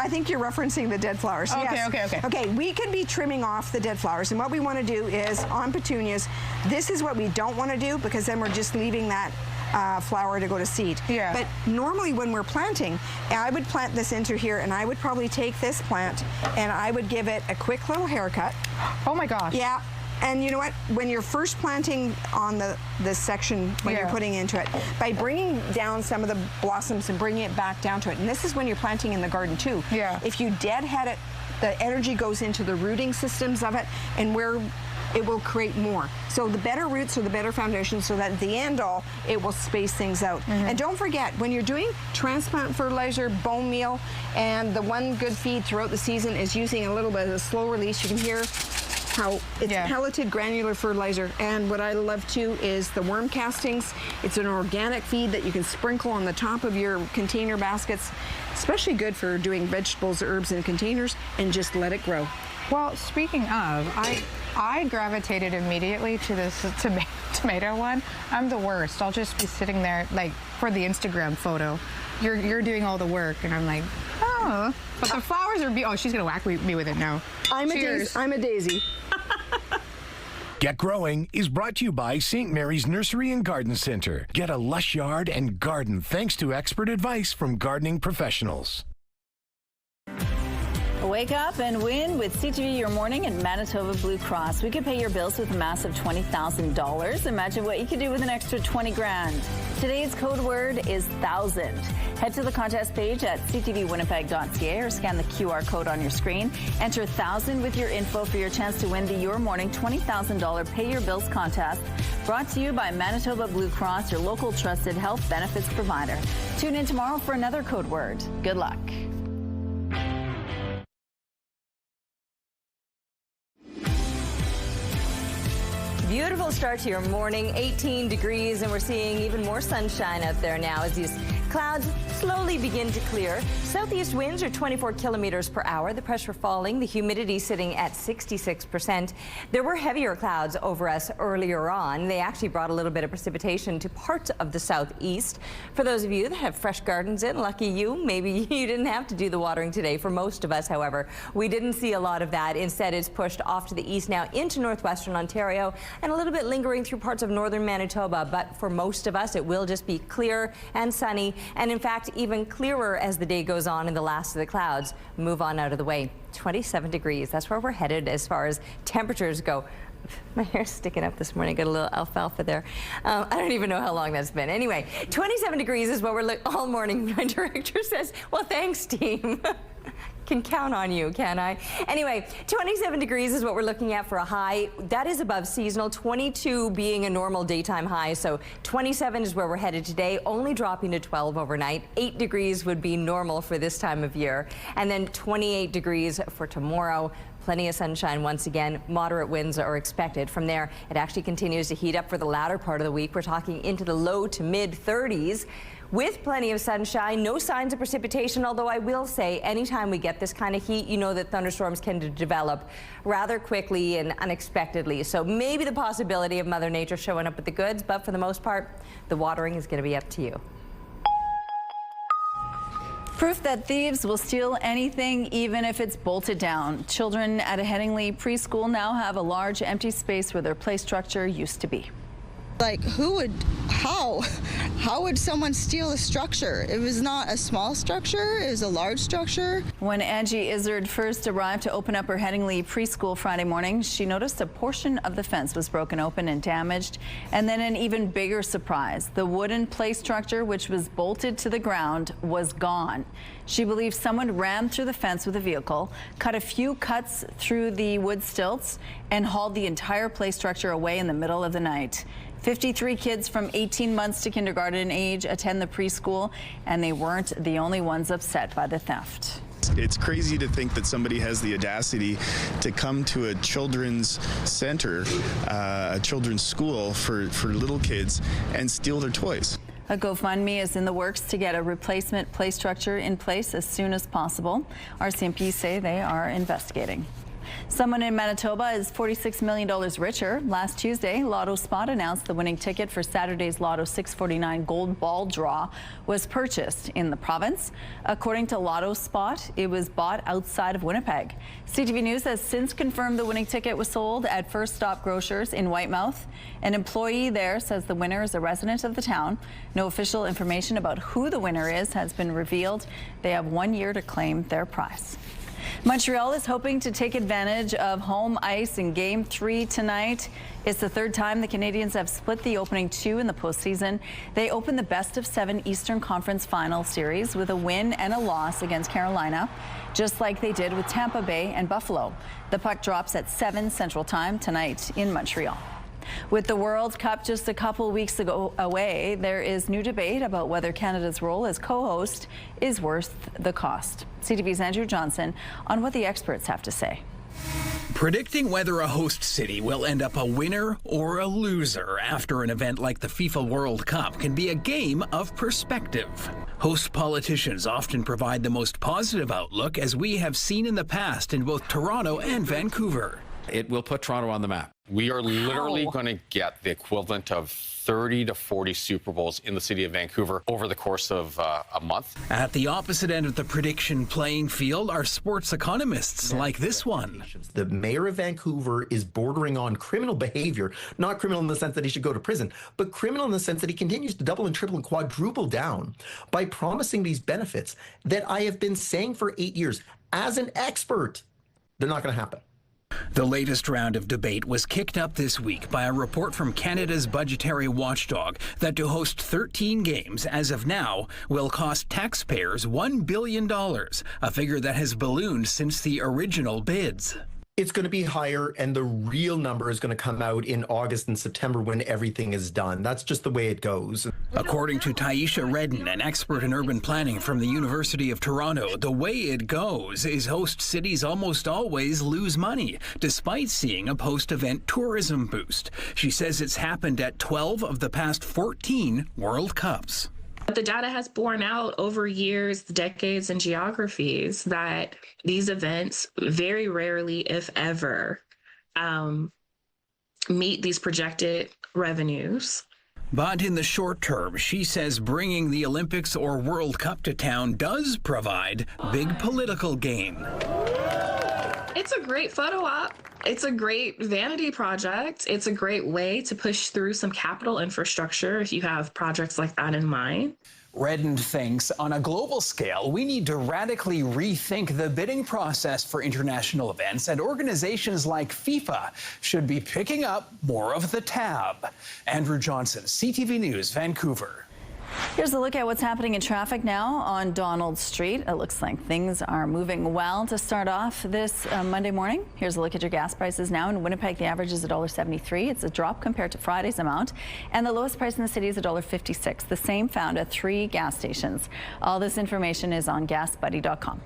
think you're referencing the dead flowers. Okay, yes. Okay, we could be trimming off the dead flowers, and what we want to do is, on petunias, this is what we don't want to do, because then we're just leaving that flower to go to seed. Yeah. But normally when we're planting, I would plant this into here, and I would probably take this plant and I would give it a quick little haircut. Oh my gosh. Yeah. And you know what? When you're first planting on this section, when you're putting into it, by bringing down some of the blossoms and bringing it back down to it, and this is when you're planting in the garden too. Yeah. If you deadhead it, the energy goes into the rooting systems of it, and where it will create more. So the better roots are the better foundation, so that at the end all, it will space things out. And don't forget, when you're doing transplant fertilizer, bone meal, and the one good feed throughout the season is using a little bit of slow release. You can hear how it's pelleted granular fertilizer. And what I love too is the worm castings. It's an organic feed that you can sprinkle on the top of your container baskets, especially good for doing vegetables, herbs in containers, and just let it grow. Well, speaking of, I gravitated immediately to this tomato one. I'm the worst. I'll just be sitting there, like, for the Instagram photo. You're doing all the work, and I'm like, oh. But the flowers are oh, she's gonna whack me with it now. I'm a daisy. Get Growing is brought to you by St. Mary's Nursery and Garden Center. Get a lush yard and garden thanks to expert advice from gardening professionals. Wake up and win with CTV Your Morning and Manitoba Blue Cross. We could pay your bills with a massive $20,000. Imagine what you could do with an extra 20 grand. Today's code word is 1,000. Head to the contest page at ctvwinnipeg.ca or scan the QR code on your screen. Enter 1,000 with your info for your chance to win the Your Morning $20,000 Pay Your Bills contest. Brought to you by Manitoba Blue Cross, your local trusted health benefits provider. Tune in tomorrow for another code word. Good luck. Beautiful start to your morning, 18 degrees, and we're seeing even more sunshine out there now as these clouds slowly begin to clear. Southeast winds are 24 kilometers per hour. The pressure falling, the humidity sitting at 66%. There were heavier clouds over us earlier on. They actually brought a little bit of precipitation to parts of the southeast. For those of you that have fresh gardens in, lucky you, maybe you didn't have to do the watering today. For most of us, however, we didn't see a lot of that. Instead, it's pushed off to the east now into northwestern Ontario and a little bit lingering through parts of northern Manitoba. But for most of us, it will just be clear and sunny, and in fact, even clearer as the day goes on and the last of the clouds move on out of the way. 27 degrees, that's where we're headed as far as temperatures go. My hair's sticking up this morning. Got a little alfalfa there. I don't even know how long that's been. Anyway, 27 degrees is what we're all morning. My director says, well, thanks, team. Can count on you, can I? Anyway, 27 degrees is what we're looking at for a high. That is above seasonal, 22 being a normal daytime high. So 27 is where we're headed today, only dropping to 12 overnight. 8 degrees would be normal for this time of year. And then 28 degrees for tomorrow. Plenty of sunshine once again. Moderate winds are expected. From there, it actually continues to heat up for the latter part of the week. We're talking into the low to mid 30s. With plenty of sunshine, no signs of precipitation, although I will say anytime we get this kind of heat, you know that thunderstorms can develop rather quickly and unexpectedly. So maybe the possibility of Mother Nature showing up with the goods, but for the most part, the watering is going to be up to you. Proof that thieves will steal anything, even if it's bolted down. Children at a Headingley preschool now have a large empty space where their play structure used to be. Like, how would someone steal a structure? It was not a small structure, it was a large structure. When Angie Izzard first arrived to open up her Headingley preschool Friday morning, she noticed a portion of the fence was broken open and damaged. And then an even bigger surprise, the wooden play structure, which was bolted to the ground, was gone. She believes someone ran through the fence with a vehicle, cut a few cuts through the wood stilts, and hauled the entire play structure away in the middle of the night. 53 kids from 18 months to kindergarten age attend the preschool, and they weren't the only ones upset by the theft. It's crazy to think that somebody has the audacity to come to a children's center, a children's school for little kids, and steal their toys. A GoFundMe is in the works to get a replacement play structure in place as soon as possible. RCMP say they are investigating. Someone in Manitoba is $46 million richer. Last Tuesday, Lotto Spot announced the winning ticket for Saturday's Lotto 649 Gold Ball draw was purchased in the province. According to Lotto Spot, it was bought outside of Winnipeg. CTV News has since confirmed the winning ticket was sold at First Stop Grocers in Whitemouth. An employee there says the winner is a resident of the town. No official information about who the winner is has been revealed. They have 1 year to claim their prize. Montreal is hoping to take advantage of home ice in Game 3 tonight. It's the third time the Canadiens have split the opening two in the postseason. They opened the best-of-7 Eastern Conference Final Series with a win and a loss against Carolina, just like they did with Tampa Bay and Buffalo. The puck drops at 7 Central Time tonight in Montreal. With the World Cup just a couple weeks away, there is new debate about whether Canada's role as co-host is worth the cost. CTV's Andrew Johnson on what the experts have to say. Predicting whether a host city will end up a winner or a loser after an event like the FIFA World Cup can be a game of perspective. Host politicians often provide the most positive outlook, as we have seen in the past in both Toronto and Vancouver. It will put Toronto on the map. We are literally going to get the equivalent of 30 to 40 Super Bowls in the city of Vancouver over the course of a month. At the opposite end of the prediction playing field are sports economists like this one. The mayor of Vancouver is bordering on criminal behavior, not criminal in the sense that he should go to prison, but criminal in the sense that he continues to double and triple and quadruple down by promising these benefits that I have been saying for 8 years as an expert, they're not going to happen. The latest round of debate was kicked up this week by a report from Canada's budgetary watchdog that to host 13 games as of now will cost taxpayers $1 billion, a figure that has ballooned since the original bids. It's going to be higher, and the real number is going to come out in August and September when everything is done. That's just the way it goes. According to Taisha Redden, an expert in urban planning from the University of Toronto, the way it goes is host cities almost always lose money, despite seeing a post-event tourism boost. She says it's happened at 12 of the past 14 World Cups. But the data has borne out over years, decades, and geographies that these events very rarely, if ever, meet these projected revenues. But in the short term, she says bringing the Olympics or World Cup to town does provide big political gain. It's a great photo op. It's a great vanity project. It's a great way to push through some capital infrastructure if you have projects like that in mind. Redden thinks on a global scale, we need to radically rethink the bidding process for international events, and organizations like FIFA should be picking up more of the tab. Andrew Johnson, CTV News, Vancouver. Here's a look at what's happening in traffic now on Donald Street. It looks like things are moving well to start off this Monday morning. Here's a look at your gas prices now. In Winnipeg, the average is $1.73. It's a drop compared to Friday's amount. And the lowest price in the city is $1.56. The same found at 3 gas stations. All this information is on gasbuddy.com.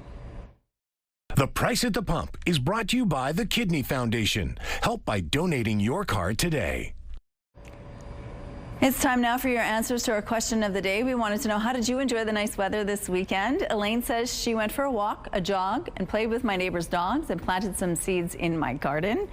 The Price at the Pump is brought to you by the Kidney Foundation. Help by donating your card today. It's time now for your answers to our question of the day. We wanted to know, how did you enjoy the nice weather this weekend? Elaine says she went for a walk, a jog, and played with my neighbor's dogs and planted some seeds in my garden.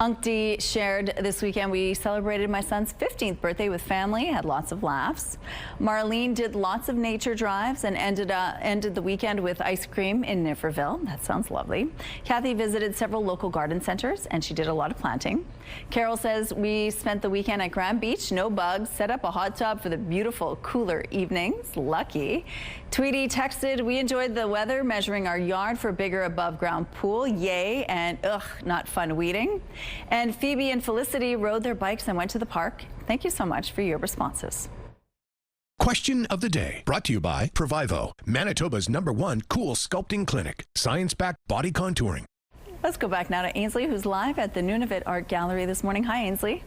Unkty shared this weekend, we celebrated my son's 15th birthday with family, had lots of laughs. Marlene did lots of nature drives and ended the weekend with ice cream in Niverville. That sounds lovely. Kathy visited several local garden centers and she did a lot of planting. Carol says we spent the weekend at Grand Beach, no bugs, set up a hot tub for the beautiful cooler evenings. Lucky. Tweety texted, we enjoyed the weather, measuring our yard for a bigger above ground pool. Yay, and ugh, not fun weeding. And Phoebe and Felicity rode their bikes and went to the park. Thank you so much for your responses. Question of the day, brought to you by Provivo, Manitoba's #1 cool sculpting clinic. Science-backed body contouring. Let's go back now to Ainsley, who's live at the Nunavut Art Gallery this morning. Hi, Ainsley.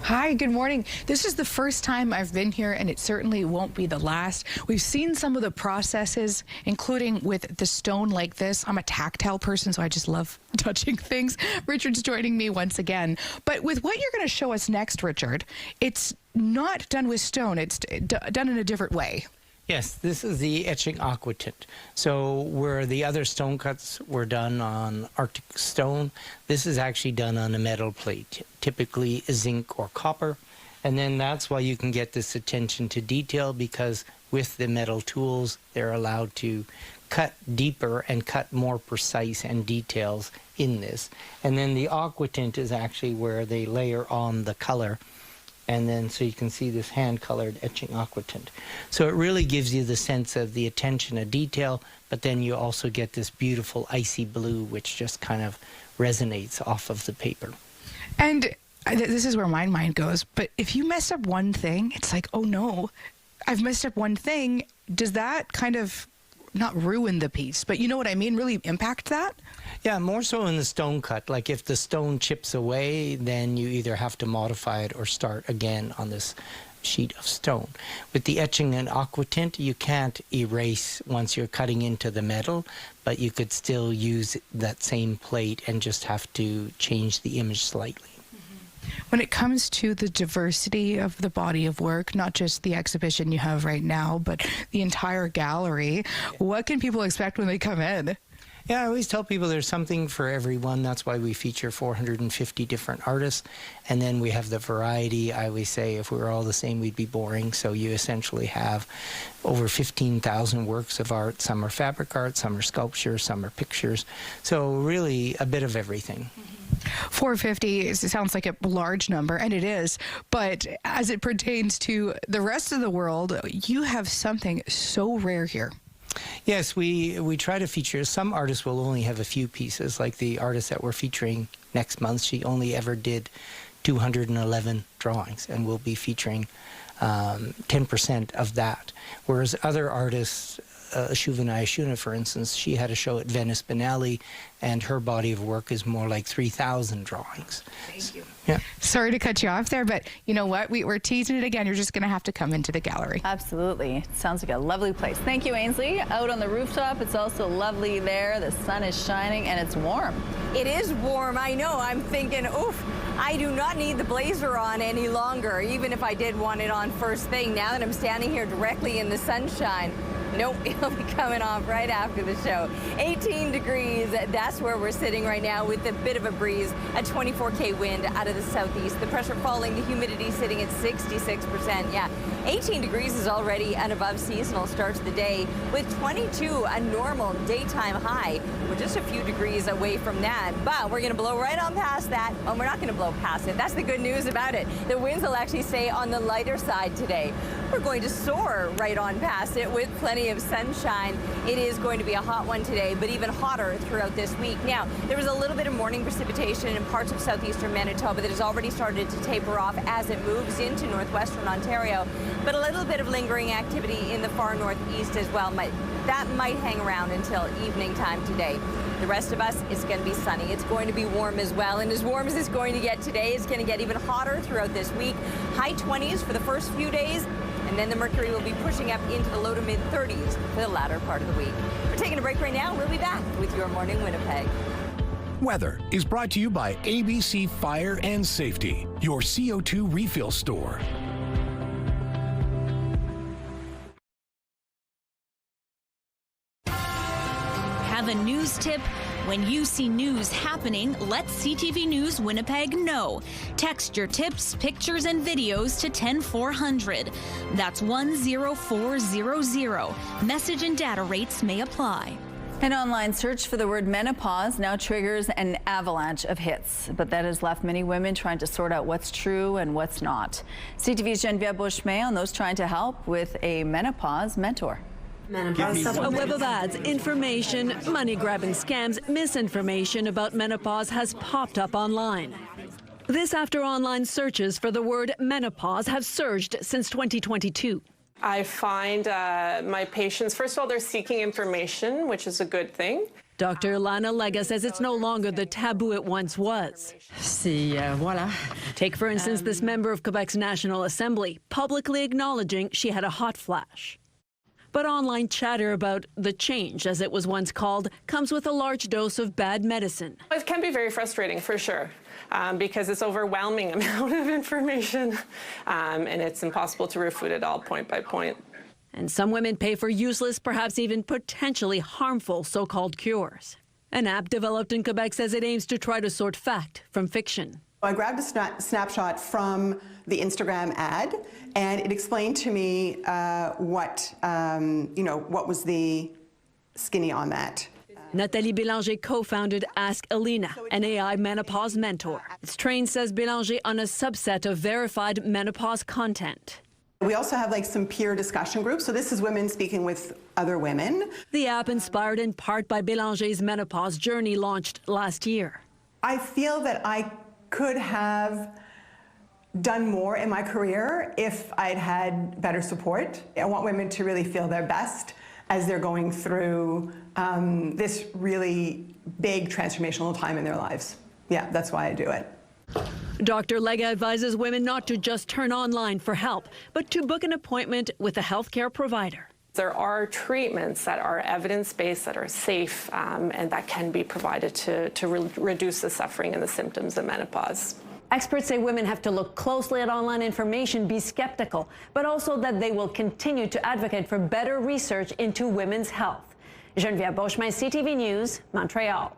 Hi, good morning. This is the first time I've been here, and it certainly won't be the last. We've seen some of the processes, including with the stone like this. I'm a tactile person, so I just love touching things. Richard's joining me once again. But with what you're going to show us next, Richard, it's not done with stone. It's done in a different way. Yes, this is the etching aquatint. So where the other stone cuts were done on Arctic stone, this is actually done on a metal plate, typically zinc or copper. And then that's why you can get this attention to detail, because with the metal tools, they're allowed to cut deeper and cut more precise and details in this. And then the aquatint is actually where they layer on the color. And then so you can see this hand-colored etching aquatint. So it really gives you the sense of the attention to detail, but then you also get this beautiful icy blue, which just kind of resonates off of the paper. And this is where my mind goes, but if you mess up one thing, it's like, oh no, I've messed up one thing. Does that kind of not ruin the piece, but you know what I mean, really impact that? Yeah, more so in the stone cut. Like if the stone chips away, then you either have to modify it or start again on this sheet of stone. With the etching and aquatint, you can't erase once you're cutting into the metal, but you could still use that same plate and just have to change the image slightly. When it comes to the diversity of the body of work, not just the exhibition you have right now, but the entire gallery, what can people expect when they come in? Yeah, I always tell people there's something for everyone. That's why we feature 450 different artists. And then we have the variety. I always say if we were all the same, we'd be boring. So you essentially have over 15,000 works of art. Some are fabric art, some are sculpture, some are pictures. So really a bit of everything. 450 sounds like a large number, and it is. But as it pertains to the rest of the world, you have something so rare here. Yes, we try to feature. Some artists will only have a few pieces, like the artist that we're featuring next month. She only ever did 211 drawings, and we'll be featuring 10% of that. Whereas other artists, Shuvana Ashuna, for instance, she had a show at Venice Biennale, and her body of work is more like 3,000 drawings. Thank you. Yeah. Sorry to cut you off there, but you know what? We're teasing it again. You're just going to have to come into the gallery. Absolutely. It sounds like a lovely place. Thank you, Ainsley. Out on the rooftop, it's also lovely there. The sun is shining and it's warm. It is warm, I know. I'm thinking, oof, I do not need the blazer on any longer, even if I did want it on first thing. Now that I'm standing here directly in the sunshine, nope, it'll be coming off right after the show. 18 degrees, that's where we're sitting right now with a bit of a breeze, a 24K wind out of the southeast. The pressure falling, the humidity sitting at 66%. Yeah, 18 degrees is already an above seasonal start to the day, with 22 a normal daytime high. We're just a few degrees away from that, but we're going to blow right on past that. Oh, we're not going to blow past it. That's the good news about it. The winds will actually stay on the lighter side today. We're going to soar right on past it with plenty of sunshine. It is going to be a hot one today, but even hotter throughout this week. Now, there was a little bit of morning precipitation in parts of southeastern Manitoba that has already started to taper off as it moves into northwestern Ontario, but a little bit of lingering activity in the far northeast as well. That might hang around until evening time today. The rest of us, it's going to be sunny. It's going to be warm as well, and as warm as it's going to get today, it's going to get even hotter throughout this week. High 20s for the first few days, and then the mercury will be pushing up into the low to mid 30s for the latter part of the week. We're taking a break right now. We'll be back with Your Morning Winnipeg. Weather is brought to you by ABC Fire and Safety, your CO2 refill store. Have a news tip, When you see news happening, let CTV News Winnipeg know. Text your tips, pictures, and videos to 10400. That's 10400. Message and data rates may apply. An online search for the word menopause now triggers an avalanche of hits, but that has left many women trying to sort out what's true and what's not. CTV's Genevieve Beauchemin on those trying to help with a menopause mentor. A web of ads, information, money-grabbing scams, misinformation about menopause has popped up online. This after online searches for the word menopause have surged since 2022. I find my patients, first of all, they're seeking information, which is a good thing. Dr. Lana Lega says it's no longer the taboo it once was. Take, for instance, this member of Quebec's National Assembly publicly acknowledging she had a hot flash. But online chatter about the change, as it was once called, comes with a large dose of bad medicine. It can be very frustrating, for sure, because it's overwhelming amount of information, and it's impossible to refute it all point by point. And some women pay for useless, perhaps even potentially harmful so-called cures. An app developed in Quebec says it aims to try to sort fact from fiction. I grabbed a snapshot from the Instagram ad, and it explained to me what was the skinny on that. Nathalie Bélanger co-founded Ask Alina, an AI menopause mentor. It's trained, says Bélanger, on a subset of verified menopause content. We also have some peer discussion groups. So this is women speaking with other women. The app, inspired in part by Bélanger's menopause journey, launched last year. I feel that I could have done more in my career if I'd had better support. I want women to really feel their best as they're going through this really big transformational time in their lives. Yeah, that's why I do it. Dr. Lega advises women not to just turn online for help, but to book an appointment with a healthcare provider. There are treatments that are evidence-based, that are safe, and that can be provided to reduce the suffering and the symptoms of menopause. Experts say women have to look closely at online information, be skeptical, but also that they will continue to advocate for better research into women's health. Genevieve Beauchemin, CTV News, Montreal.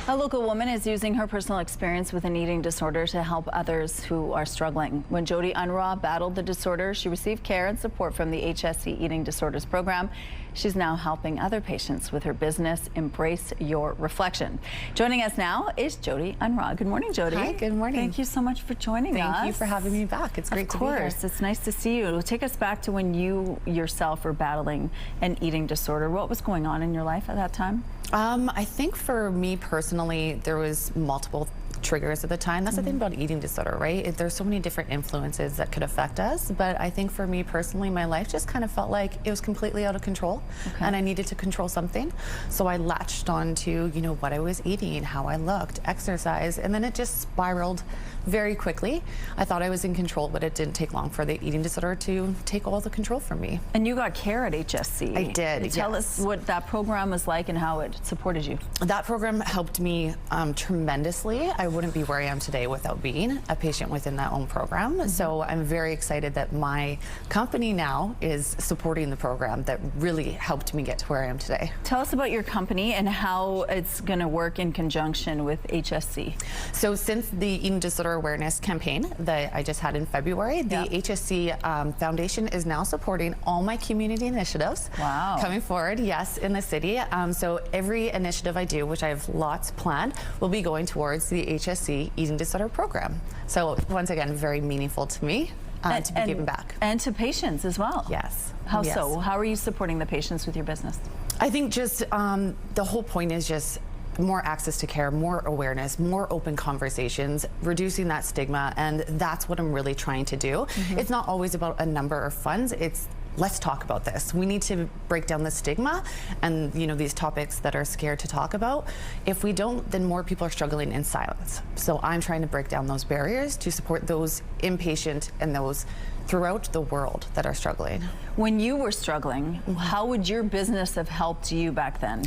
A local woman is using her personal experience with an eating disorder to help others who are struggling. When Jody Unruh battled the disorder, she received care and support from the HSC Eating Disorders Program. She's now helping other patients with her business, Embrace Your Reflection. Joining us now is Jody Unruh. Good morning, Jody. Hi, good morning. Thank you so much for joining us. Thank you for having me back. It's great to be here. Of course, it's nice to see you. Take us back to when you yourself were battling an eating disorder. What was going on in your life at that time? I think for me personally, there was multiple triggers at the time. That's the thing about eating disorder, right? There's so many different influences that could affect us, but I think for me personally, my life just kind of felt like it was completely out of control, and I needed to control something. So I latched on to, what I was eating, how I looked, exercise, and then it just spiraled very quickly. I thought I was in control, but it didn't take long for the eating disorder to take all the control from me. And you got care at HSC. I did. Tell us what that program was like and how it supported you. That program helped me tremendously. I wouldn't be where I am today without being a patient within that own program. So I'm very excited that my company now is supporting the program that really helped me get to where I am today. Tell us about your company and how it's going to work in conjunction with HSC. So since the eating disorder awareness campaign that I just had in February, the HSC Foundation is now supporting all my community initiatives coming forward, yes, in the city. So every initiative I do, which I have lots planned, will be going towards the HSC Eating Disorder Program. So once again, very meaningful to me to be giving back. And to patients as well. Yes. How so? How are you supporting the patients with your business? I think just the whole point is just more access to care, more awareness, more open conversations, reducing that stigma, and that's what I'm really trying to do. It's not always about a number of funds, it's let's talk about this. We need to break down the stigma and these topics that are scared to talk about. If we don't, then more people are struggling in silence. So I'm trying to break down those barriers to support those inpatient and those throughout the world that are struggling. When you were struggling, how would your business have helped you back then?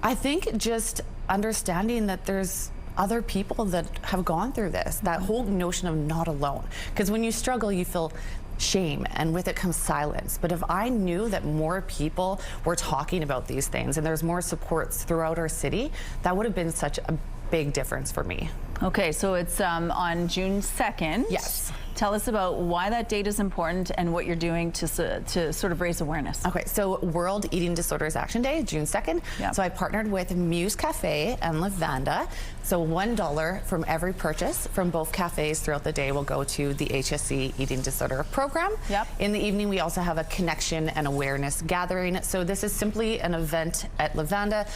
I think just understanding that there's other people that have gone through this, that whole notion of not alone. Because when you struggle, you feel shame, and with it comes silence. But if I knew that more people were talking about these things and there's more supports throughout our city, that would have been such a big difference for me. Okay, so it's on June 2nd. Yes. Tell us about why that date is important and what you're doing to sort of raise awareness. Okay, so World Eating Disorders Action Day, June 2nd. Yep. So I partnered with Muse Cafe and Lavanda. So $1 from every purchase from both cafes throughout the day will go to the HSC Eating Disorder Program. Yep. In the evening, we also have a connection and awareness gathering. So this is simply an event at Lavanda,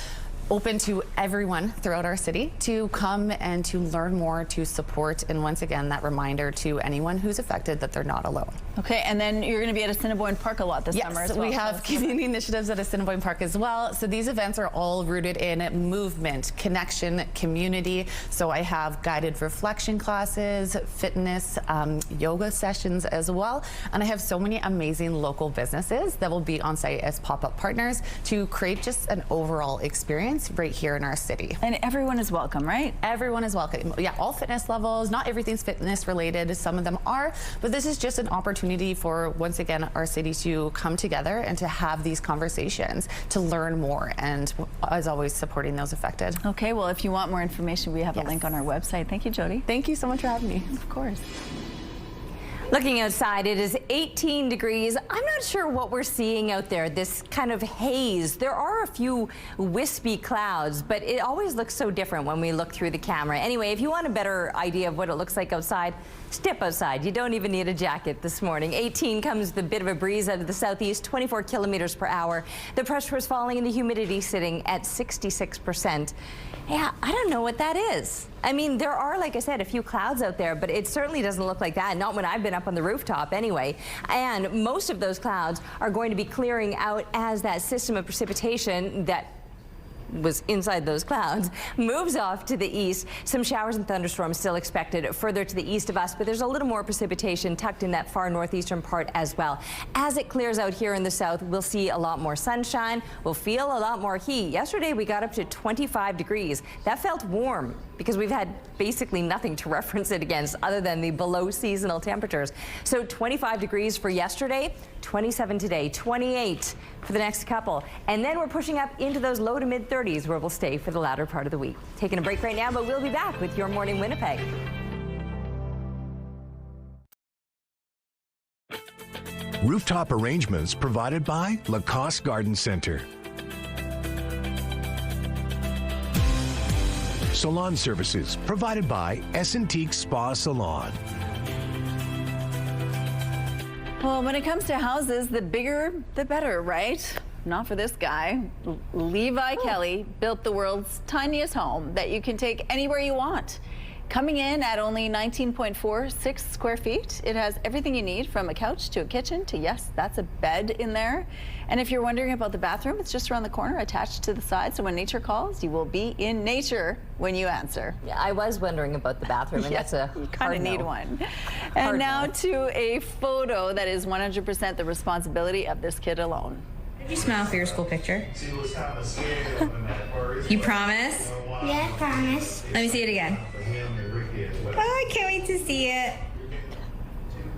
open to everyone throughout our city to come and to learn more, to support, and once again, that reminder to anyone who's affected that they're not alone. Okay, and then you're going to be at Assiniboine Park a lot this summer as well. We have community initiatives at Assiniboine Park as well. So these events are all rooted in movement, connection, community. So I have guided reflection classes, fitness, yoga sessions as well. And I have so many amazing local businesses that will be on site as pop-up partners to create just an overall experience right here in our city. And everyone is welcome, right? Everyone is welcome. Yeah, all fitness levels. Not everything's fitness related. Some of them are, but this is just an opportunity for, once again, our city to come together and to have these conversations, to learn more, and as always, supporting those affected. Okay, well, if you want more information, we have a link on our website. Thank you, Jody. Thank you so much for having me. Of course. Looking outside, it is 18 degrees. I'm not sure what we're seeing out there, this kind of haze. There are a few wispy clouds, but it always looks so different when we look through the camera. Anyway, if you want a better idea of what it looks like outside, step outside. You don't even need a jacket this morning. 18 comes with a bit of a breeze out of the southeast, 24 kilometers per hour. The pressure is falling and the humidity sitting at 66%. Yeah, I don't know what that is. I mean, there are, like I said, a few clouds out there, but it certainly doesn't look like that. Not when I've been up on the rooftop anyway. And most of those clouds are going to be clearing out as that system of precipitation that was inside those clouds moves off to the east. Some showers and thunderstorms still expected further to the east of us, but there's a little more precipitation tucked in that far northeastern part as well. As it clears out here in the south, we'll see a lot more sunshine. We'll feel a lot more heat. Yesterday we got up to 25 degrees. That felt warm because we've had basically nothing to reference it against other than the below seasonal temperatures. So 25 degrees for yesterday, 27 today, 28 for the next couple. And then we're pushing up into those low to mid 30s where we'll stay for the latter part of the week. Taking a break right now, but we'll be back with Your Morning Winnipeg. Rooftop arrangements provided by Lacoste Garden Center. Salon services provided by Essentique Spa Salon. Well, when it comes to houses, the bigger, the better, right? Not for this guy. Levi Kelly built the world's tiniest home that you can take anywhere you want. Coming in at only 19.46 square feet, it has everything you need, from a couch to a kitchen to, yes, that's a bed in there. And if you're wondering about the bathroom, it's just around the corner, attached to the side. So when nature calls, you will be in nature when you answer. Yeah, I was wondering about the bathroom, and that's a you kind of need one. And now to a photo that is 100% the responsibility of this kid alone. Did you smile for your school picture? You promise? Yeah, I promise. Let me see it again. Oh, I can't wait to see it.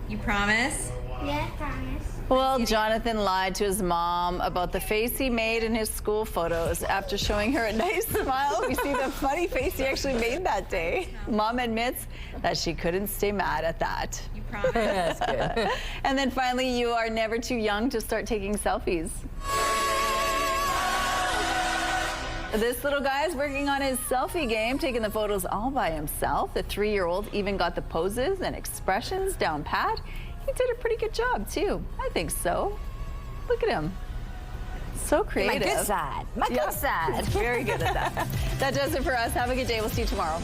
You promise? Yeah, I promise. Well, Jonathan lied to his mom about the face he made in his school photos. After showing her a nice smile, we see the funny face he actually made that day. Mom admits that she couldn't stay mad at that. You promise? That's good. And then finally, you are never too young to start taking selfies. This little guy is working on his selfie game, taking the photos all by himself. The 3-year-old even got the poses and expressions down pat. He did a pretty good job, too. I think so. Look at him. So creative. My good side. My good side. Very good at that. That does it for us. Have a good day. We'll see you tomorrow.